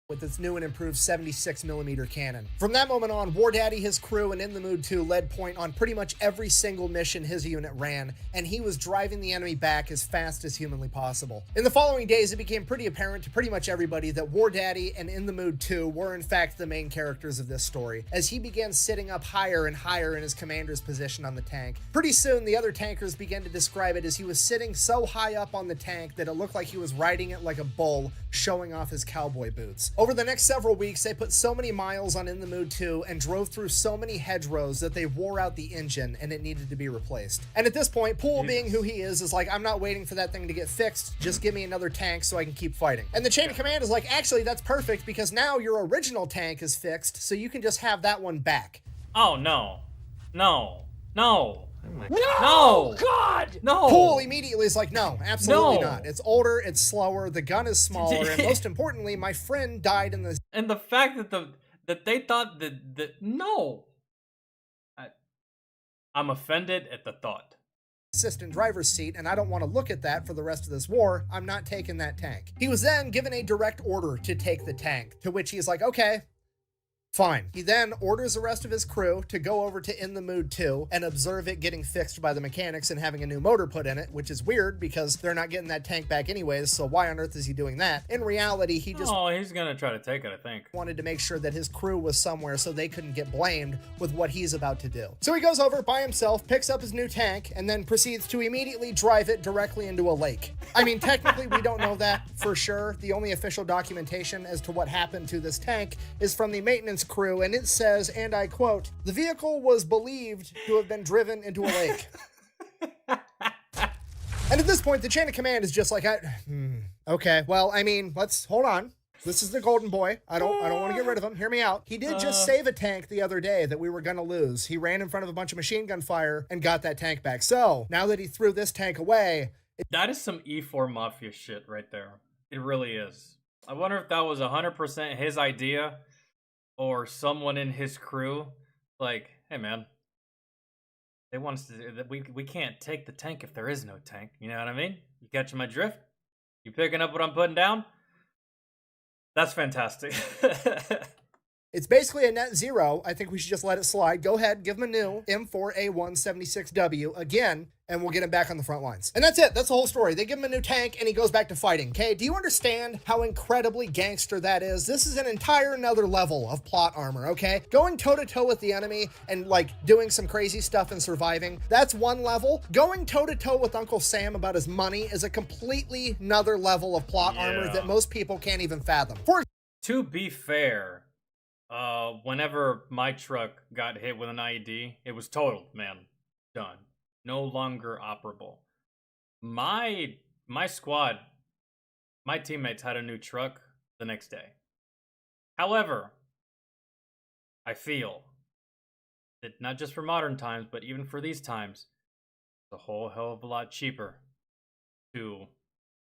with its new and improved 76mm cannon. From that moment on, War Daddy, his crew, and In the Mood 2 led point on pretty much every single mission his unit ran, and he was driving the enemy back as fast as humanly possible. In the following days, it became pretty apparent to pretty much everybody that War Daddy and In the Mood 2 were in fact the main characters of this story, as he began sitting up higher and higher in his commander's position on the tank. Pretty soon, the other tankers began to describe it as he was sitting so high up on the tank that it looked like he was riding it like a bull, showing off his cowboy boots. Over the next several weeks, they put so many miles on In the Mood 2 and drove through so many hedgerows that they wore out the engine and it needed to be replaced. And at this point, Pool, being who he is like, I'm not waiting for that thing to get fixed, just give me another tank so I can keep fighting. And the chain of command is like, actually, that's perfect because now your original tank is fixed, so you can just have that one back. Oh, no. No. No. No! God! No! Pool immediately is like, no, absolutely not. It's older, it's slower, the gun is smaller, and most importantly, my friend died in the... And the fact that they thought that no. I'm offended at the thought. Assistant driver's seat, and I don't want to look at that for the rest of this war. I'm not taking that tank. He was then given a direct order to take the tank, to which he's like, okay, fine. He then orders the rest of his crew to go over to In the Mood 2 and observe it getting fixed by the mechanics and having a new motor put in it, which is weird because they're not getting that tank back anyways, so why on earth is he doing that? In reality, he just... Oh, he's gonna try to take it, I think. Wanted to make sure that his crew was somewhere so they couldn't get blamed with what he's about to do. So he goes over by himself, picks up his new tank, and then proceeds to immediately drive it directly into a lake. I mean, technically, we don't know that for sure. The only official documentation as to what happened to this tank is from the maintenance crew, and it says, and I quote, "The vehicle was believed to have been driven into a lake." And at this point, the chain of command is just like, okay, well, I mean, let's hold on. This is the golden boy. I don't want to get rid of him. Hear me out. He did just save a tank the other day that we were going to lose. He ran in front of a bunch of machine gun fire and got that tank back. So now that he threw this tank away... That is some E4 Mafia shit right there. It really is. I wonder if that was 100% his idea or someone in his crew. Like, hey man, they want us to... We can't take the tank if there is no tank. You know what I mean? You catching my drift? You picking up what I'm putting down? That's fantastic. It's basically a net zero. I think we should just let it slide. Go ahead, give him a new M4A176W again, and we'll get him back on the front lines. And that's it. That's the whole story. They give him a new tank, and he goes back to fighting, okay? Do you understand how incredibly gangster that is? This is an entire another level of plot armor, okay? Going toe-to-toe with the enemy and, like, doing some crazy stuff and surviving, that's one level. Going toe-to-toe with Uncle Sam about his money is a completely another level of plot armor that most people can't even fathom. To be fair, whenever my truck got hit with an IED, it was totaled, man. Done. No longer operable. My squad, my teammates had a new truck the next day. However, I feel that not just for modern times, but even for these times, it's a whole hell of a lot cheaper to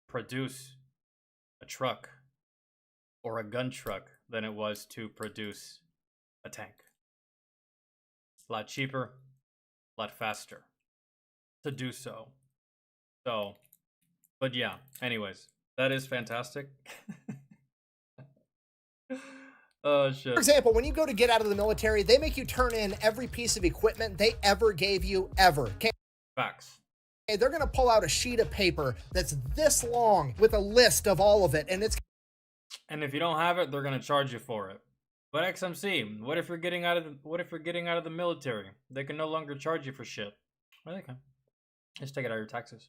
produce a truck or a gun truck than it was to produce a tank. It's a lot cheaper, a lot faster to do so. So, but yeah, anyways, that is fantastic. Oh, shit. For example, when you go to get out of the military, they make you turn in every piece of equipment they ever gave you, ever. Okay? Facts. Okay, they're going to pull out a sheet of paper that's this long with a list of all of it, and it's... And if you don't have it, they're going to charge you for it. But XMC, what if you're getting out of the military? They can no longer charge you for shit. Well, they can. Just take it out of your taxes.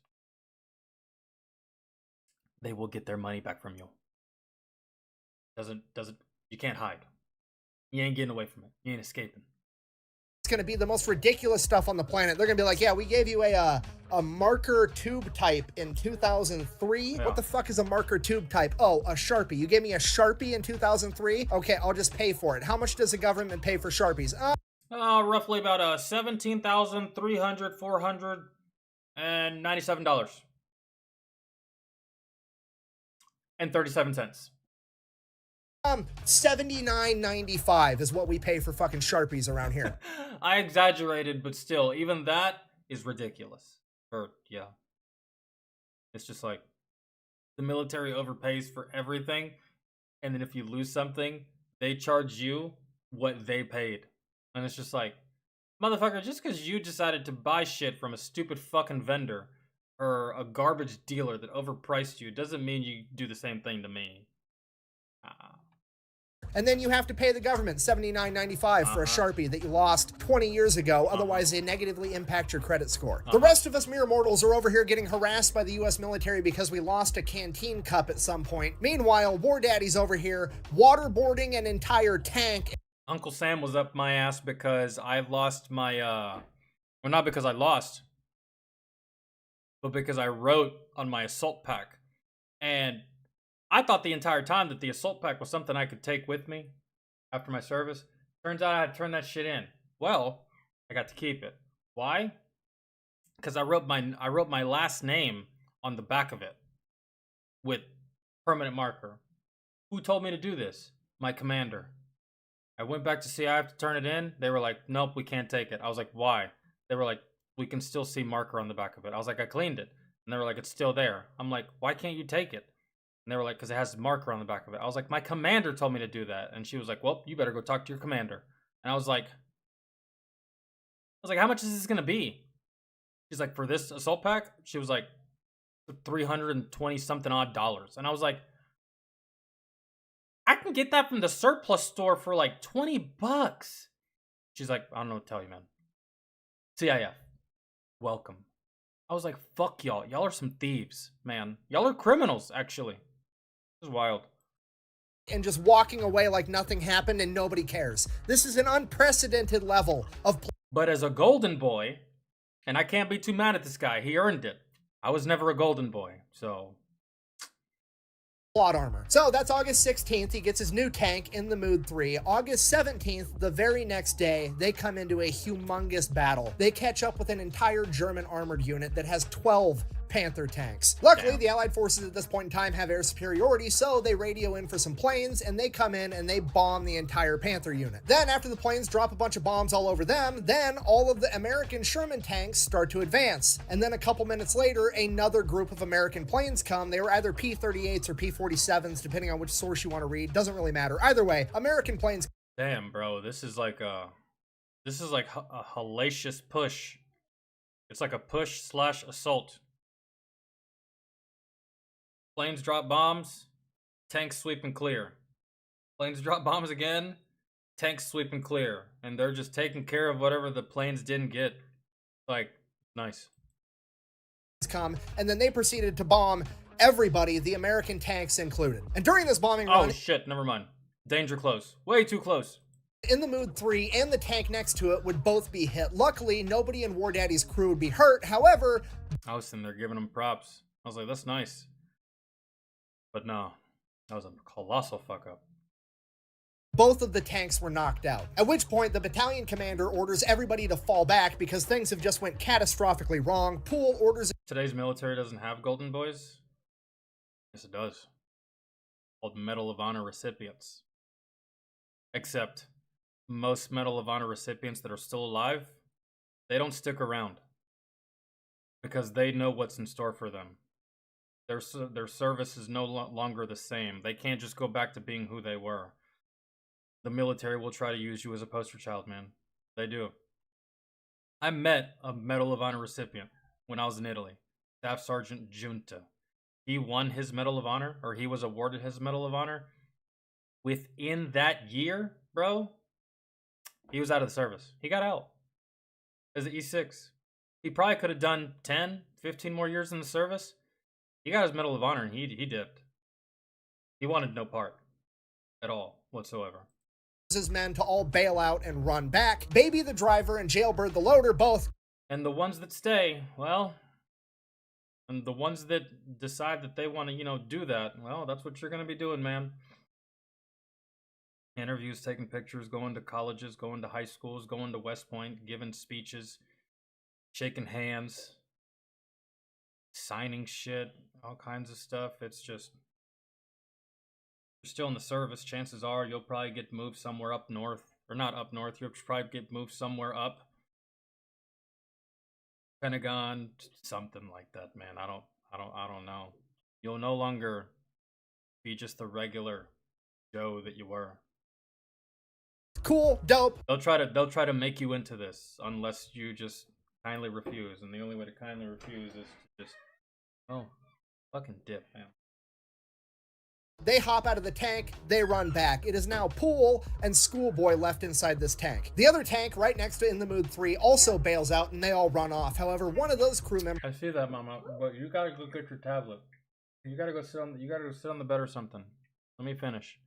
They will get their money back from you. Doesn't you can't hide. You ain't getting away from it. You ain't escaping. It's going to be the most ridiculous stuff on the planet. They're going to be like, yeah, we gave you a marker tube type in 2003. Yeah. What the fuck is a marker tube type? Oh, a Sharpie. You gave me a Sharpie in 2003? Okay, I'll just pay for it. How much does the government pay for Sharpies? Roughly about $17,497 and 37 cents. $79.95 is what we pay for fucking Sharpies around here. I exaggerated, but still, even that is ridiculous. Yeah. It's just like, the military overpays for everything, and then if you lose something, they charge you what they paid. And it's just like, motherfucker, just because you decided to buy shit from a stupid fucking vendor or a garbage dealer that overpriced you doesn't mean you do the same thing to me. And then you have to pay the government $79.95 for a Sharpie that you lost 20 years ago. Otherwise, they negatively impact your credit score. The rest of us mere mortals are over here getting harassed by the U.S. military because we lost a canteen cup at some point. Meanwhile, War Daddy's over here waterboarding an entire tank. Uncle Sam was up my ass because I lost my, well, not because I lost, but because I wrote on my assault pack. And I thought the entire time that the assault pack was something I could take with me after my service. Turns out I had to turn that shit in. Well, I got to keep it. Why? Because I wrote my last name on the back of it with permanent marker. Who told me to do this? My commander. I went back to see I have to turn it in. They were like, nope, we can't take it. I was like, why? They were like, we can still see marker on the back of it. I was like, I cleaned it. And they were like, it's still there. I'm like, why can't you take it? And they were like, because it has marker on the back of it. I was like, my commander told me to do that. And she was like, well, you better go talk to your commander. And I was like, how much is this going to be? She's like, for this assault pack? She was like, $320 something odd dollars. And I was like, I can get that from the surplus store for like $20. She's like, I don't know what to tell you, man. CIF, welcome. I was like, fuck y'all. Y'all are some thieves, man. Y'all are criminals, actually. This is wild. And just walking away like nothing happened and nobody cares. This is an unprecedented level of... But as a golden boy, and I can't be too mad at this guy, he earned it. I was never a golden boy, so... plot armor. So that's August 16th. He gets his new tank in the Mood 3. August 17th, the very next day, they come into a humongous battle. They catch up with an entire German armored unit that has 12 Panther tanks. Luckily, the Allied forces at this point in time have air superiority, so they radio in for some planes, and they come in and they bomb the entire Panther unit. Then, after the planes drop a bunch of bombs all over them, then all of the American Sherman tanks start to advance. And then a couple minutes later, another group of American planes come. They were either P-38s or P-47s, depending on which source you want to read. Doesn't really matter. Either way, American planes... Damn, bro, this is like a hellacious push. It's like a push/assault. Planes drop bombs, tanks sweep and clear. Planes drop bombs again, tanks sweep and clear. And they're just taking care of whatever the planes didn't get. Like, nice. Come, and then they proceeded to bomb everybody, the American tanks included. And during this bombing run... Oh shit, never mind. Danger close. Way too close. In the Mood 3 and the tank next to it would both be hit. Luckily, nobody in War Daddy's crew would be hurt. However... I was sitting there giving them props. I was like, that's nice. But no, that was a colossal fuck up. both of the tanks were knocked out. At which point, the battalion commander orders everybody to fall back because things have just went catastrophically wrong. Poole orders... Today's military doesn't have Golden Boys? Yes, it does. Called Medal of Honor recipients. Except, most Medal of Honor recipients that are still alive, they don't stick around. Because they know what's in store for them. Their service is no longer the same. They can't just go back to being who they were. The military will try to use you as a poster child, man. They do. I met a Medal of Honor recipient when I was in Italy. Staff Sergeant Giunta. He won his Medal of Honor, or he was awarded his Medal of Honor. Within that year, bro, he was out of the service. He got out as an E6. He probably could have done 10, 15 more years in the service. He got his Medal of Honor and he dipped. He wanted no part at all whatsoever. His men to all bail out and run back. Baby the driver and Jailbird the loader both. And the ones that stay, well, and the ones that decide that they want to, do that, well, that's what you're going to be doing, man. Interviews, taking pictures, going to colleges, going to high schools, going to West Point, giving speeches, shaking hands, signing shit, all kinds of stuff. It's just, you're still in the service. Chances are you'll probably get moved somewhere up north, or not up north. You'll probably get moved somewhere up Pentagon, something like that, man. I don't know. You'll no longer be just the regular Joe that you were. Cool, dope. They'll try to make you into this unless you just kindly refuse, and the only way to kindly refuse is to just fucking dip, man. They hop out of the tank, they run back. It is now Poole and Schoolboy left inside this tank. The other tank right next to In the Mood 3 also bails out and they all run off. However, one of those crew members... I see that, Mama, but you gotta go get your tablet. You gotta go sit on the bed or something. Let me finish.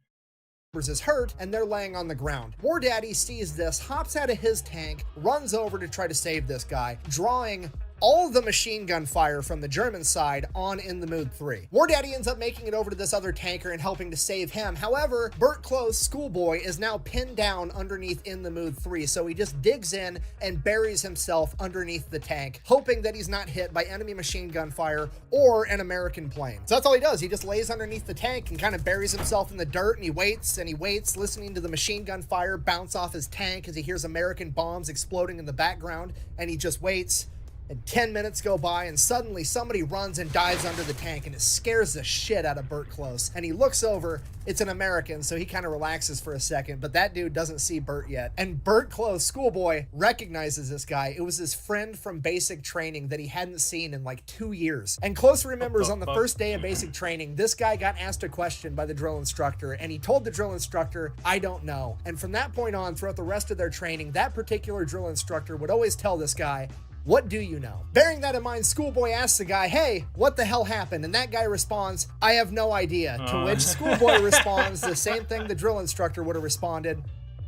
Is hurt and they're laying on the ground. War Daddy sees this, hops out of his tank, runs over to try to save this guy, drawing all the machine gun fire from the German side on In the Mood 3. War Daddy ends up making it over to this other tanker and helping to save him. However, Burt Close, Schoolboy, is now pinned down underneath In the Mood 3, so he just digs in and buries himself underneath the tank, hoping that he's not hit by enemy machine gun fire or an American plane. So that's all he does. He just lays underneath the tank and kind of buries himself in the dirt, and he waits, listening to the machine gun fire bounce off his tank as he hears American bombs exploding in the background, and he just waits. And 10 minutes go by, and suddenly somebody runs and dives under the tank, and it scares the shit out of Burt Close. And he looks over, it's an American, so he kind of relaxes for a second, but that dude doesn't see Burt yet. And Burt Close, Schoolboy, recognizes this guy. It was his friend from basic training that he hadn't seen in like 2 years. And Close remembers on the first day of basic training, this guy got asked a question by the drill instructor, and he told the drill instructor, "I don't know." And from that point on, throughout the rest of their training, that particular drill instructor would always tell this guy, "What do you know?" Bearing that in mind, Schoolboy asks the guy, "Hey, what the hell happened?" And that guy responds, "I have no idea." To which Schoolboy responds the same thing the drill instructor would have responded,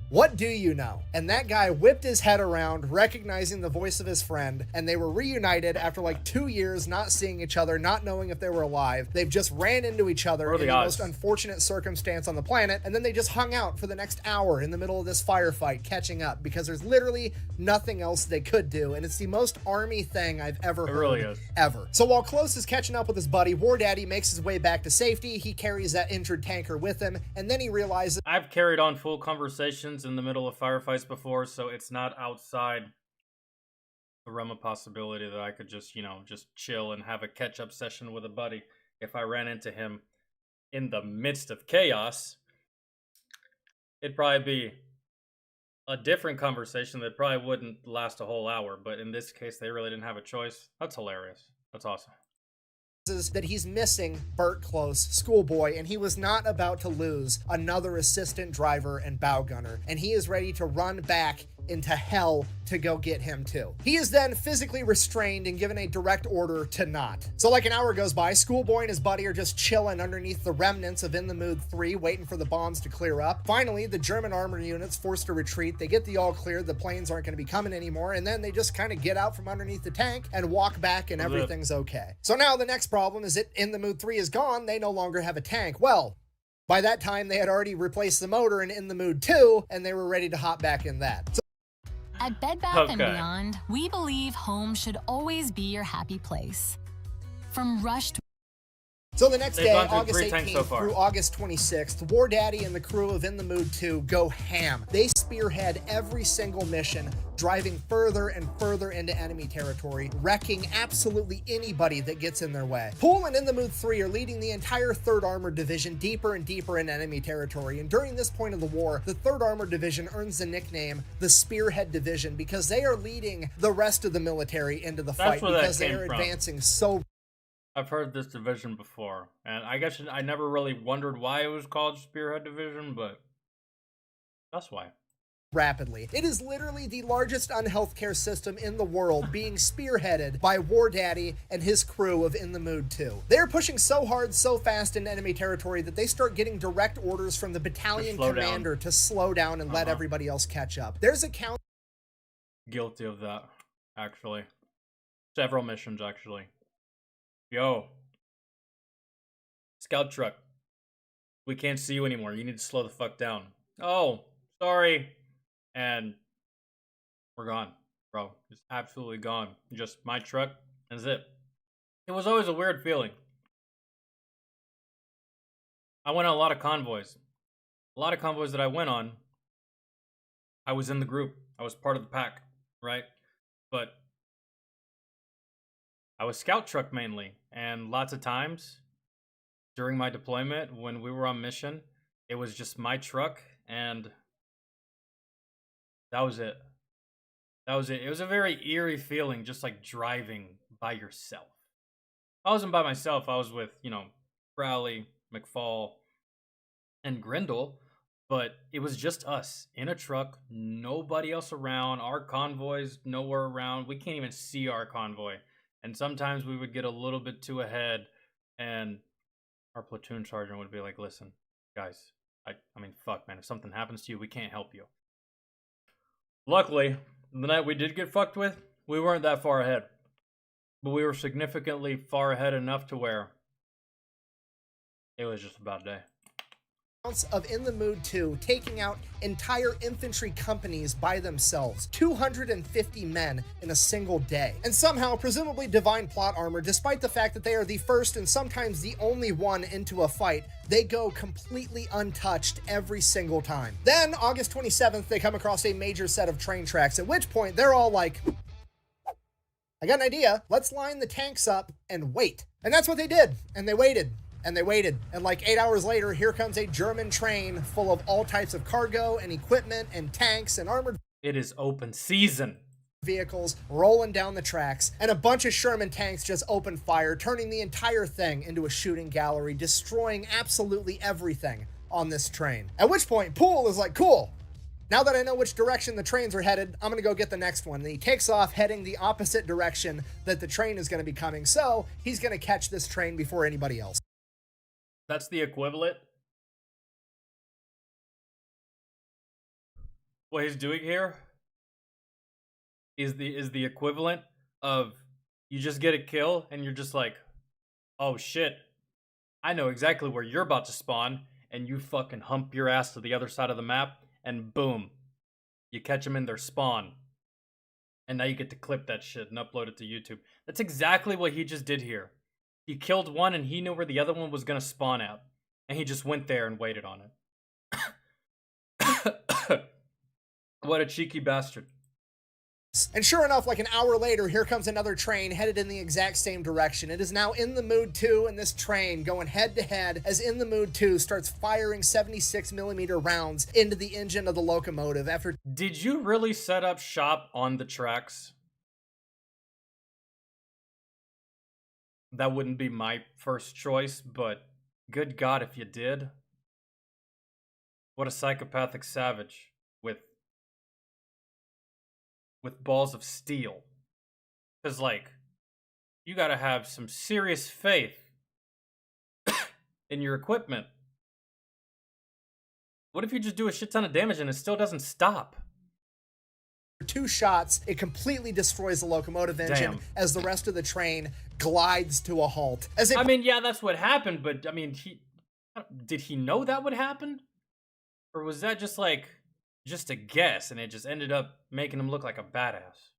"What do you know?" And that guy whipped his head around, recognizing the voice of his friend, and they were reunited after like 2 years not seeing each other, not knowing if they were alive. They've just ran into each other in the most unfortunate circumstance on the planet, and then they just hung out for the next hour in the middle of this firefight, catching up, because there's literally nothing else they could do, and it's the most army thing I've ever heard, ever. So while Close is catching up with his buddy, War Daddy makes his way back to safety. He carries that injured tanker with him, and then he realizes... I've carried on full conversations in the middle of firefights before, so it's not outside the realm of possibility that I could just, just chill and have a catch-up session with a buddy if I ran into him in the midst of chaos. It'd probably be a different conversation that probably wouldn't last a whole hour, but in this case, they really didn't have a choice. That's hilarious. That's awesome. That he's missing Burt Close, Schoolboy, and he was not about to lose another assistant driver and bow gunner, and he is ready to run back into hell to go get him too. He is then physically restrained and given a direct order to not. So like an hour goes by, Schoolboy and his buddy are just chilling underneath the remnants of In the Mood 3, waiting for the bombs to clear up. Finally, the German armor unit's forced to retreat. They get the all clear, the planes aren't going to be coming anymore, and then they just kind of get out from underneath the tank and walk back, and everything's okay. So now the next problem is that In the Mood 3 is gone, they no longer have a tank. Well, By that time, they had already replaced the motor in the Mood 2, and they were ready to hop back in that. So at Bed Bath & Beyond, we believe home should always be your happy place. From rushed. So the next day, August 18th so through August 26th, War Daddy and the crew of In the Mood 2 go ham. They spearhead every single mission, driving further and further into enemy territory, wrecking absolutely anybody that gets in their way. Poole and In the Mood 3 are leading the entire 3rd Armored Division deeper and deeper in enemy territory, and during this point of the war, the 3rd Armored Division earns the nickname the Spearhead Division because they are leading the rest of the military into the fight because they are advancing so. I've heard this division before, and I guess I never really wondered why it was called Spearhead Division, but that's why. Rapidly. It is literally the largest unhealthcare system in the world being spearheaded by War Daddy and his crew of In the Mood 2. They're pushing so hard, so fast into enemy territory that they start getting direct orders from the battalion commander to slow down and let everybody else catch up. There's a count. Guilty of that, actually. Several missions, actually. Yo. Scout truck. We can't see you anymore. You need to slow the fuck down. Oh, sorry. And we're gone, bro. Just absolutely gone. Just my truck and zip. It was always a weird feeling. I went on a lot of convoys. A lot of convoys that I went on, I was in the group. I was part of the pack, right? But I was scout truck mainly, and lots of times during my deployment when we were on mission, it was just my truck and that was it. That was it. It was a very eerie feeling, just like driving by yourself. I wasn't by myself. I was with, Crowley, McFall, and Grindle, but it was just us in a truck, nobody else around, our convoys nowhere around. We can't even see our convoy. And sometimes we would get a little bit too ahead, and our platoon sergeant would be like, listen, guys, I mean, fuck, man, if something happens to you, we can't help you. Luckily, the night we did get fucked with, we weren't that far ahead. But we were significantly far ahead enough to where it was just a bad day. Of In the Mood 2 taking out entire infantry companies by themselves, 250 men in a single day, and somehow presumably divine plot armor. Despite the fact that they are the first and sometimes the only one into a fight, they go completely untouched every single time. Then August 27th they come across a major set of train tracks, at which point they're all like, I got an idea, let's line the tanks up and wait. And that's what they did, and they waited. And they waited, and like 8 hours later, here comes a German train full of all types of cargo and equipment and tanks and armored. It is open season. Vehicles rolling down the tracks, and a bunch of Sherman tanks just open fire, turning the entire thing into a shooting gallery, destroying absolutely everything on this train. At which point, Poole is like, cool. Now that I know which direction the trains are headed, I'm gonna go get the next one. And he takes off heading the opposite direction that the train is gonna be coming, so he's gonna catch this train before anybody else. That's the equivalent. What he's doing here is the equivalent of you just get a kill and you're just like, oh shit, I know exactly where you're about to spawn, and you fucking hump your ass to the other side of the map, and boom, you catch them in their spawn. And now you get to clip that shit and upload it to YouTube. That's exactly what he just did here. He killed one and he knew where the other one was going to spawn at. And he just went there and waited on it. What a cheeky bastard. And sure enough, like an hour later, here comes another train headed in the exact same direction. It is now In the Mood 2 and this train going head to head as In the Mood 2 starts firing 76mm rounds into the engine of the locomotive after... Did you really set up shop on the tracks? That wouldn't be my first choice, but good God if you did. What a psychopathic savage with balls of steel. Because, like, you gotta have some serious faith in your equipment. What if you just do a shit ton of damage and it still doesn't stop? 2 shots, it completely destroys the locomotive engine as the rest of the train glides to a halt. I mean, yeah, that's what happened, but I mean, Did he know that would happen? Or was that just like, just a guess and it just ended up making him look like a badass?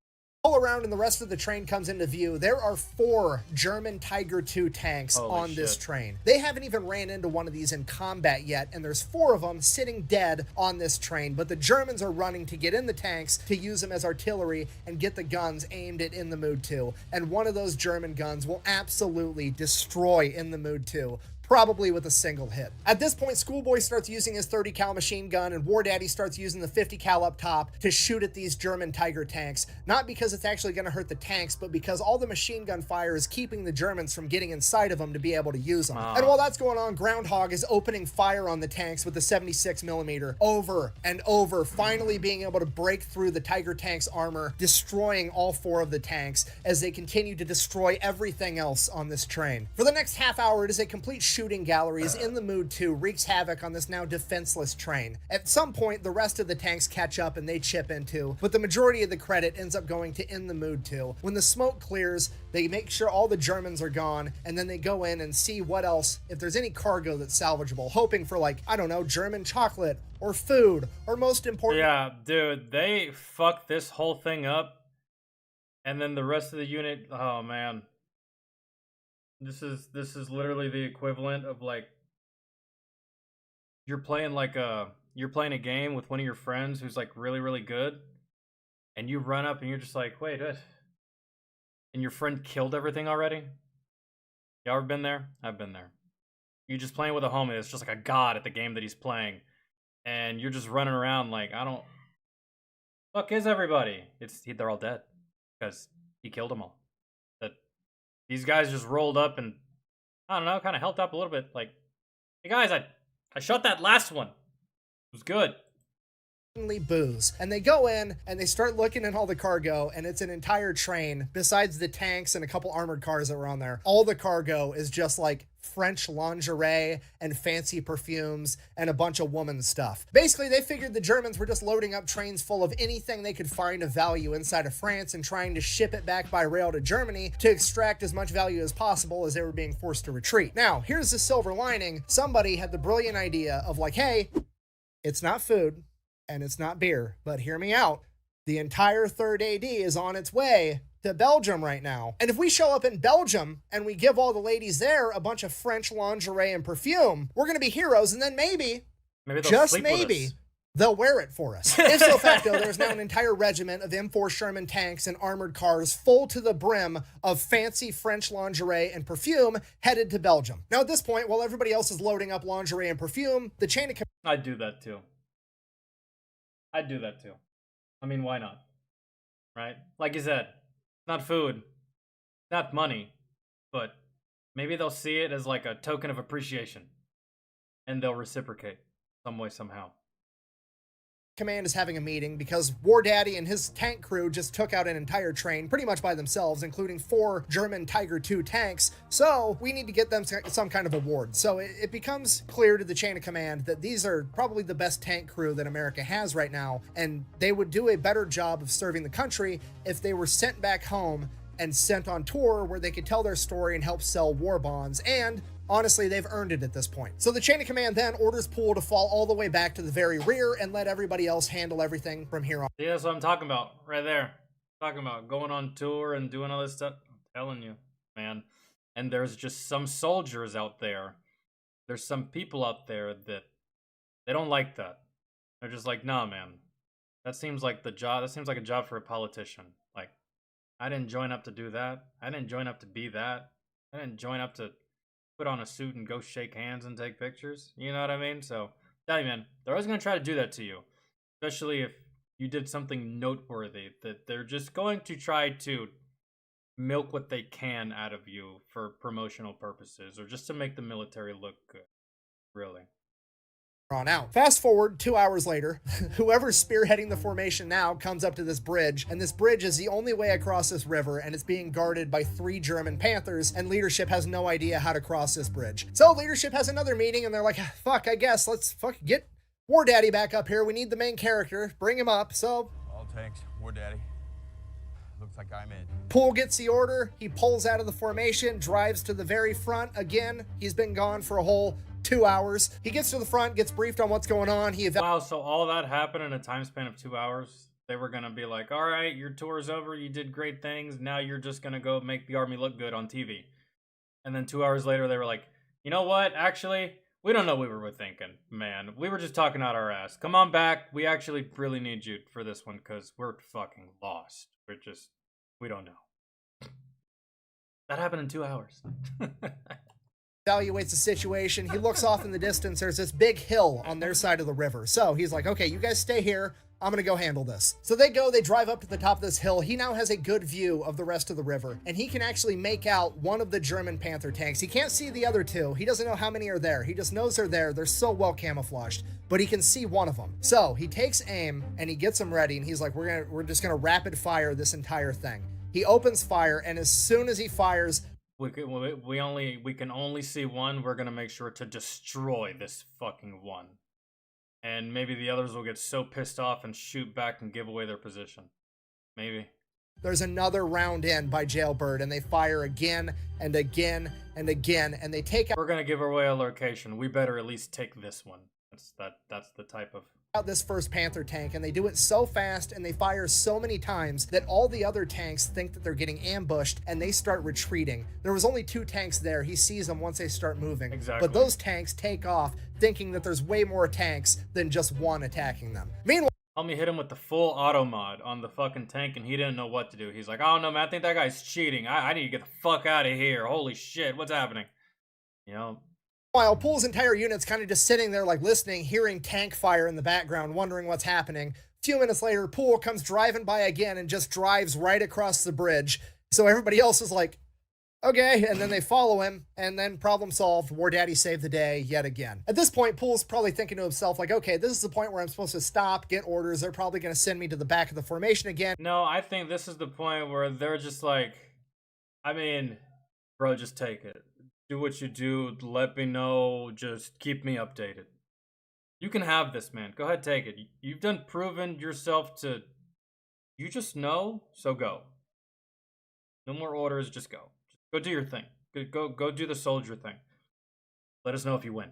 All around and the rest of the train comes into view, there are 4 German Tiger II tanks on this train. They haven't even ran into one of these in combat yet, and there's 4 of them sitting dead on this train, but the Germans are running to get in the tanks to use them as artillery and get the guns aimed at In the Mood 2. And one of those German guns will absolutely destroy In the Mood 2. Probably with a single hit. At this point, Schoolboy starts using his 30 cal machine gun and War Daddy starts using the 50 cal up top to shoot at these German Tiger tanks, not because it's actually going to hurt the tanks, but because all the machine gun fire is keeping the Germans from getting inside of them to be able to use them. And while that's going on, Groundhog is opening fire on the tanks with the 76mm over and over, finally being able to break through the Tiger tanks armor, destroying all 4 of the tanks as they continue to destroy everything else on this train. For the next half hour, it is a complete shooting gallery as In the Mood 2 wreaks havoc on this now defenseless train. At some point, the rest of the tanks catch up and they chip into, but the majority of the credit ends up going to In the Mood 2. When the smoke clears, they make sure all the Germans are gone, and then they go in and see what else, if there's any cargo that's salvageable, hoping for, like, I don't know, German chocolate or food, or most important... Yeah, dude, they fucked this whole thing up, and then the rest of the unit, oh man. This is literally the equivalent of like you're playing a game with one of your friends who's like really good, and you run up and you're just like, wait, and your friend killed everything already. Y'all ever been there? I've been there. You're just playing with a homie that's just like a god at the game that he's playing, and you're just running around like, I don't. Fuck is everybody? They're all dead because he killed them all. These guys just rolled up and, I don't know, kind of helped up a little bit. Like, hey guys, I shot that last one. It was good. Booze. And they go in and they start looking at all the cargo, and it's an entire train besides the tanks and a couple armored cars that were on there. All the cargo is just like French lingerie and fancy perfumes and a bunch of woman stuff. Basically, they figured the Germans were just loading up trains full of anything they could find of value inside of France and trying to ship it back by rail to Germany to extract as much value as possible as they were being forced to retreat. Now, here's the silver lining. Somebody had the brilliant idea of like, hey, it's not food and it's not beer, but hear me out. The entire 3rd AD is on its way to Belgium right now. And if we show up in Belgium and we give all the ladies there a bunch of French lingerie and perfume, we're going to be heroes, and then maybe just maybe, they'll wear it for us. If so facto, there's now an entire regiment of M4 Sherman tanks and armored cars full to the brim of fancy French lingerie and perfume headed to Belgium. Now at this point, while everybody else is loading up lingerie and perfume, the chain of command... I'd do that too. I mean, why not? Right? Like you said, not food, not money, but maybe they'll see it as like a token of appreciation and they'll reciprocate some way, somehow. Command is having a meeting because War Daddy and his tank crew just took out an entire train pretty much by themselves, including 4 German Tiger II tanks. So we need to get them some kind of award. So it becomes clear to the chain of command that these are probably the best tank crew that America has right now, and they would do a better job of serving the country if they were sent back home and sent on tour where they could tell their story and help sell war bonds. And honestly, they've earned it at this point. So the chain of command then orders Poole to fall all the way back to the very rear and let everybody else handle everything from here on. See, that's what I'm talking about right there. Talking about going on tour and doing all this stuff. I'm telling you, man. And there's just some soldiers out there. There's some people out there that they don't like that. They're just like, nah, man. That seems like the job. That seems like a job for a politician. Like, I didn't join up to do that. I didn't join up to be that. I didn't join up to put on a suit and go shake hands and take pictures. You know what I mean? So, tell you, man, they're always going to try to do that to you. Especially if you did something noteworthy. That they're just going to try to milk what they can out of you for promotional purposes or just to make the military look good. Really. On out. Fast forward 2 hours later, whoever's spearheading the formation now comes up to this bridge, and this bridge is the only way across this river, and it's being guarded by 3 German Panthers, and leadership has no idea how to cross this bridge. So leadership has another meeting, and they're like, fuck, I guess let's get War Daddy back up here. We need the main character. Bring him up. So all tanks, War Daddy. Looks like I'm in. Poole gets the order. He pulls out of the formation, drives to the very front. Again, he's been gone for a whole 2 hours. He gets to the front, gets briefed on what's going on. Wow, so all that happened in a time span of 2 hours? They were gonna be like, all right, your tour's over, you did great things, now you're just gonna go make the army look good on TV. And then 2 hours later, they were like, you know what, actually, we don't know what we were thinking, man. We were just talking out our ass. Come on back, we actually really need you for this one, because we're fucking lost. We don't know. That happened in 2 hours. Evaluates the situation. He looks off in the distance. There's this big hill on their side of the river. So he's like, okay, you guys stay here. I'm gonna go handle this. So they drive up to the top of this hill. He now has a good view of the rest of the river, and he can actually make out one of the German Panther tanks. He can't see the other two. He doesn't know how many are there. He just knows they're there. They're so well camouflaged, but he can see one of them. So he takes aim and he gets them ready, and he's like, we're just gonna rapid fire this entire thing. He opens fire, and as soon as he fires, we can only see one. We're gonna make sure to destroy this fucking one. And maybe the others will get so pissed off and shoot back and give away their position. Maybe. There's another round in by Jailbird, and they fire again and again and again, and they take out... We're gonna give away a location. We better at least take this one. That's the type of... out this first Panther tank, and they do it so fast and they fire so many times that all the other tanks think that they're getting ambushed and they start retreating. There was only 2 tanks there. He sees them once they start moving. Exactly. But those tanks take off thinking that there's way more tanks than just one attacking them. Meanwhile, Homie hit him with the full auto mod on the fucking tank and he didn't know what to do. He's like, oh no man, I think that guy's cheating. I need to get the fuck out of here. Holy shit, what's happening? You know? While Pool's entire unit's kind of just sitting there like listening, hearing tank fire in the background, wondering what's happening. A few minutes later, Pool comes driving by again and just drives right across the bridge. So everybody else is like, okay, and then they follow him, and then problem solved. War Daddy saved the day yet again. At this point, Pool's probably thinking to himself like, okay, this is the point where I'm supposed to stop, get orders. They're probably going to send me to the back of the formation again. No, I think this is the point where they're just like, I mean, bro, just take it. Do what you do, let me know, just keep me updated. You can have this, man. Go ahead, take it. You've done proven yourself to... You just know, so go. No more orders, just go. Just go do your thing. Go do the soldier thing. Let us know if you win.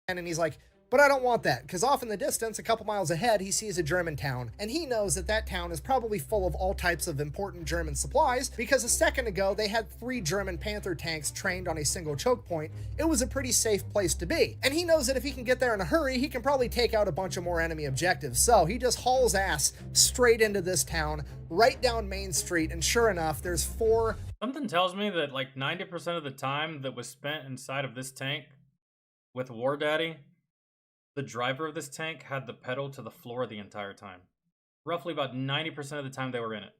And he's like, but I don't want that, because off in the distance, a couple miles ahead, he sees a German town, and he knows that that town is probably full of all types of important German supplies, because a second ago, they had 3 German Panther tanks trained on a single choke point. It was a pretty safe place to be. And he knows that if he can get there in a hurry, he can probably take out a bunch of more enemy objectives. So he just hauls ass straight into this town, right down Main Street, and sure enough, there's 4... Something tells me that like 90% of the time that was spent inside of this tank with War Daddy, the driver of this tank had the pedal to the floor the entire time. Roughly about 90% of the time they were in it.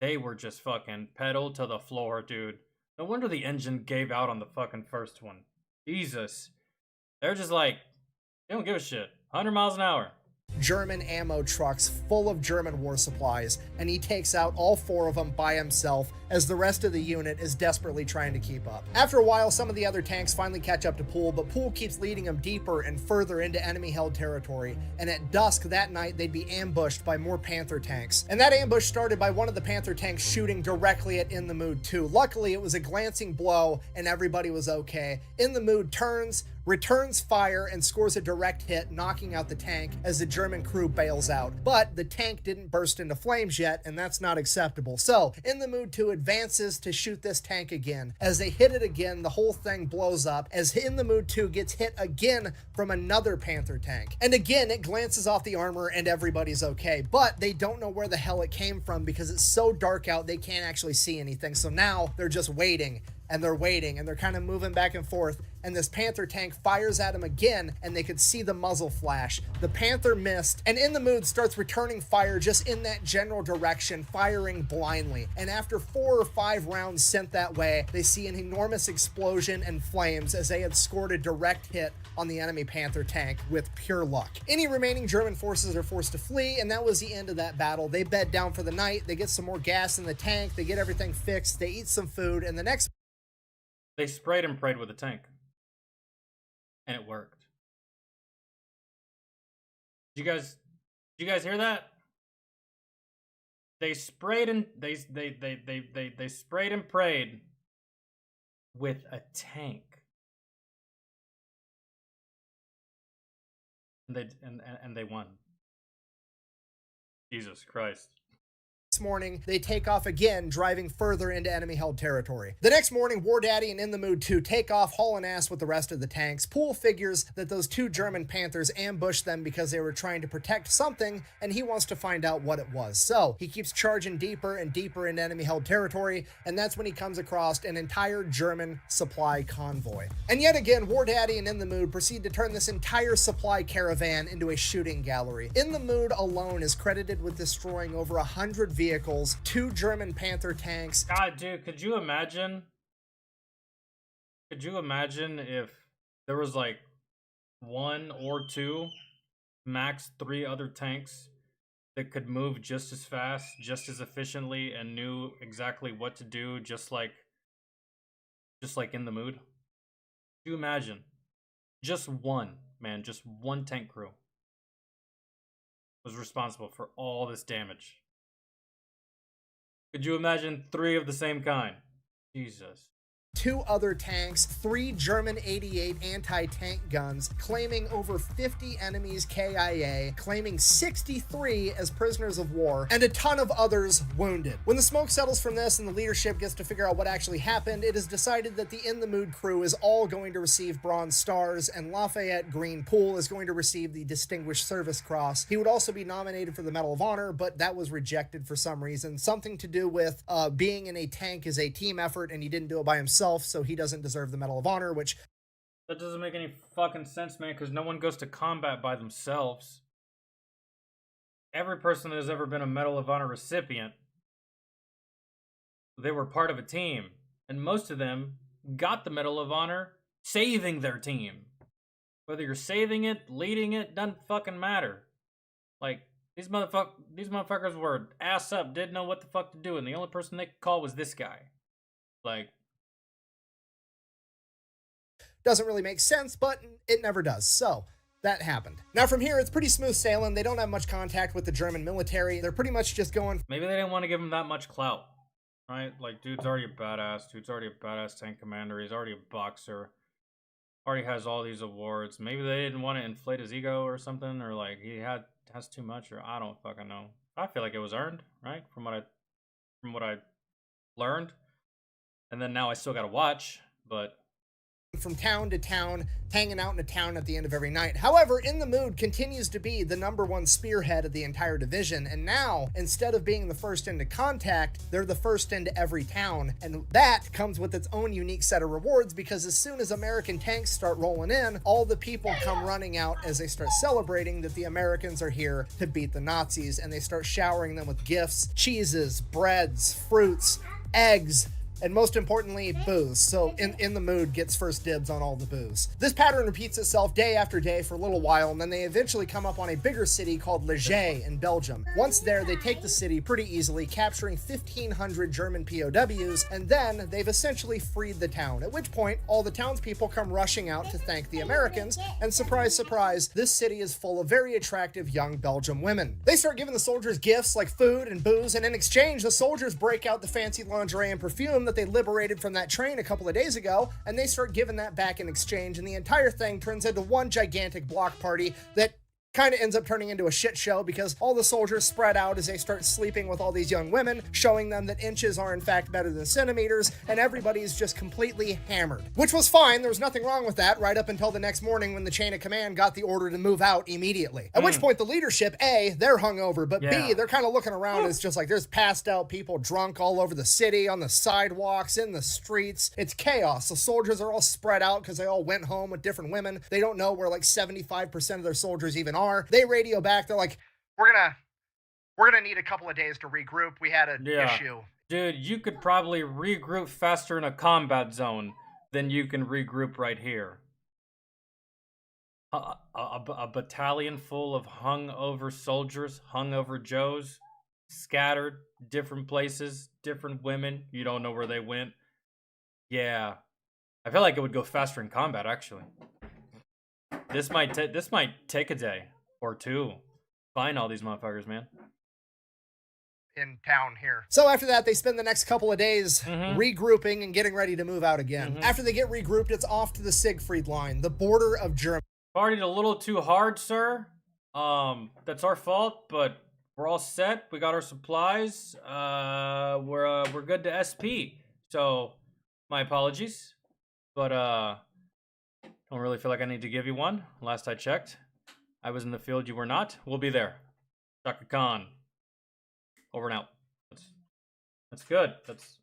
They were just fucking pedal to the floor, dude. No wonder the engine gave out on the fucking first one. Jesus. They're just like, they don't give a shit. 100 miles an hour. German ammo trucks full of German war supplies, and he takes out all 4 of them by himself as the rest of the unit is desperately trying to keep up. After a while, some of the other tanks finally catch up to Pool, but Pool keeps leading them deeper and further into enemy-held territory, and at dusk that night, they'd be ambushed by more Panther tanks. And that ambush started by one of the Panther tanks shooting directly at In the Mood 2. Luckily, it was a glancing blow, and everybody was okay. In the Mood turns, returns fire, and scores a direct hit, knocking out the tank as the German crew bails out. But the tank didn't burst into flames yet, and that's not acceptable. So, In the Mood 2 advances to shoot this tank again. As they hit it again, the whole thing blows up, as In the Mood 2 gets hit again from another Panther tank. And again, it glances off the armor, and everybody's okay. But they don't know where the hell it came from, because it's so dark out, they can't actually see anything. So now, they're just waiting. And they're waiting, and they're kind of moving back and forth, and this Panther tank fires at him again, and they could see the muzzle flash. The Panther missed, and In the Mood starts returning fire just in that general direction, firing blindly. And after 4 or 5 rounds sent that way, they see an enormous explosion and flames as they had scored a direct hit on the enemy Panther tank with pure luck. Any remaining German forces are forced to flee, and that was the end of that battle. They bed down for the night, they get some more gas in the tank, they get everything fixed, they eat some food, and the next... They sprayed and prayed with the tank. And it worked. Did you guys hear that? They sprayed and they sprayed and prayed with a tank. And they won. Jesus Christ. Morning, they take off again, driving further into enemy-held territory. The next morning, War Daddy and In the Mood 2 take off, hauling ass with the rest of the tanks. Poole figures that those two German Panthers ambushed them because they were trying to protect something, and he wants to find out what it was. So, he keeps charging deeper and deeper into enemy-held territory, and that's when he comes across an entire German supply convoy. And yet again, War Daddy and In the Mood proceed to turn this entire supply caravan into a shooting gallery. In the Mood alone is credited with destroying over 100 vehicles, 2 German Panther tanks. God, dude, could you imagine? Could you imagine if there was like 1 or 2, max 3 other tanks that could move just as fast, just as efficiently, and knew exactly what to do, just like In the Mood? Could you imagine? Just one, man, just one tank crew was responsible for all this damage. Could you imagine 3 of the same kind? Jesus. 2 other tanks, 3 German 88 anti-tank guns, claiming over 50 enemies KIA, claiming 63 as prisoners of war, and a ton of others wounded. When the smoke settles from this and the leadership gets to figure out what actually happened, it is decided that the In the Mood crew is all going to receive Bronze Stars, and Lafayette Green Poole is going to receive the Distinguished Service Cross. He would also be nominated for the Medal of Honor, but that was rejected for some reason. Something to do with being in a tank is a team effort, and he didn't do it by himself, so he doesn't deserve the Medal of Honor, which... That doesn't make any fucking sense, man, because no one goes to combat by themselves. Every person that has ever been a Medal of Honor recipient, they were part of a team, and most of them got the Medal of Honor saving their team. Whether you're saving it, leading it, doesn't fucking matter. Like, these motherfuckers were ass up, didn't know what the fuck to do, and the only person they could call was this guy. Like... Doesn't really make sense, but it never does. So, that happened. Now from here, it's pretty smooth sailing. They don't have much contact with the German military. They're pretty much just going... Maybe they didn't want to give him that much clout, right? Like, dude's already a badass. Dude's already a badass tank commander. He's already a boxer. Already has all these awards. Maybe they didn't want to inflate his ego or something, or like he has too much, or I don't fucking know. I feel like it was earned, right? From what I learned. And then now I still gotta watch, but... From town to town, hanging out in a town at the end of every night. However, In the Mood continues to be the #1 spearhead of the entire division, and now, instead of being the first into contact, they're the first into every town, and that comes with its own unique set of rewards, because as soon as American tanks start rolling in, all the people come running out as they start celebrating that the Americans are here to beat the Nazis, and they start showering them with gifts, cheeses, breads, fruits, eggs, and most importantly, booze. So In the Mood gets first dibs on all the booze. This pattern repeats itself day after day for a little while, and then they eventually come up on a bigger city called Liège in Belgium. Once there, they take the city pretty easily, capturing 1,500 German POWs, and then they've essentially freed the town, at which point all the townspeople come rushing out to thank the Americans, and surprise, surprise, this city is full of very attractive young Belgian women. They start giving the soldiers gifts like food and booze, and in exchange, the soldiers break out the fancy lingerie and perfume that they liberated from that train a couple of days ago, and they start giving that back in exchange, and the entire thing turns into one gigantic block party that kind of ends up turning into a shit show, because all the soldiers spread out as they start sleeping with all these young women, showing them that inches are in fact better than centimeters, and everybody's just completely hammered. Which was fine, there was nothing wrong with that, right up until the next morning when the chain of command got the order to move out immediately. At which point the leadership, A, they're hungover, but B, they're kind of looking around as just like there's passed out people drunk all over the city, on the sidewalks, in the streets. It's chaos. The soldiers are all spread out because they all went home with different women. They don't know where like 75% of their soldiers even are. They radio back, they're like, we're gonna need a couple of days to regroup. We had an issue. Dude, you could probably regroup faster in a combat zone than you can regroup right here. A battalion full of hungover soldiers, hungover Joes, scattered, different places, different women. You don't know where they went. Yeah. I feel like it would go faster in combat, actually. This might take a day or two. Find all these motherfuckers, man. In town here. So after that, they spend the next couple of days regrouping and getting ready to move out again. After they get regrouped, it's off to the Siegfried Line, the border of Germany. Partied a little too hard, sir. That's our fault, but we're all set. We got our supplies. We're good to SP. So, my apologies. But, don't really feel like I need to give you one. Last I checked, I was in the field, you were not. We'll be there. Shaka Khan. Over and out. That's good. That's...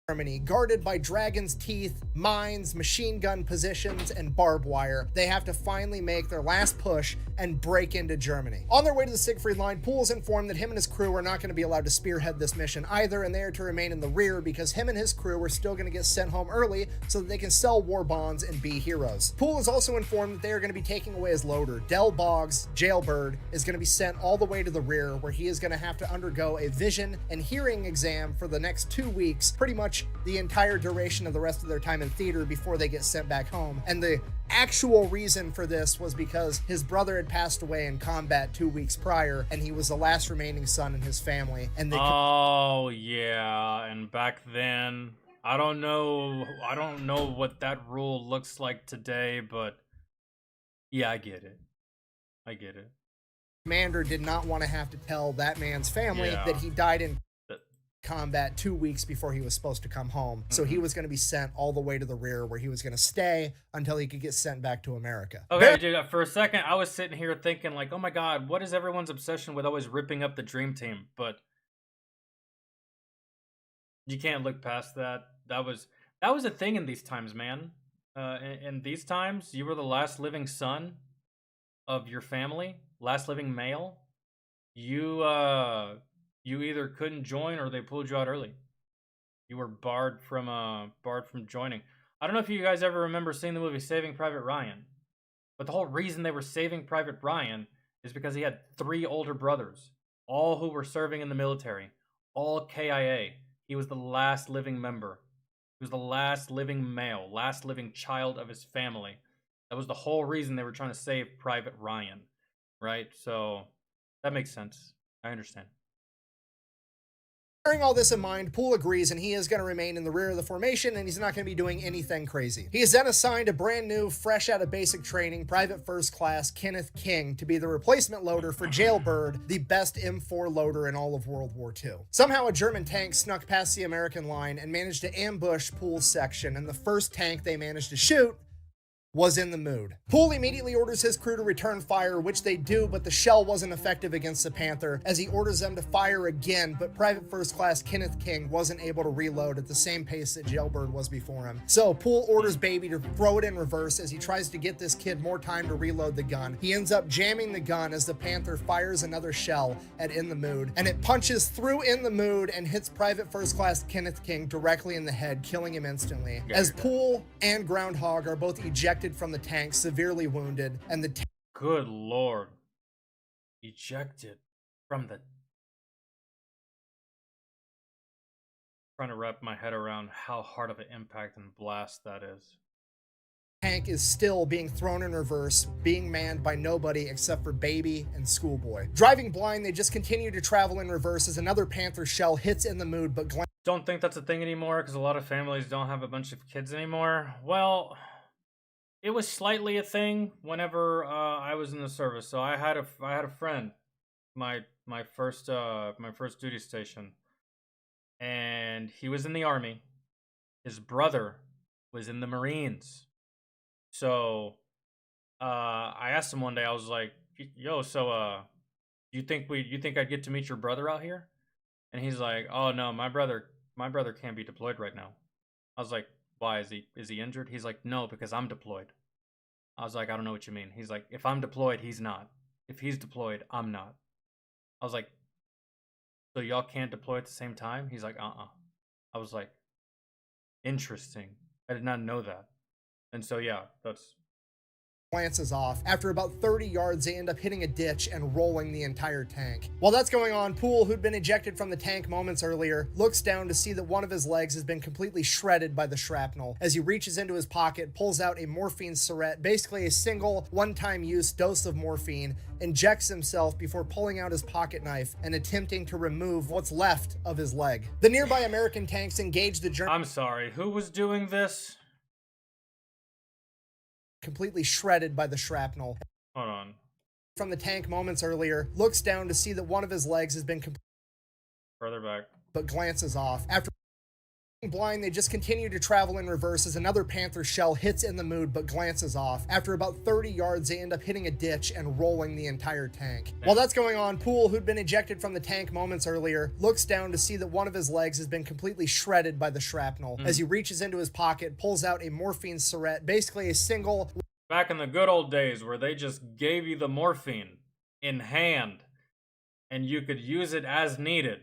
Germany, guarded by dragon's teeth, mines, machine gun positions, and barbed wire. They have to finally make their last push and break into Germany. On their way to the Siegfried Line, Poole is informed that him and his crew are not going to be allowed to spearhead this mission either, and they are to remain in the rear because him and his crew are still going to get sent home early so that they can sell war bonds and be heroes. Poole is also informed that they are going to be taking away his loader. Del Boggs, Jailbird, is going to be sent all the way to the rear where he is going to have to undergo a vision and hearing exam for the next 2 weeks, pretty much the entire duration of the rest of their time in theater before they get sent back home. And the actual reason for this was because his brother had passed away in combat 2 weeks prior, and he was the last remaining son in his family. And they oh yeah, and back then, I don't know what that rule looks like today, but yeah, I get it. Commander did not want to have to tell that man's family that he died in combat 2 weeks before he was supposed to come home. So he was going to be sent all the way to the rear where he was going to stay until he could get sent back to America. Okay, dude, for a second, I was sitting here thinking like, oh my God, what is everyone's obsession with always ripping up the Dream Team? But you can't look past that. That was a thing in these times, man. In these times, you were the last living son of your family, last living male. You either couldn't join or they pulled you out early. You were barred from joining. I don't know if you guys ever remember seeing the movie Saving Private Ryan, but the whole reason they were Saving Private Ryan is because he had 3 older brothers, all who were serving in the military, all KIA. He was the last living member. He was the last living male, last living child of his family. That was the whole reason they were trying to save Private Ryan, right? So that makes sense. I understand. Bearing all this in mind, Poole agrees and he is going to remain in the rear of the formation and he's not going to be doing anything crazy. He is then assigned a brand new, fresh out of basic training, Private First Class Kenneth King to be the replacement loader for Jailbird, the best M4 loader in all of World War II. Somehow a German tank snuck past the American line and managed to ambush Poole's section, and the first tank they managed to shoot was in the mood. Poole immediately orders his crew to return fire, which they do, but the shell wasn't effective against the Panther, as he orders them to fire again, but Private First Class Kenneth King wasn't able to reload at the same pace that Jailbird was before him. So Poole orders Baby to throw it in reverse as he tries to get this kid more time to reload the gun. He ends up jamming the gun as the Panther fires another shell at In the Mood, and it punches through In the Mood and hits Private First Class Kenneth King directly in the head, killing him instantly. As Poole and Groundhog are both ejected from the tank, severely wounded, and the good lord, ejected from the... Trying to wrap my head around how hard of an impact and blast that is. Tank is still being thrown in reverse, being manned by nobody except for Baby and Schoolboy. Driving blind, they just continue to travel in reverse as another Panther shell hits In the Mood, but don't think that's a thing anymore because a lot of families don't have a bunch of kids anymore. Well, it was slightly a thing whenever I was in the service. So I had a friend, my first duty station, and he was in the Army. His brother was in the Marines. So I asked him one day. I was like, "Yo, so you think I'd get to meet your brother out here?" And he's like, "Oh no, my brother can't be deployed right now." I was like, "Why? Is he injured?" He's like, "No, because I'm deployed." I was like, "I don't know what you mean." He's like, "If I'm deployed, he's not. If he's deployed, I'm not." I was like, "So y'all can't deploy at the same time?" He's like, "Uh-uh." I was like, "Interesting. I did not know that." And so yeah, that's... Glances off. After about 30 yards, they end up hitting a ditch and rolling the entire tank. While that's going on, Poole, who'd been ejected from the tank moments earlier, looks down to see that one of his legs has been completely shredded by the shrapnel. As he reaches into his pocket, pulls out a morphine syringe, basically a single one-time use dose of morphine, injects himself before pulling out his pocket knife and attempting to remove what's left of his leg. The nearby American tanks engage the German... I'm sorry, who was doing this? completely shredded by the shrapnel. Hold on. From the tank moments earlier, looks down to see that one of his legs has been further back, but glances off. After blind, they just continue to travel in reverse as another Panther shell hits In the Mood but glances off. After about 30 yards, they end up hitting a ditch and rolling the entire tank. While that's going on, Poole, who'd been ejected from the tank moments earlier, looks down to see that one of his legs has been completely shredded by the shrapnel. As he reaches into his pocket, pulls out a morphine syringe, basically a single... Back in the good old days where they just gave you the morphine in hand and you could use it as needed.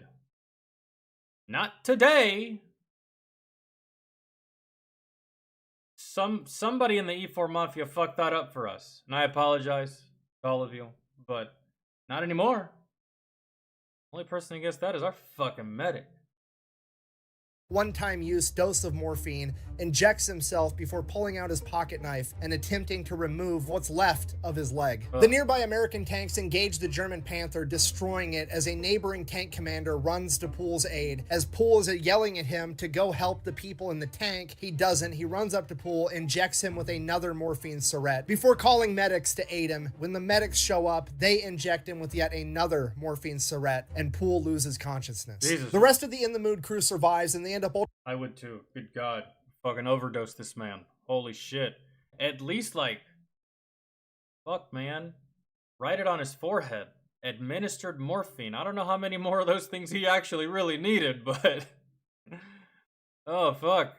Not today. Somebody in the E4 Mafia fucked that up for us. And I apologize to all of you, but not anymore. Only person who gets that is our fucking medic. One-time use dose of morphine, injects himself before pulling out his pocket knife and attempting to remove what's left of his leg. The nearby American tanks engage the German Panther, destroying it as a neighboring tank commander runs to Poole's aid. As Poole is yelling at him to go help the people in the tank, he doesn't. He runs up to Poole, injects him with another morphine syringe before calling medics to aid him. When the medics show up, they inject him with yet another morphine syringe, and Poole loses consciousness. Jesus. The rest of the In the Mood crew survives, and they end up... I would too. Good God. Fucking overdose this man. Holy shit. At least, like... Fuck, man. Write it on his forehead. Administered morphine. I don't know how many more of those things he actually really needed, but... Oh, fuck.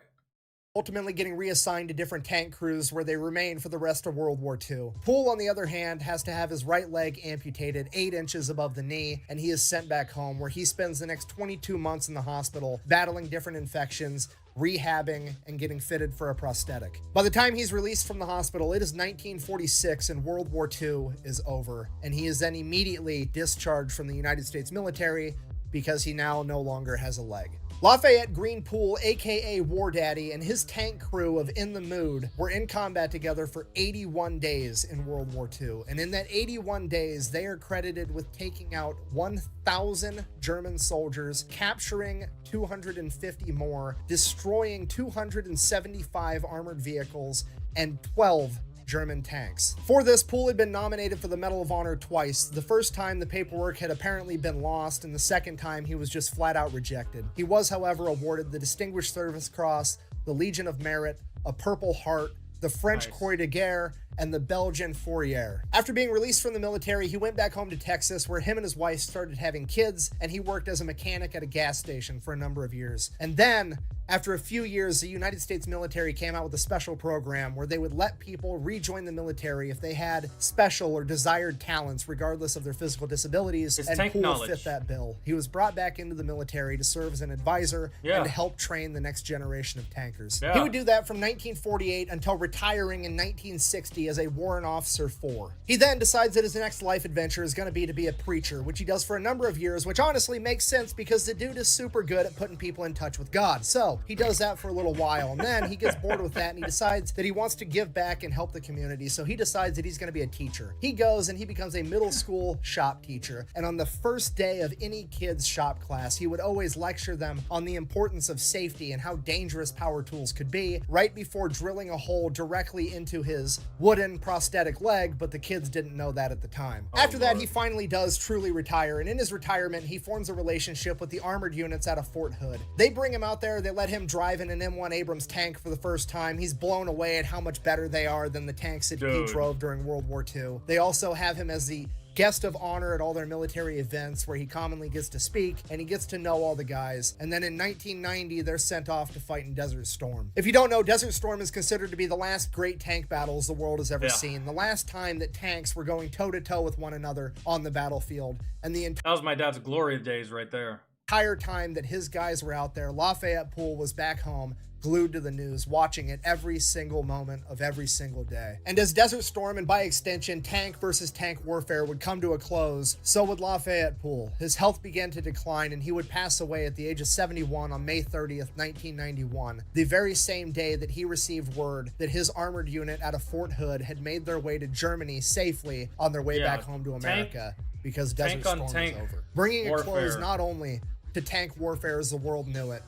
Ultimately getting reassigned to different tank crews where they remain for the rest of World War II. Poole, on the other hand, has to have his right leg amputated 8 inches above the knee, and he is sent back home where he spends the next 22 months in the hospital battling different infections, rehabbing, and getting fitted for a prosthetic. By the time he's released from the hospital, it is 1946 and World War II is over, and he is then immediately discharged from the United States military because he now no longer has a leg. Lafayette Green Poole, aka War Daddy, and his tank crew of In the Mood were in combat together for 81 days in World War II. And in that 81 days, they are credited with taking out 1,000 German soldiers, capturing 250 more, destroying 275 armored vehicles, and 12 German tanks. For this, Poole had been nominated for the Medal of Honor twice. The first time the paperwork had apparently been lost, and the second time he was just flat out rejected. He was, however, awarded the Distinguished Service Cross, the Legion of Merit, a Purple Heart, the French Croix de Guerre, and the Belgian Fourrière. After being released from the military, he went back home to Texas, where him and his wife started having kids, and he worked as a mechanic at a gas station for a number of years. And then, after a few years, the United States military came out with a special program where they would let people rejoin the military if they had special or desired talents, regardless of their physical disabilities, and Poole fit that bill. He was brought back into the military to serve as an advisor and to help train the next generation of tankers. He would do that from 1948 until retiring in 1960 as a warrant officer 4. He then decides that his next life adventure is going to be a preacher, which he does for a number of years, which honestly makes sense because the dude is super good at putting people in touch with God. So he does that for a little while, and then he gets bored with that, and he decides that he wants to give back and help the community. So he decides that he's going to be a teacher. He goes and he becomes a middle school shop teacher, and on the first day of any kid's shop class, he would always lecture them on the importance of safety and how dangerous power tools could be, right before drilling a hole directly into his wooden prosthetic leg, but the kids didn't know that at the time. After that, he finally does truly retire, and in his retirement, he forms a relationship with the armored units out of Fort Hood. They bring him out there, they let him drive in an M1 Abrams tank for the first time. He's blown away at how much better they are than the tanks that he drove during World War II. They also have him as the guest of honor at all their military events where he commonly gets to speak, and he gets to know all the guys. And then in 1990, they're sent off to fight in Desert Storm. If you don't know, Desert Storm is considered to be the last great tank battles the world has ever seen. The last time that tanks were going toe-to-toe with one another on the battlefield. And that was my dad's glory days right there. Entire time that his guys were out there, Lafayette Poole was back home, glued to the news, watching it every single moment of every single day. And as Desert Storm, and by extension tank versus tank warfare, would come to a close, so would Lafayette Poole. His health began to decline, and he would pass away at the age of 71 on May 30th, 1991, the very same day that he received word that his armored unit out of Fort Hood had made their way to Germany safely on their way back home to America, because Desert Storm was over. Bringing a close not only to tank warfare as the world knew it,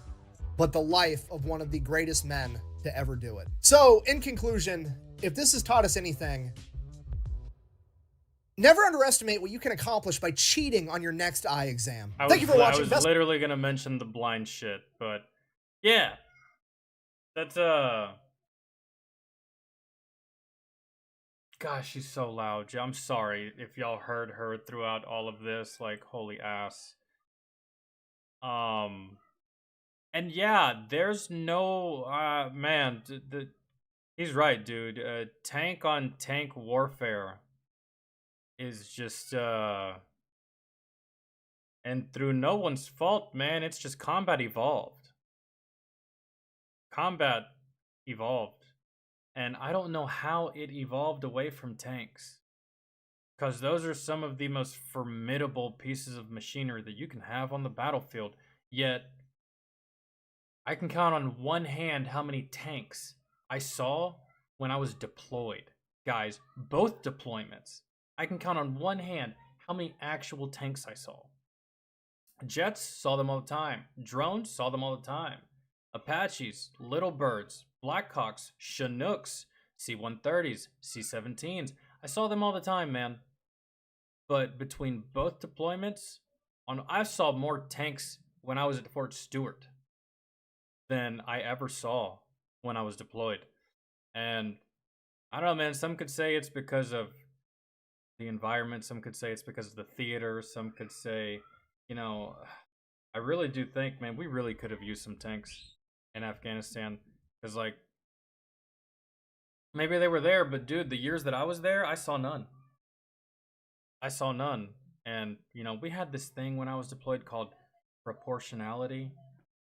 but the life of one of the greatest men to ever do it. So, in conclusion, if this has taught us anything, never underestimate what you can accomplish by cheating on your next eye exam. Thank you for watching. I was literally gonna mention the blind shit, but yeah, that's gosh, she's so loud. I'm sorry if y'all heard her throughout all of this. Like, holy ass. And yeah, there's no man. He's right, dude. Tank on tank warfare is just and through no one's fault, man. It's just combat evolved. Combat evolved. And I don't know how it evolved away from tanks. Because those are some of the most formidable pieces of machinery that you can have on the battlefield. Yet, I can count on one hand how many tanks I saw when I was deployed. Guys, both deployments. I can count on one hand how many actual tanks I saw. Jets, saw them all the time. Drones, saw them all the time. Apaches, Little Birds, Blackhawks, Chinooks, C-130s, C-17s. I saw them all the time, man. But between both deployments, I saw more tanks when I was at Fort Stewart than I ever saw when I was deployed. And I don't know, man, some could say it's because of the environment. Some could say it's because of the theater. Some could say, you know, I really do think, man, we really could have used some tanks in Afghanistan. Because, like, maybe they were there, but dude, the years that I was there, I saw none. I saw none. And, you know, we had this thing when I was deployed called proportionality,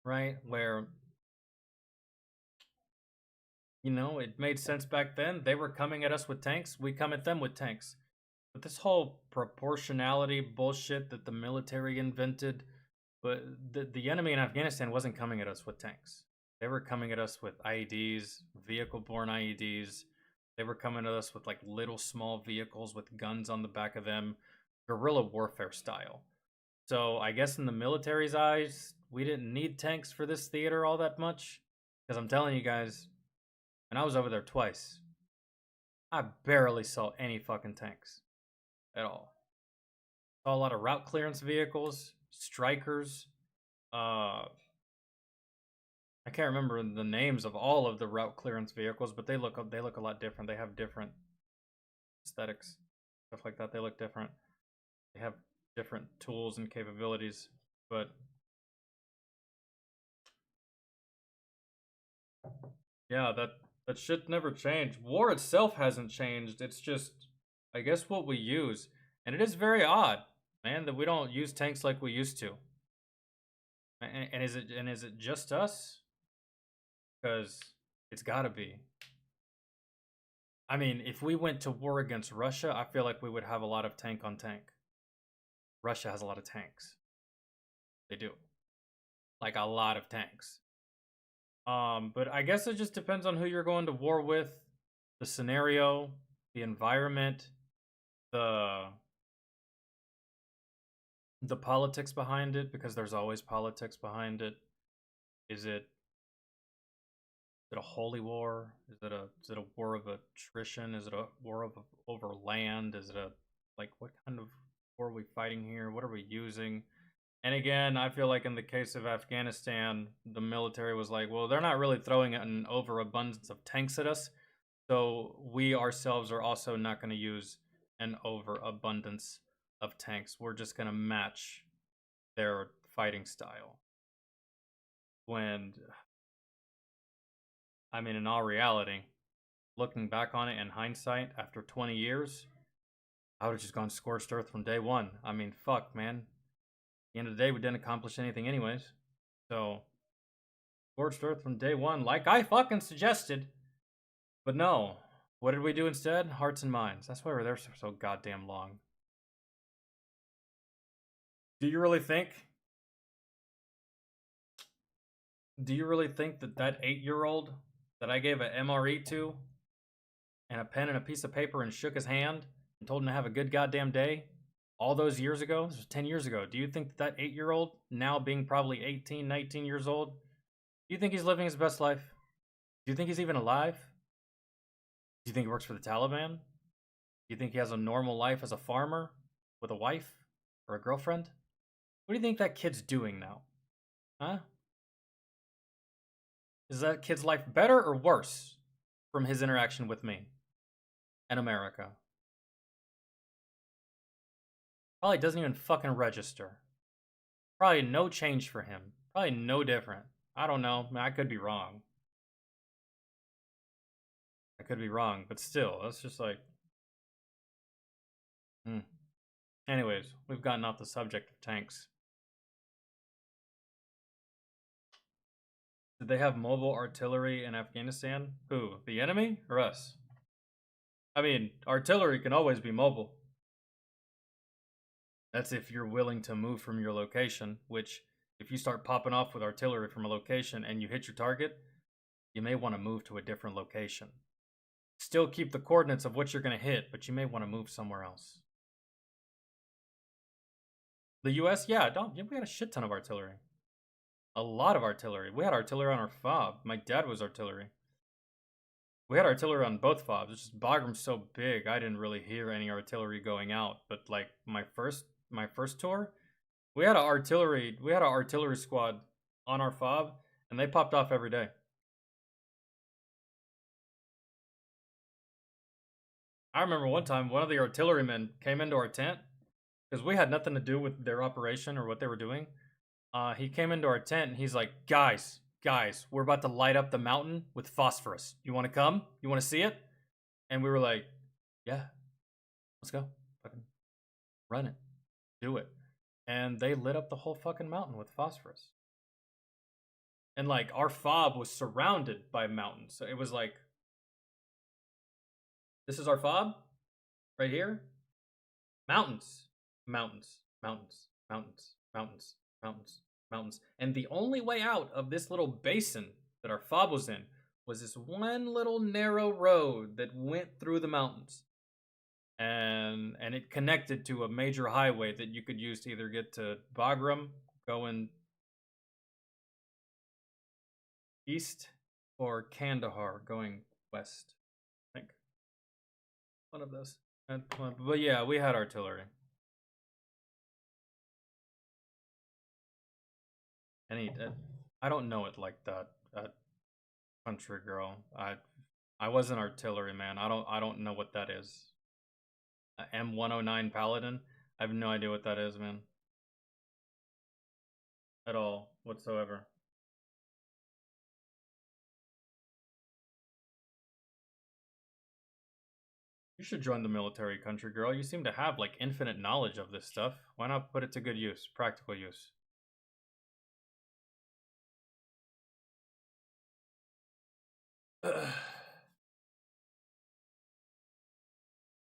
right? Where, you know, it made sense back then. They were coming at us with tanks. We come at them with tanks. But this whole proportionality bullshit that the military invented, but the enemy in Afghanistan wasn't coming at us with tanks. They were coming at us with IEDs, vehicle-borne IEDs. They were coming at us with like little small vehicles with guns on the back of them, guerrilla warfare style. So I guess in the military's eyes, we didn't need tanks for this theater all that much. Because I'm telling you guys, and I was over there twice, I barely saw any fucking tanks at all. Saw a lot of route clearance vehicles, strikers. I can't remember the names of all of the route clearance vehicles, but they look a lot different. They have different aesthetics, stuff like that. They look different. They have different tools and capabilities, but yeah, that shit never changed. War itself hasn't changed. It's just, I guess, what we use, and it is very odd, man, that we don't use tanks like we used to. And is it just us? Because it's gotta be. I mean, if we went to war against Russia, I feel like we would have a lot of tank on tank. Russia has a lot of tanks. They do. Like a lot of tanks. But I guess it just depends on who you're going to war with, the scenario, the environment, the politics behind it, because there's always politics behind it. Is it a holy war? Is it a war of attrition? Is it a war over land? Is it what kind of war are we fighting here? What are we using? And again, I feel like in the case of Afghanistan, the military was like, well, they're not really throwing an overabundance of tanks at us, so we ourselves are also not going to use an overabundance of tanks. We're just going to match their fighting style. When, I mean, in all reality, looking back on it in hindsight, after 20 years, I would have just gone scorched earth from day one. I mean, fuck, man. At the end of the day, we didn't accomplish anything anyways. So, scorched earth from day one, like I fucking suggested. But no. What did we do instead? Hearts and minds. That's why we're there for so goddamn long. Do you really think that that 8-year-old that I gave an MRE to and a pen and a piece of paper and shook his hand and told him to have a good goddamn day all those years ago, this was 10 years ago, do you think that 8-year-old, now being probably 18, 19 years old, do you think he's living his best life? Do you think he's even alive? Do you think he works for the Taliban? Do you think he has a normal life as a farmer with a wife or a girlfriend? What do you think that kid's doing now? Huh? Is that kid's life better or worse from his interaction with me and America? Probably doesn't even fucking register. Probably no change for him. Probably no different. I don't know. I could be wrong. I could be wrong, but still, that's just like... Anyways, we've gotten off the subject of tanks. Did they have mobile artillery in Afghanistan? Who? The enemy or us? I mean, artillery can always be mobile. That's if you're willing to move from your location, which if you start popping off with artillery from a location and you hit your target, you may want to move to a different location. Still keep the coordinates of what you're going to hit, but you may want to move somewhere else. The US, yeah, we had a shit ton of artillery. A lot of artillery. We had artillery on our FOB. My dad was artillery. We had artillery on both FOBs. It's just Bagram's so big, I didn't really hear any artillery going out. But like my first tour, we had an artillery squad on our FOB, and they popped off every day. I remember one time one of the artillerymen came into our tent because we had nothing to do with their operation or what they were doing. He came into our tent and he's like, guys, we're about to light up the mountain with phosphorus. You want to come? You want to see it? And we were like, yeah, let's go. Fucking run it. Do it. And they lit up the whole fucking mountain with phosphorus. And like our FOB was surrounded by mountains. So it was like, this is our FOB right here. Mountains, mountains, mountains, mountains, mountains, mountains, mountains. And the only way out of this little basin that our FOB was in was this one little narrow road that went through the mountains. And it connected to a major highway that you could use to either get to Bagram going east or Kandahar going west. I think. One of those. But yeah, we had artillery. I don't know it like that, country girl. I wasn't artillery, man. I don't know what that is. M109 Paladin. I have no idea what that is, man. At all, whatsoever. You should join the military, country girl. You seem to have like infinite knowledge of this stuff. Why not put it to good use, practical use?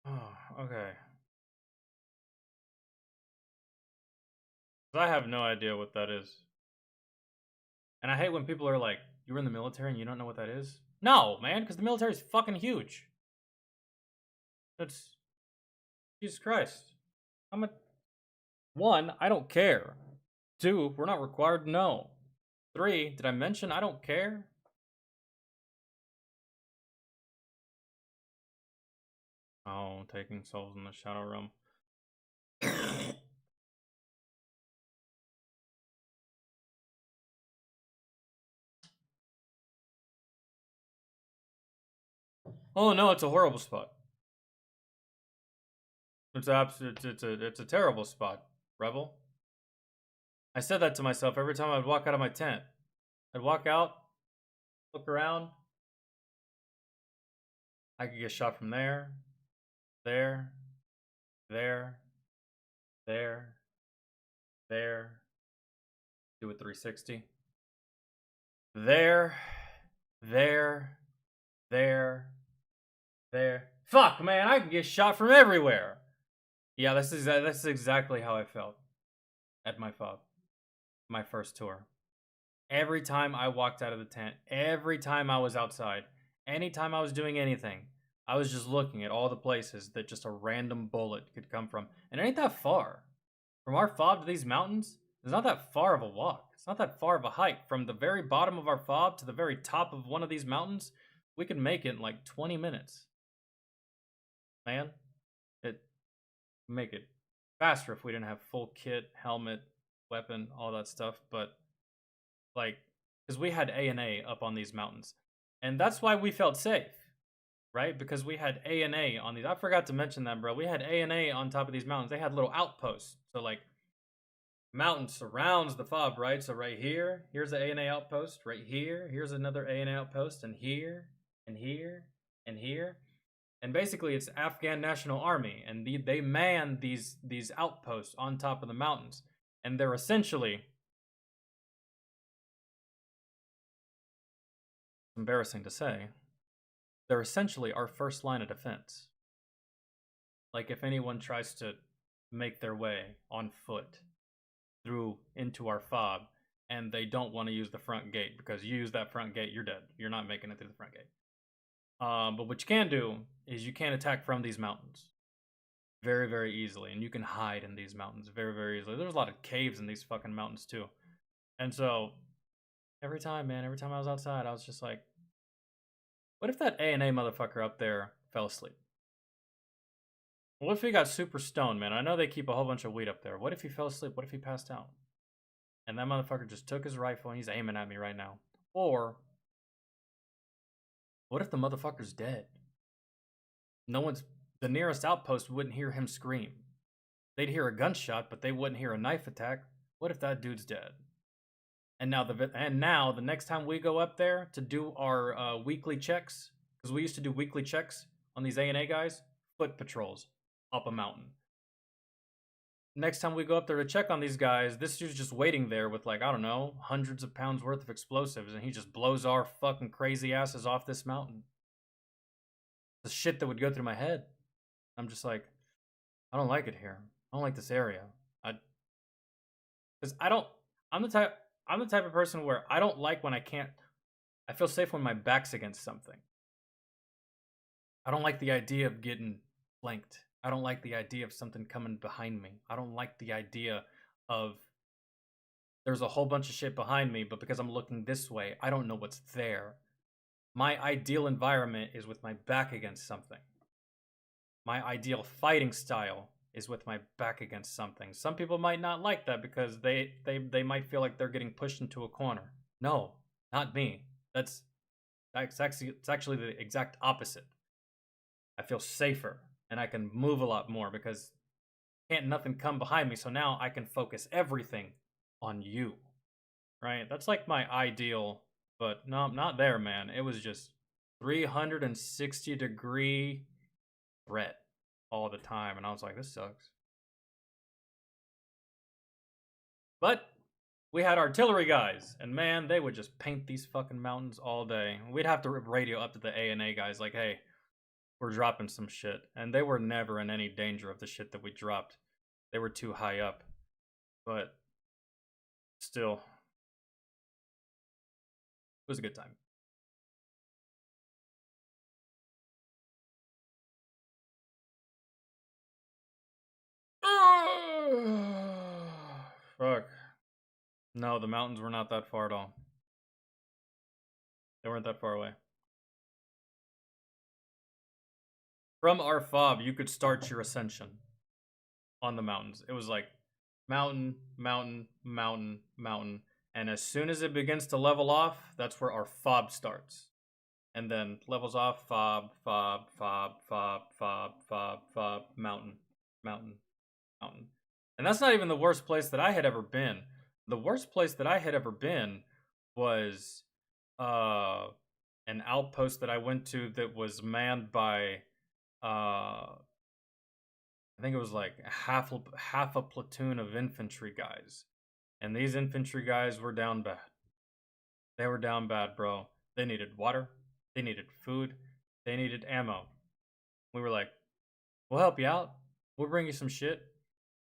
Oh, okay. I have no idea what that is. And I hate when people are like, you were in the military and you don't know what that is? No, man, because the military is fucking huge. That's... Jesus Christ. One, I don't care. Two, we're not required to know. Three, did I mention I don't care? Oh, taking souls in the Shadow Realm. Oh no, it's a horrible spot. It's a terrible spot, Rebel. I said that to myself every time I'd walk out of my tent. I'd walk out, look around. I could get shot from there, there, there, there, there. Do a 360. There, there, there, there. Fuck, man, I can get shot from everywhere. Yeah, this is exactly how I felt at my FOB, my first tour. Every time I walked out of the tent, every time I was outside, anytime I was doing anything, I was just looking at all the places that just a random bullet could come from. And it ain't that far. From our FOB to these mountains, it's not that far of a walk. It's not that far of a hike. From the very bottom of our FOB to the very top of one of these mountains, we could make it in like 20 minutes. man. It make it faster if we didn't have full kit, helmet, weapon, all that stuff. But like, because we had A&A up on these mountains, and that's why we felt safe, right? Because we had A&A on these. I forgot to mention that, bro. We had A&A on top of these mountains. They had little outposts. So like, mountain surrounds the FOB, right? So right here, here's the A&A outpost. Right here, here's another A&A outpost, and here, and here, and here. And basically, it's Afghan National Army, and they man these outposts on top of the mountains, and they're essentially, embarrassing to say, they're essentially our first line of defense. Like if anyone tries to make their way on foot through into our FOB, and they don't want to use the front gate, because you use that front gate, you're dead. You're not making it through the front gate. But what you can do is you can attack from these mountains very, very easily, and you can hide in these mountains very, very easily. There's a lot of caves in these fucking mountains too. And so every time I was outside, I was just like, what if that A&A motherfucker up there fell asleep? What if he got super stoned, man? I know they keep a whole bunch of weed up there. What if he fell asleep? What if he passed out? And that motherfucker just took his rifle and he's aiming at me right now. Or what if the motherfucker's dead? The nearest outpost wouldn't hear him scream. They'd hear a gunshot, but they wouldn't hear a knife attack. What if that dude's dead? And now the next time we go up there to do our weekly checks, because we used to do weekly checks on these A&A guys, foot patrols up a mountain. Next time we go up there to check on these guys, this dude's just waiting there with, like, I don't know, hundreds of pounds worth of explosives, and he just blows our fucking crazy asses off this mountain. The shit that would go through my head. I'm just like, I don't like it here. I don't like this area. I'm the type of person where I don't like when I feel safe when my back's against something. I don't like the idea of getting flanked. I don't like the idea of something coming behind me. I don't like the idea of there's a whole bunch of shit behind me, but because I'm looking this way, I don't know what's there. My ideal environment is with my back against something. My ideal fighting style is with my back against something. Some people might not like that because they might feel like they're getting pushed into a corner. No, not me. It's actually the exact opposite. I feel safer and I can move a lot more because can't nothing come behind me. So now I can focus everything on you, right? That's like my ideal, but no, I'm not there, man. It was just 360-degree threat all the time. And I was like, this sucks. But we had artillery guys, and man, they would just paint these fucking mountains all day. We'd have to radio up to the A&A guys like, hey, we're dropping some shit. And they were never in any danger of the shit that we dropped. They were too high up. But still, it was a good time. Fuck. No, the mountains were not that far at all. They weren't that far away. From our FOB, you could start your ascension on the mountains. It was like mountain, mountain, mountain, mountain. And as soon as it begins to level off, that's where our FOB starts. And then levels off, FOB, FOB, FOB, FOB, FOB, FOB, FOB, mountain, mountain, mountain. And that's not even the worst place that I had ever been. The worst place that I had ever been was an outpost that I went to that was manned by I think it was like half a platoon of infantry guys. And these infantry guys were down bad. They were down bad, bro. They needed water. They needed food. They needed ammo. We were like, we'll help you out. We'll bring you some shit.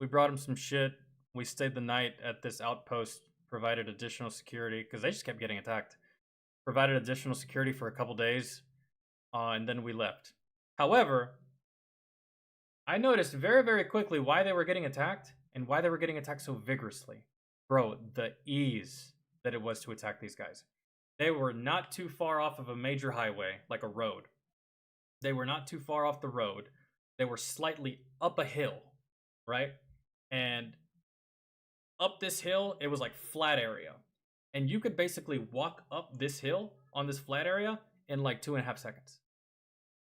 We brought them some shit. We stayed the night at this outpost, provided additional security, because they just kept getting attacked. Provided additional security for a couple days, and then we left. However, I noticed very, very quickly why they were getting attacked, and why they were getting attacked so vigorously. Bro, the ease that it was to attack these guys. They were not too far off of a major highway, like a road. They were not too far off the road. they were slightly up a hill, right? And up this hill, it was like flat area. And you could basically walk up this hill on this flat area in like 2.5 seconds.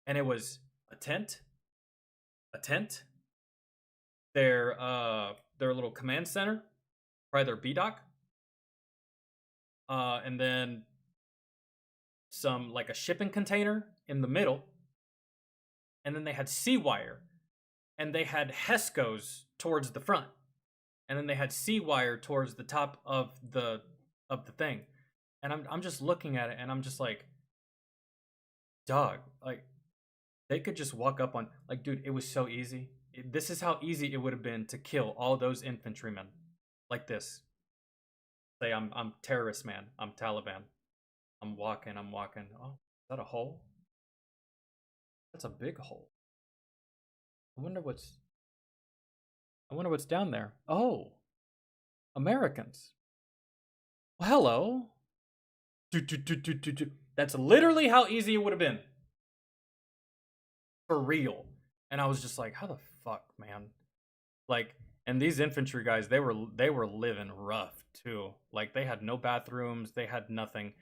And it was a tent, their little command center, probably their BDoc, and then some like a shipping container in the middle, and then they had C-wire, and they had HESCOs towards the front, and then they had C-wire towards the top of the thing, and I'm just looking at it, and I'm just like, dog, like they could just walk up on, like, dude, it was so easy. This is how easy it would have been to kill all those infantrymen, like this. Say I'm terrorist man, I'm Taliban. I'm walking. Oh, is that a hole? That's a big hole. I wonder what's down there. Oh, Americans. Well, hello. That's literally how easy it would have been. For real. And I was just like, how the fuck, man? Like, and these infantry guys, they were living rough too. Like, they had no bathrooms, they had nothing.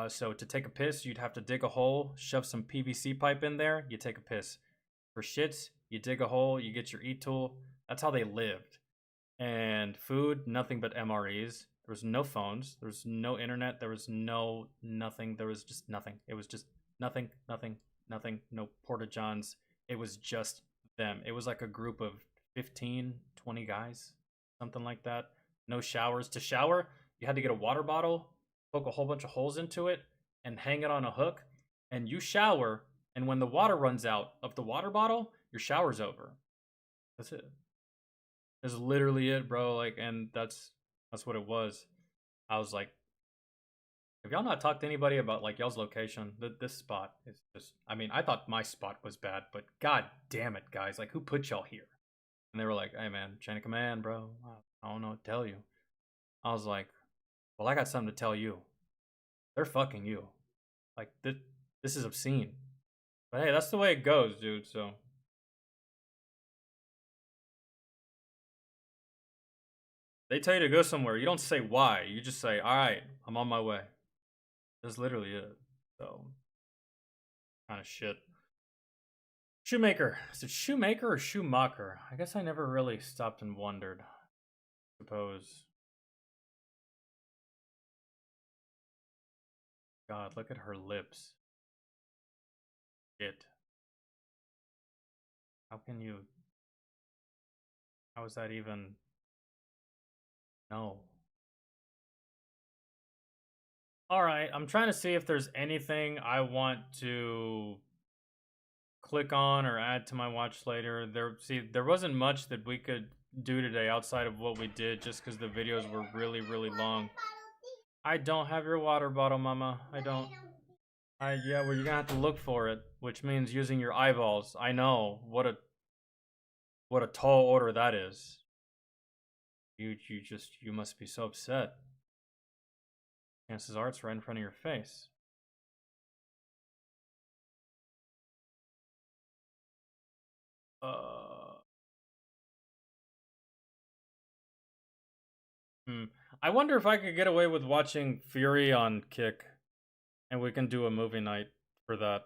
So to take a piss, you'd have to dig a hole, shove some PVC pipe in there, you take a piss. For shits, you dig a hole, you get your e-tool. That's how they lived. And food, nothing but MREs. There was no phones, there was no internet, there was no nothing, there was just nothing. It was just nothing, no porta-johns. It was just them. It was like a group of 15, 20 guys, something like that. No showers. To shower, you had to get a water bottle, poke a whole bunch of holes into it, and hang it on a hook, and you shower, and when the water runs out of the water bottle, your shower's over. That's it. That's literally it, bro. Like, and that's what it was. I was like, have y'all not talked to anybody about like y'all's location? This spot is just, I mean, I thought my spot was bad, but god damn it, guys, like, who put y'all here? And they were like, hey man, chain of command, bro. I don't know what to tell you. I was like, well, I got something to tell you. They're fucking you. Like, this is obscene. But hey, that's the way it goes, dude, so. They tell you to go somewhere. You don't say why. You just say, alright, I'm on my way. That's literally it. So, kind of shit. Shoemaker. Is it Shoemaker or Schumacher? I guess I never really stopped and wondered. I suppose. God, look at her lips. Shit. How can you... How is that even... No. Alright, I'm trying to see if there's anything I want to click on or add to my watch later. There wasn't much that we could do today outside of what we did, just because the videos were really, really long. I don't have your water bottle, mama. I don't. Yeah, well, you're gonna have to look for it, which means using your eyeballs. I know. What a tall order that is. You must be so upset. Chances are it's right in front of your face. I wonder if I could get away with watching Fury on Kick, and we can do a movie night for that.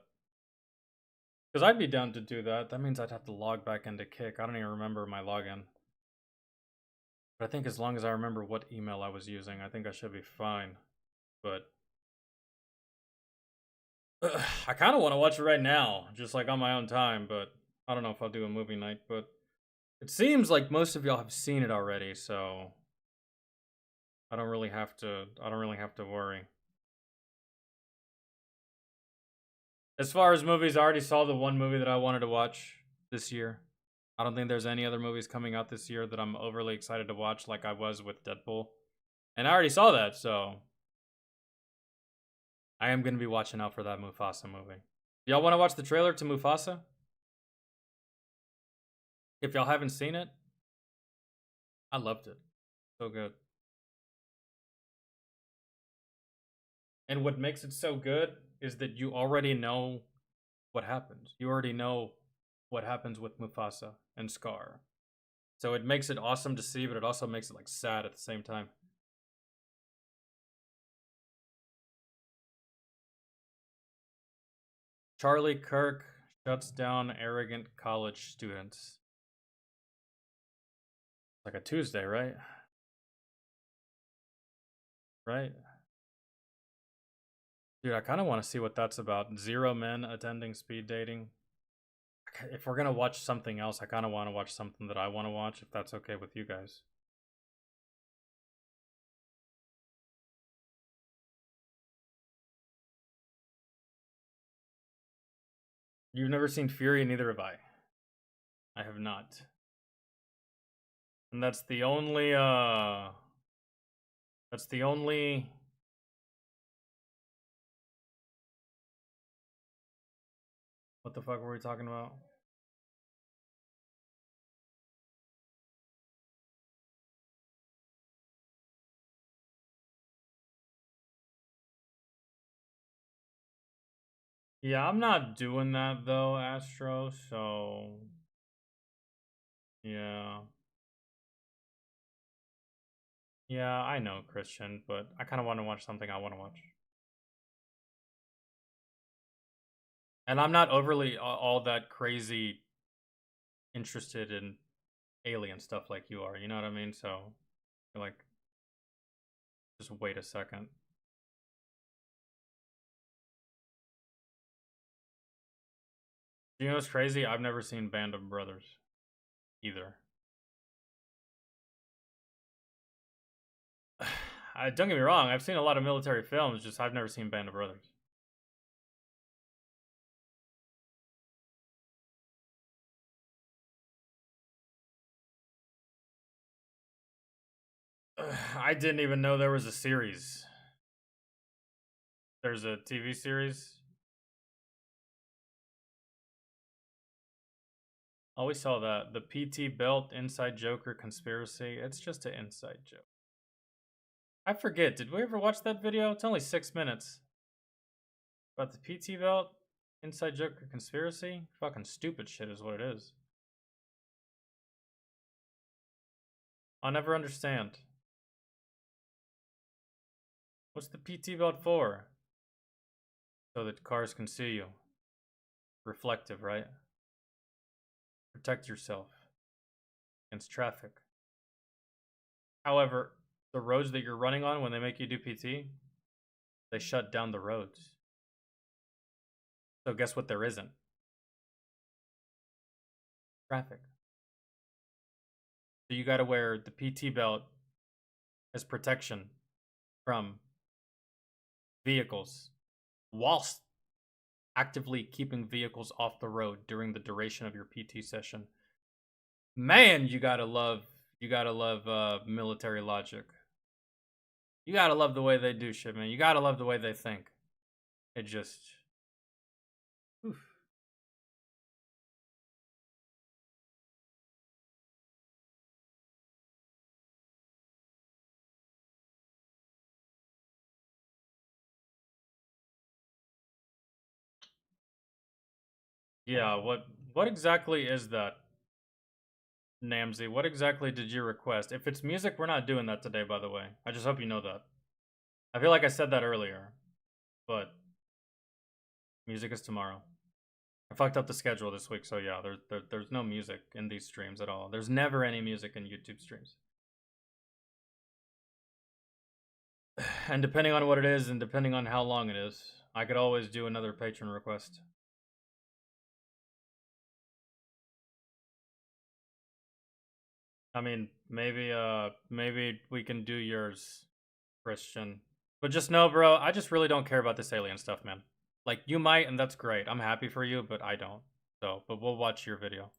Because I'd be down to do that. That means I'd have to log back into Kick. I don't even remember my login. But I think as long as I remember what email I was using, I think I should be fine. But I kind of want to watch it right now, just like on my own time, but I don't know if I'll do a movie night. But it seems like most of y'all have seen it already, so I don't really have to worry. As far as movies, I already saw the one movie that I wanted to watch this year. I don't think there's any other movies coming out this year that I'm overly excited to watch like I was with Deadpool. And I already saw that, so I am going to be watching out for that Mufasa movie. Y'all want to watch the trailer to Mufasa? If y'all haven't seen it, I loved it. So good. And what makes it so good is that you already know what happens. You already know what happens with Mufasa and Scar. So it makes it awesome to see, but it also makes it like sad at the same time. Charlie Kirk shuts down arrogant college students. Like a Tuesday, right? Right? Dude, I kind of want to see what that's about. 0 men attending speed dating. If we're going to watch something else, I kind of want to watch something that I want to watch, if that's okay with you guys. You've never seen Fury, neither have I. I have not. And that's the only, what the fuck were we talking about? Yeah, I'm not doing that though, Astro, so yeah. Yeah, I know, Christian, but I kind of want to watch something I want to watch. And I'm not overly all that crazy interested in alien stuff like you are, you know what I mean? So, like, just wait a second. You know what's crazy? I've never seen Band of Brothers either. Don't get me wrong, I've seen a lot of military films, just I've never seen Band of Brothers. I didn't even know there was a series. There's a TV series? Oh, we saw that. The PT Belt Inside Joker Conspiracy. It's just an inside joke. I forget, did we ever watch that video? It's only 6 minutes. About the PT Belt Inside Joker Conspiracy? Fucking stupid shit is what it is. I'll never understand. What's the PT Belt for? So that cars can see you. Reflective, right? Protect yourself against traffic. However, the roads that you're running on when they make you do PT, they shut down the roads. So guess what there isn't? Traffic. So you gotta wear the PT belt as protection from vehicles whilst actively keeping vehicles off the road during the duration of your PT session. Man, you gotta love military logic. You gotta love the way they do shit, man. You gotta love the way they think. It just... Oof. Yeah, what exactly is that? Namsy, what exactly did you request? If it's music, we're not doing that today, by the way. I just hope you know that. I feel like I said that earlier, but music is tomorrow. I fucked up the schedule this week, so yeah, there's no music in these streams at all. There's never any music in YouTube streams. And depending on what it is, and depending on how long it is, I could always do another patron request. I mean, maybe we can do yours, Christian. But just know, bro, I just really don't care about this alien stuff, man. Like, you might, and that's great. I'm happy for you, but I don't. So, but we'll watch your video.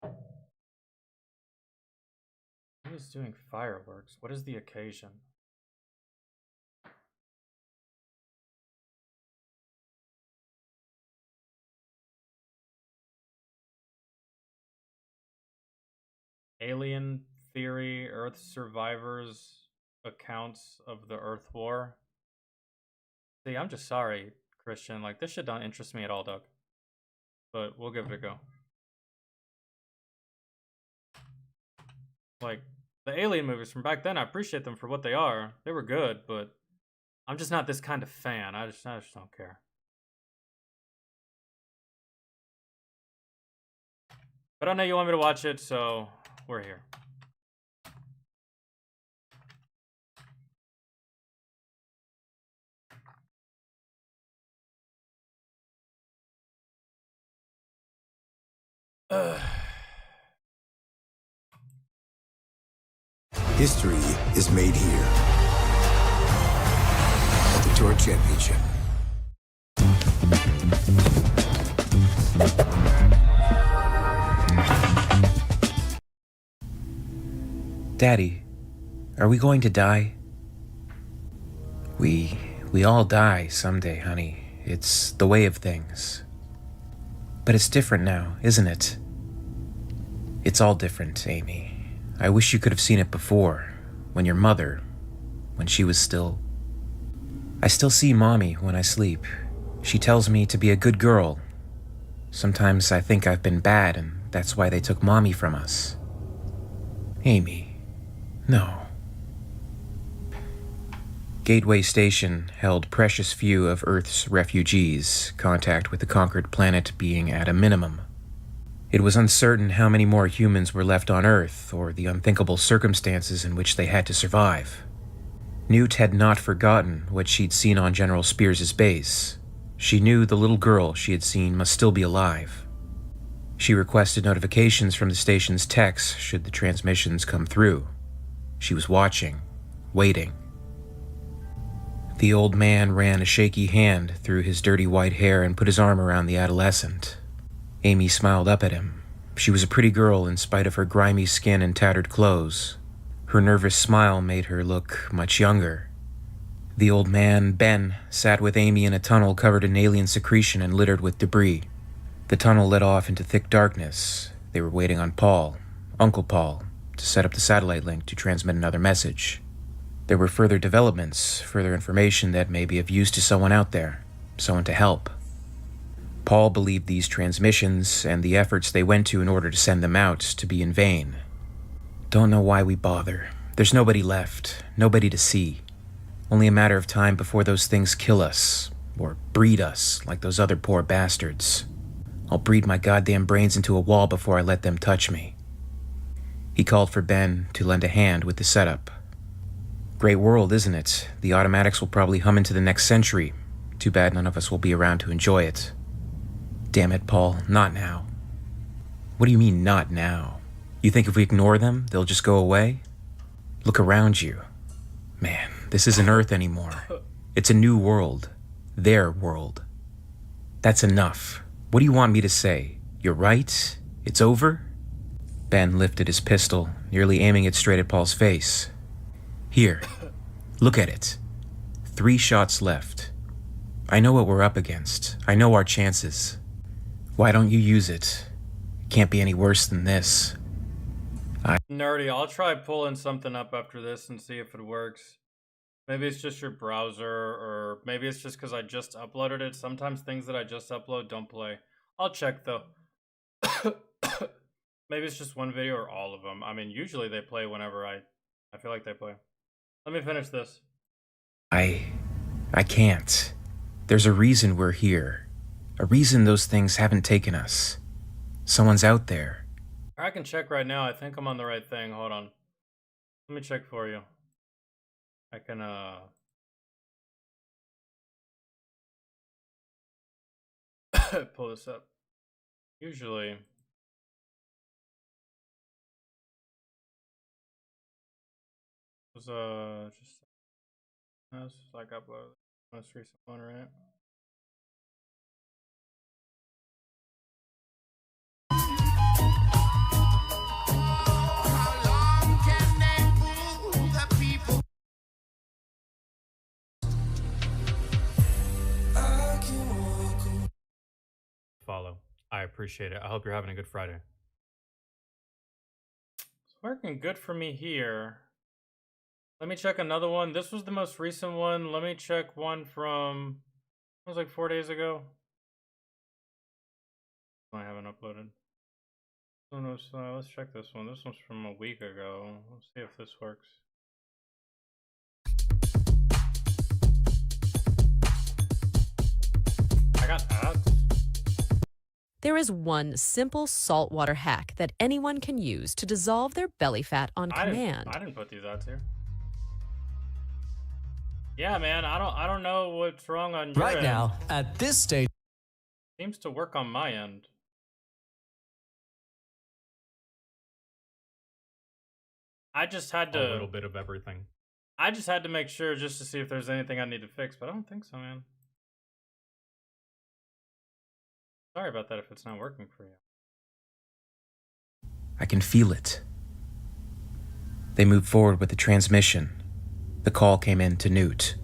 Who is doing fireworks? What is the occasion? Alien theory, Earth survivors, accounts of the Earth War. See, I'm just sorry, Christian. Like, this shit don't interest me at all, Doug. but we'll give it a go. Like, the Alien movies from back then, I appreciate them for what they are. They were good, but I'm just not this kind of fan. I just don't care. But I know you want me to watch it, so we're here. History is made here at the Tour Championship. Daddy, are we going to die? We all die someday, honey. It's the way of things. But it's different now, isn't it? It's all different, Amy. I wish you could have seen it before, when your mother, when she was still... I still see Mommy when I sleep. She tells me to be a good girl. Sometimes I think I've been bad, and that's why they took Mommy from us. Amy, no. Gateway Station held precious few of Earth's refugees, contact with the conquered planet being at a minimum. It was uncertain how many more humans were left on Earth, or the unthinkable circumstances in which they had to survive. Newt had not forgotten what she'd seen on General Spears' base. She knew the little girl she had seen must still be alive. She requested notifications from the station's techs should the transmissions come through. She was watching, waiting. The old man ran a shaky hand through his dirty white hair and put his arm around the adolescent. Amy smiled up at him. She was a pretty girl in spite of her grimy skin and tattered clothes. Her nervous smile made her look much younger. The old man, Ben, sat with Amy in a tunnel covered in alien secretion and littered with debris. The tunnel led off into thick darkness. They were waiting on Paul, Uncle Paul, to set up the satellite link to transmit another message. There were further developments, further information that may be of use to someone out there, someone to help. Paul believed these transmissions and the efforts they went to in order to send them out to be in vain. Don't know why we bother. There's nobody left, nobody to see. Only a matter of time before those things kill us, or breed us like those other poor bastards. I'll breed my goddamn brains into a wall before I let them touch me. He called for Ben to lend a hand with the setup. Great world, isn't it? The automatics will probably hum into the next century. Too bad none of us will be around to enjoy it. Damn it, Paul, not now. What do you mean, not now? You think if we ignore them, they'll just go away? Look around you. Man, this isn't Earth anymore. It's a new world. Their world. That's enough. What do you want me to say? You're right? It's over? Ben lifted his pistol, nearly aiming it straight at Paul's face. Here, look at it. 3 shots left. I know what we're up against. I know our chances. Why don't you use it? It can't be any worse than this. Nerdy, I'll try pulling something up after this and see if it works. Maybe it's just your browser, or maybe it's just because I just uploaded it. Sometimes things that I just upload don't play. I'll check though. Maybe it's just one video or all of them. I mean, usually they play whenever I feel like they play. Let me finish this. I can't. There's a reason we're here. A reason those things haven't taken us. Someone's out there. I can check right now. I think I'm on the right thing. Hold on. Let me check for you. I can, pull this up. Usually... It was, just... This is like upload. Most recent one, right? Follow. I appreciate it. I hope you're having a good Friday. It's working good for me here. Let me check another one. This was the most recent one. Let me check one from, it was like 4 days ago. I haven't uploaded. Oh no, so let's check this one. This one's from a week ago. Let's see if this works. I got ads. There is one simple saltwater hack that anyone can use to dissolve their belly fat on command. I didn't put these ads here. Yeah, man, I don't know what's wrong on your Right end. now, at this stage, Seems to work on my end. I just had to A little bit of everything. I just had to make sure just to see if there's anything I need to fix, but I don't think so, man. Sorry about that if it's not working for you. I can feel it. They moved forward with the transmission. The call came in to Newt.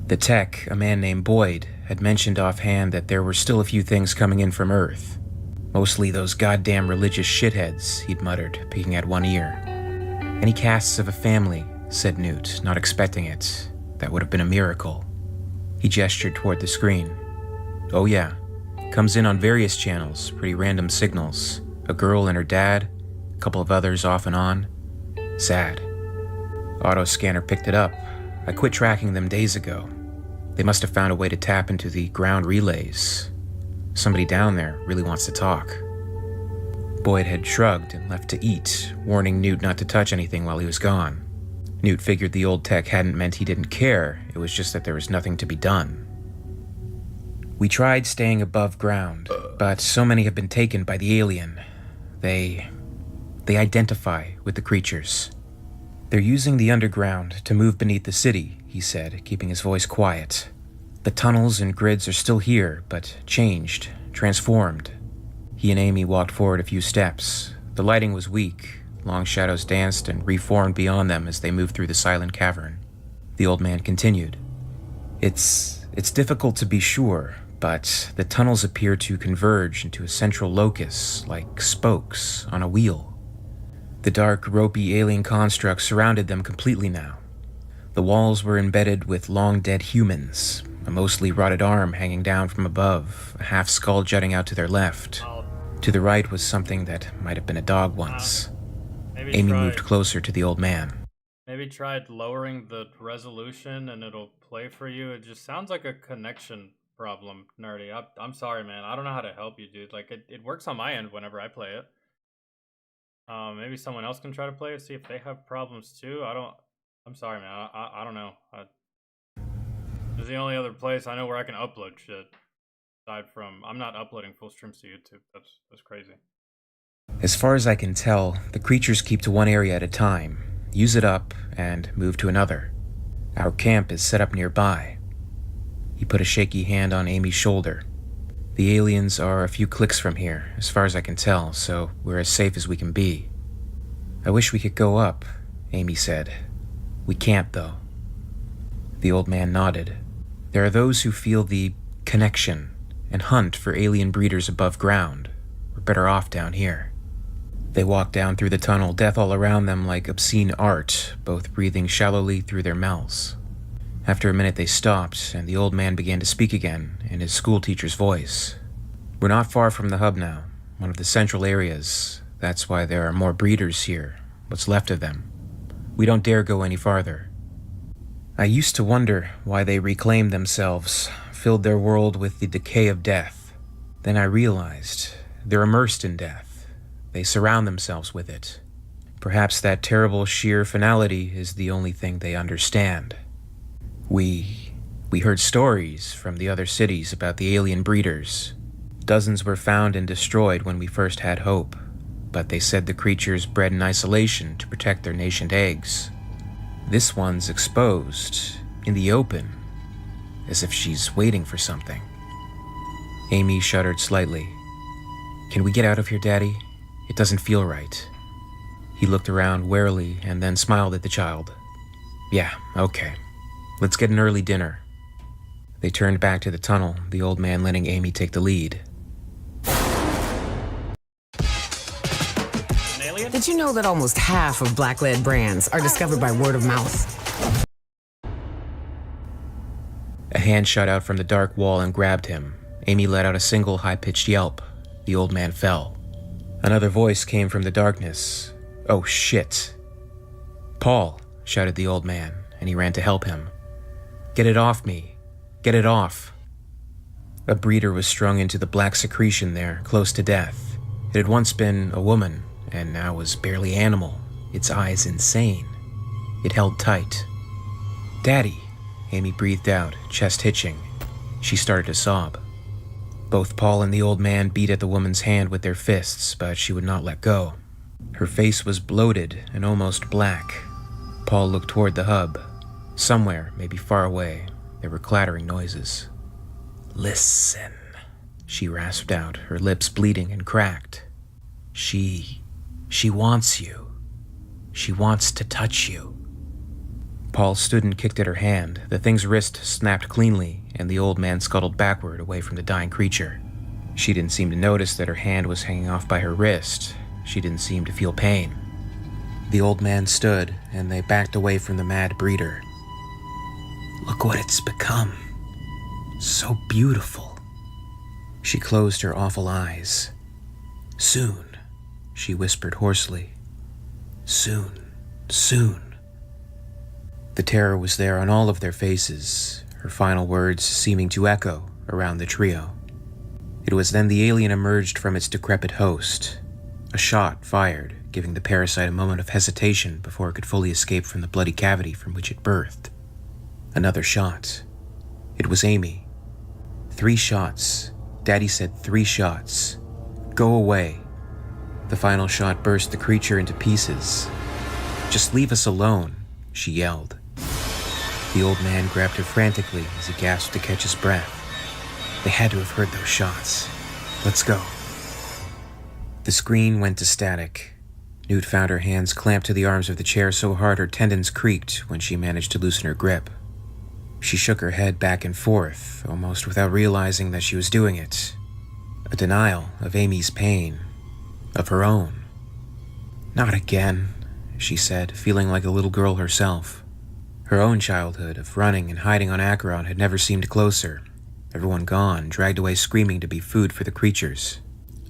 The tech, a man named Boyd, had mentioned offhand that there were still a few things coming in from Earth. Mostly those goddamn religious shitheads, he'd muttered, peeking at one ear. Any casts of a family, said Newt, not expecting it. That would have been a miracle. He gestured toward the screen. Oh yeah. Comes in on various channels, pretty random signals. A girl and her dad, a couple of others off and on. Sad. Auto scanner picked it up. I quit tracking them days ago. They must have found a way to tap into the ground relays. Somebody down there really wants to talk. Boyd had shrugged and left to eat, warning Newt not to touch anything while he was gone. Newt figured the old tech hadn't meant he didn't care, it was just that there was nothing to be done. We tried staying above ground, but so many have been taken by the alien. They identify with the creatures. They're using the underground to move beneath the city, he said, keeping his voice quiet. The tunnels and grids are still here, but changed, transformed. He and Amy walked forward a few steps. The lighting was weak. Long shadows danced and reformed beyond them as they moved through the silent cavern. The old man continued. It's difficult to be sure, but the tunnels appear to converge into a central locus, like spokes on a wheel. The dark, ropey alien construct surrounded them completely now. The walls were embedded with long-dead humans, a mostly rotted arm hanging down from above, a half skull jutting out to their left. To the right was something that might have been a dog once. Amy moved closer to the old man. Maybe tried lowering the resolution and it'll play for you. It just sounds like a connection problem, Nerdy. I'm sorry, man. I don't know how to help you, dude. Like, it works on my end whenever I play it. Maybe someone else can try to play it, see if they have problems too. I'm sorry, man. I don't know. This is the only other place I know where I can upload shit. Aside from, I'm not uploading full streams to YouTube. That's crazy. As far as I can tell, the creatures keep to one area at a time, use it up, and move to another. Our camp is set up nearby. He put a shaky hand on Amy's shoulder. The aliens are a few clicks from here, as far as I can tell, so we're as safe as we can be. I wish we could go up, Amy said. We can't, though. The old man nodded. There are those who feel the connection and hunt for alien breeders above ground. We're better off down here. They walked down through the tunnel, death all around them like obscene art, both breathing shallowly through their mouths. After a minute they stopped, and the old man began to speak again, in his schoolteacher's voice. We're not far from the hub now, one of the central areas. That's why there are more breeders here, what's left of them. We don't dare go any farther. I used to wonder why they reclaimed themselves, filled their world with the decay of death. Then I realized they're immersed in death. They surround themselves with it. Perhaps that terrible sheer finality is the only thing they understand. We heard stories from the other cities about the alien breeders. Dozens were found and destroyed when we first had hope, but they said the creatures bred in isolation to protect their nascent eggs. This one's exposed, in the open, as if she's waiting for something. Amy shuddered slightly. Can we get out of here, Daddy? It doesn't feel right. He looked around warily and then smiled at the child. Yeah, okay. Let's get an early dinner. They turned back to the tunnel, the old man letting Amy take the lead. Did you know that almost half of black-led brands are discovered by word of mouth? A hand shot out from the dark wall and grabbed him. Amy let out a single high-pitched yelp. The old man fell. Another voice came from the darkness. "Oh shit." "Paul," shouted the old man, and he ran to help him. "Get it off me. Get it off." A breeder was strung into the black secretion there, close to death. It had once been a woman, and now was barely animal, its eyes insane. It held tight. "Daddy," Amy breathed out, chest hitching. She started to sob. Both Paul and the old man beat at the woman's hand with their fists, but she would not let go. Her face was bloated and almost black. Paul looked toward the hub. Somewhere, maybe far away, there were clattering noises. "Listen," she rasped out, her lips bleeding and cracked. She wants you. She wants to touch you." Paul stood and kicked at her hand. The thing's wrist snapped cleanly, and the old man scuttled backward away from the dying creature. She didn't seem to notice that her hand was hanging off by her wrist. She didn't seem to feel pain. The old man stood, and they backed away from the mad breeder. "Look what it's become. So beautiful." She closed her awful eyes. "Soon," she whispered hoarsely. "Soon, soon." The terror was there on all of their faces, her final words seeming to echo around the trio. It was then the alien emerged from its decrepit host. A shot fired, giving the parasite a moment of hesitation before it could fully escape from the bloody cavity from which it birthed. Another shot. It was Amy. 3 shots. Daddy said 3 shots. "Go away." The final shot burst the creature into pieces. "Just leave us alone," she yelled. The old man grabbed her frantically as he gasped to catch his breath. They had to have heard those shots. "Let's go." The screen went to static. Newt found her hands clamped to the arms of the chair so hard her tendons creaked when she managed to loosen her grip. She shook her head back and forth, almost without realizing that she was doing it. A denial of Amy's pain, of her own. "Not again," she said, feeling like a little girl herself. Her own childhood of running and hiding on Acheron had never seemed closer. Everyone gone, dragged away screaming to be food for the creatures.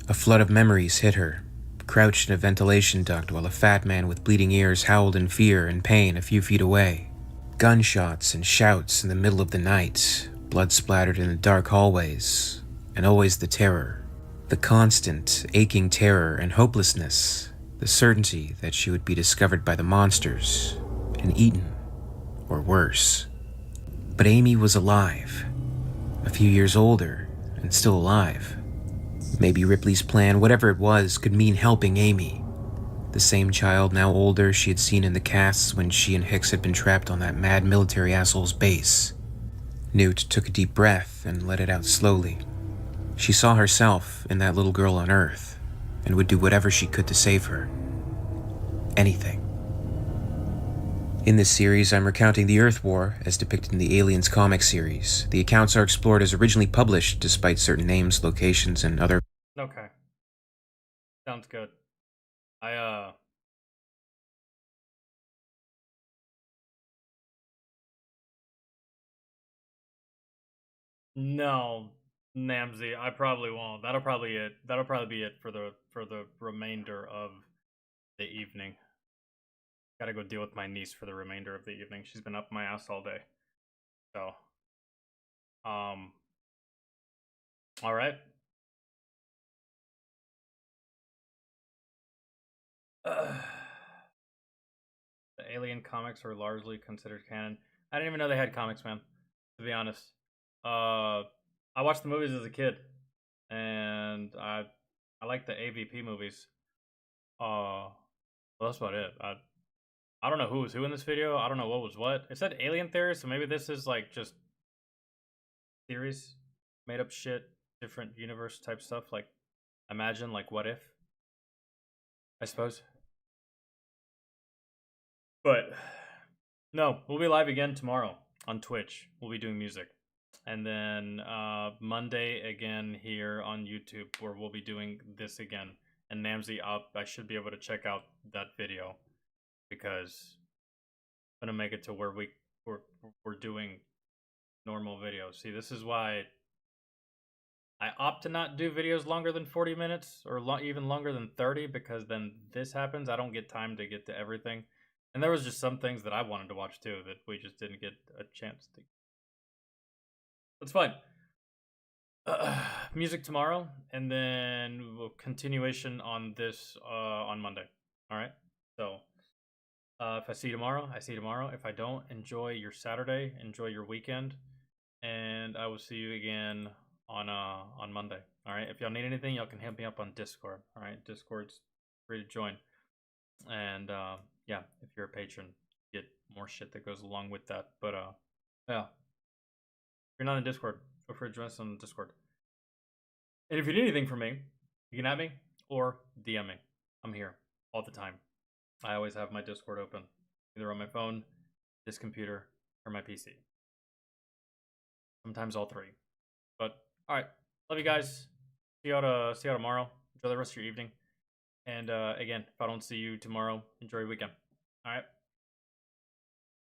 A flood of memories hit her, crouched in a ventilation duct while a fat man with bleeding ears howled in fear and pain a few feet away. Gunshots and shouts in the middle of the night, blood splattered in the dark hallways, and always the terror. The constant, aching terror and hopelessness, the certainty that she would be discovered by the monsters and eaten, or worse. But Amy was alive, a few years older and still alive. Maybe Ripley's plan, whatever it was, could mean helping Amy. The same child, now older, she had seen in the casts when she and Hicks had been trapped on that mad military asshole's base. Newt took a deep breath and let it out slowly. She saw herself in that little girl on Earth, and would do whatever she could to save her. Anything. In this series, I'm recounting the Earth War as depicted in the Aliens comic series. The accounts are explored as originally published, despite certain names, locations, and other... Okay. Sounds good. No, Namzi, I probably won't. That'll probably be it for the remainder of the evening. Gotta go deal with my niece for the remainder of the evening. She's been up my ass all day. So, all right. The Alien comics are largely considered canon. I didn't even know they had comics, man. To be honest, I watched the movies as a kid, and I like the AVP movies. Well, that's about it. I don't know who was who in this video. I don't know what was what. It said alien theory, so maybe this is like just theories, made up shit, different universe type stuff. Like, imagine, like, what if? I suppose. But no, we'll be live again tomorrow on Twitch. We'll be doing music. And then Monday again here on YouTube, where we'll be doing this again. And Namzi, I should be able to check out that video, because I'm gonna make it to where we're doing normal videos. See, this is why I opt to not do videos longer than 40 minutes or even longer than 30 because then this happens. I don't get time to get to everything. And there was just some things that I wanted to watch too that we just didn't get a chance to. That's fine. Music tomorrow, and then we'll continuation on this on Monday. All right. So if I see you tomorrow, I see you tomorrow. If I don't, enjoy your Saturday, enjoy your weekend, and I will see you again on Monday. All right. If y'all need anything, y'all can hit me up on Discord. All right. Discord's free to join. And yeah, if you're a patron, you get more shit that goes along with that. But yeah, if you're not in Discord, feel free to join us on Discord. And if you need anything from me, you can add me or DM me. I'm here all the time. I always have my Discord open, either on my phone, this computer, or my PC. Sometimes all three. But all right, love you guys. See you tomorrow. Enjoy the rest of your evening. And again, if I don't see you tomorrow, enjoy your weekend. All right.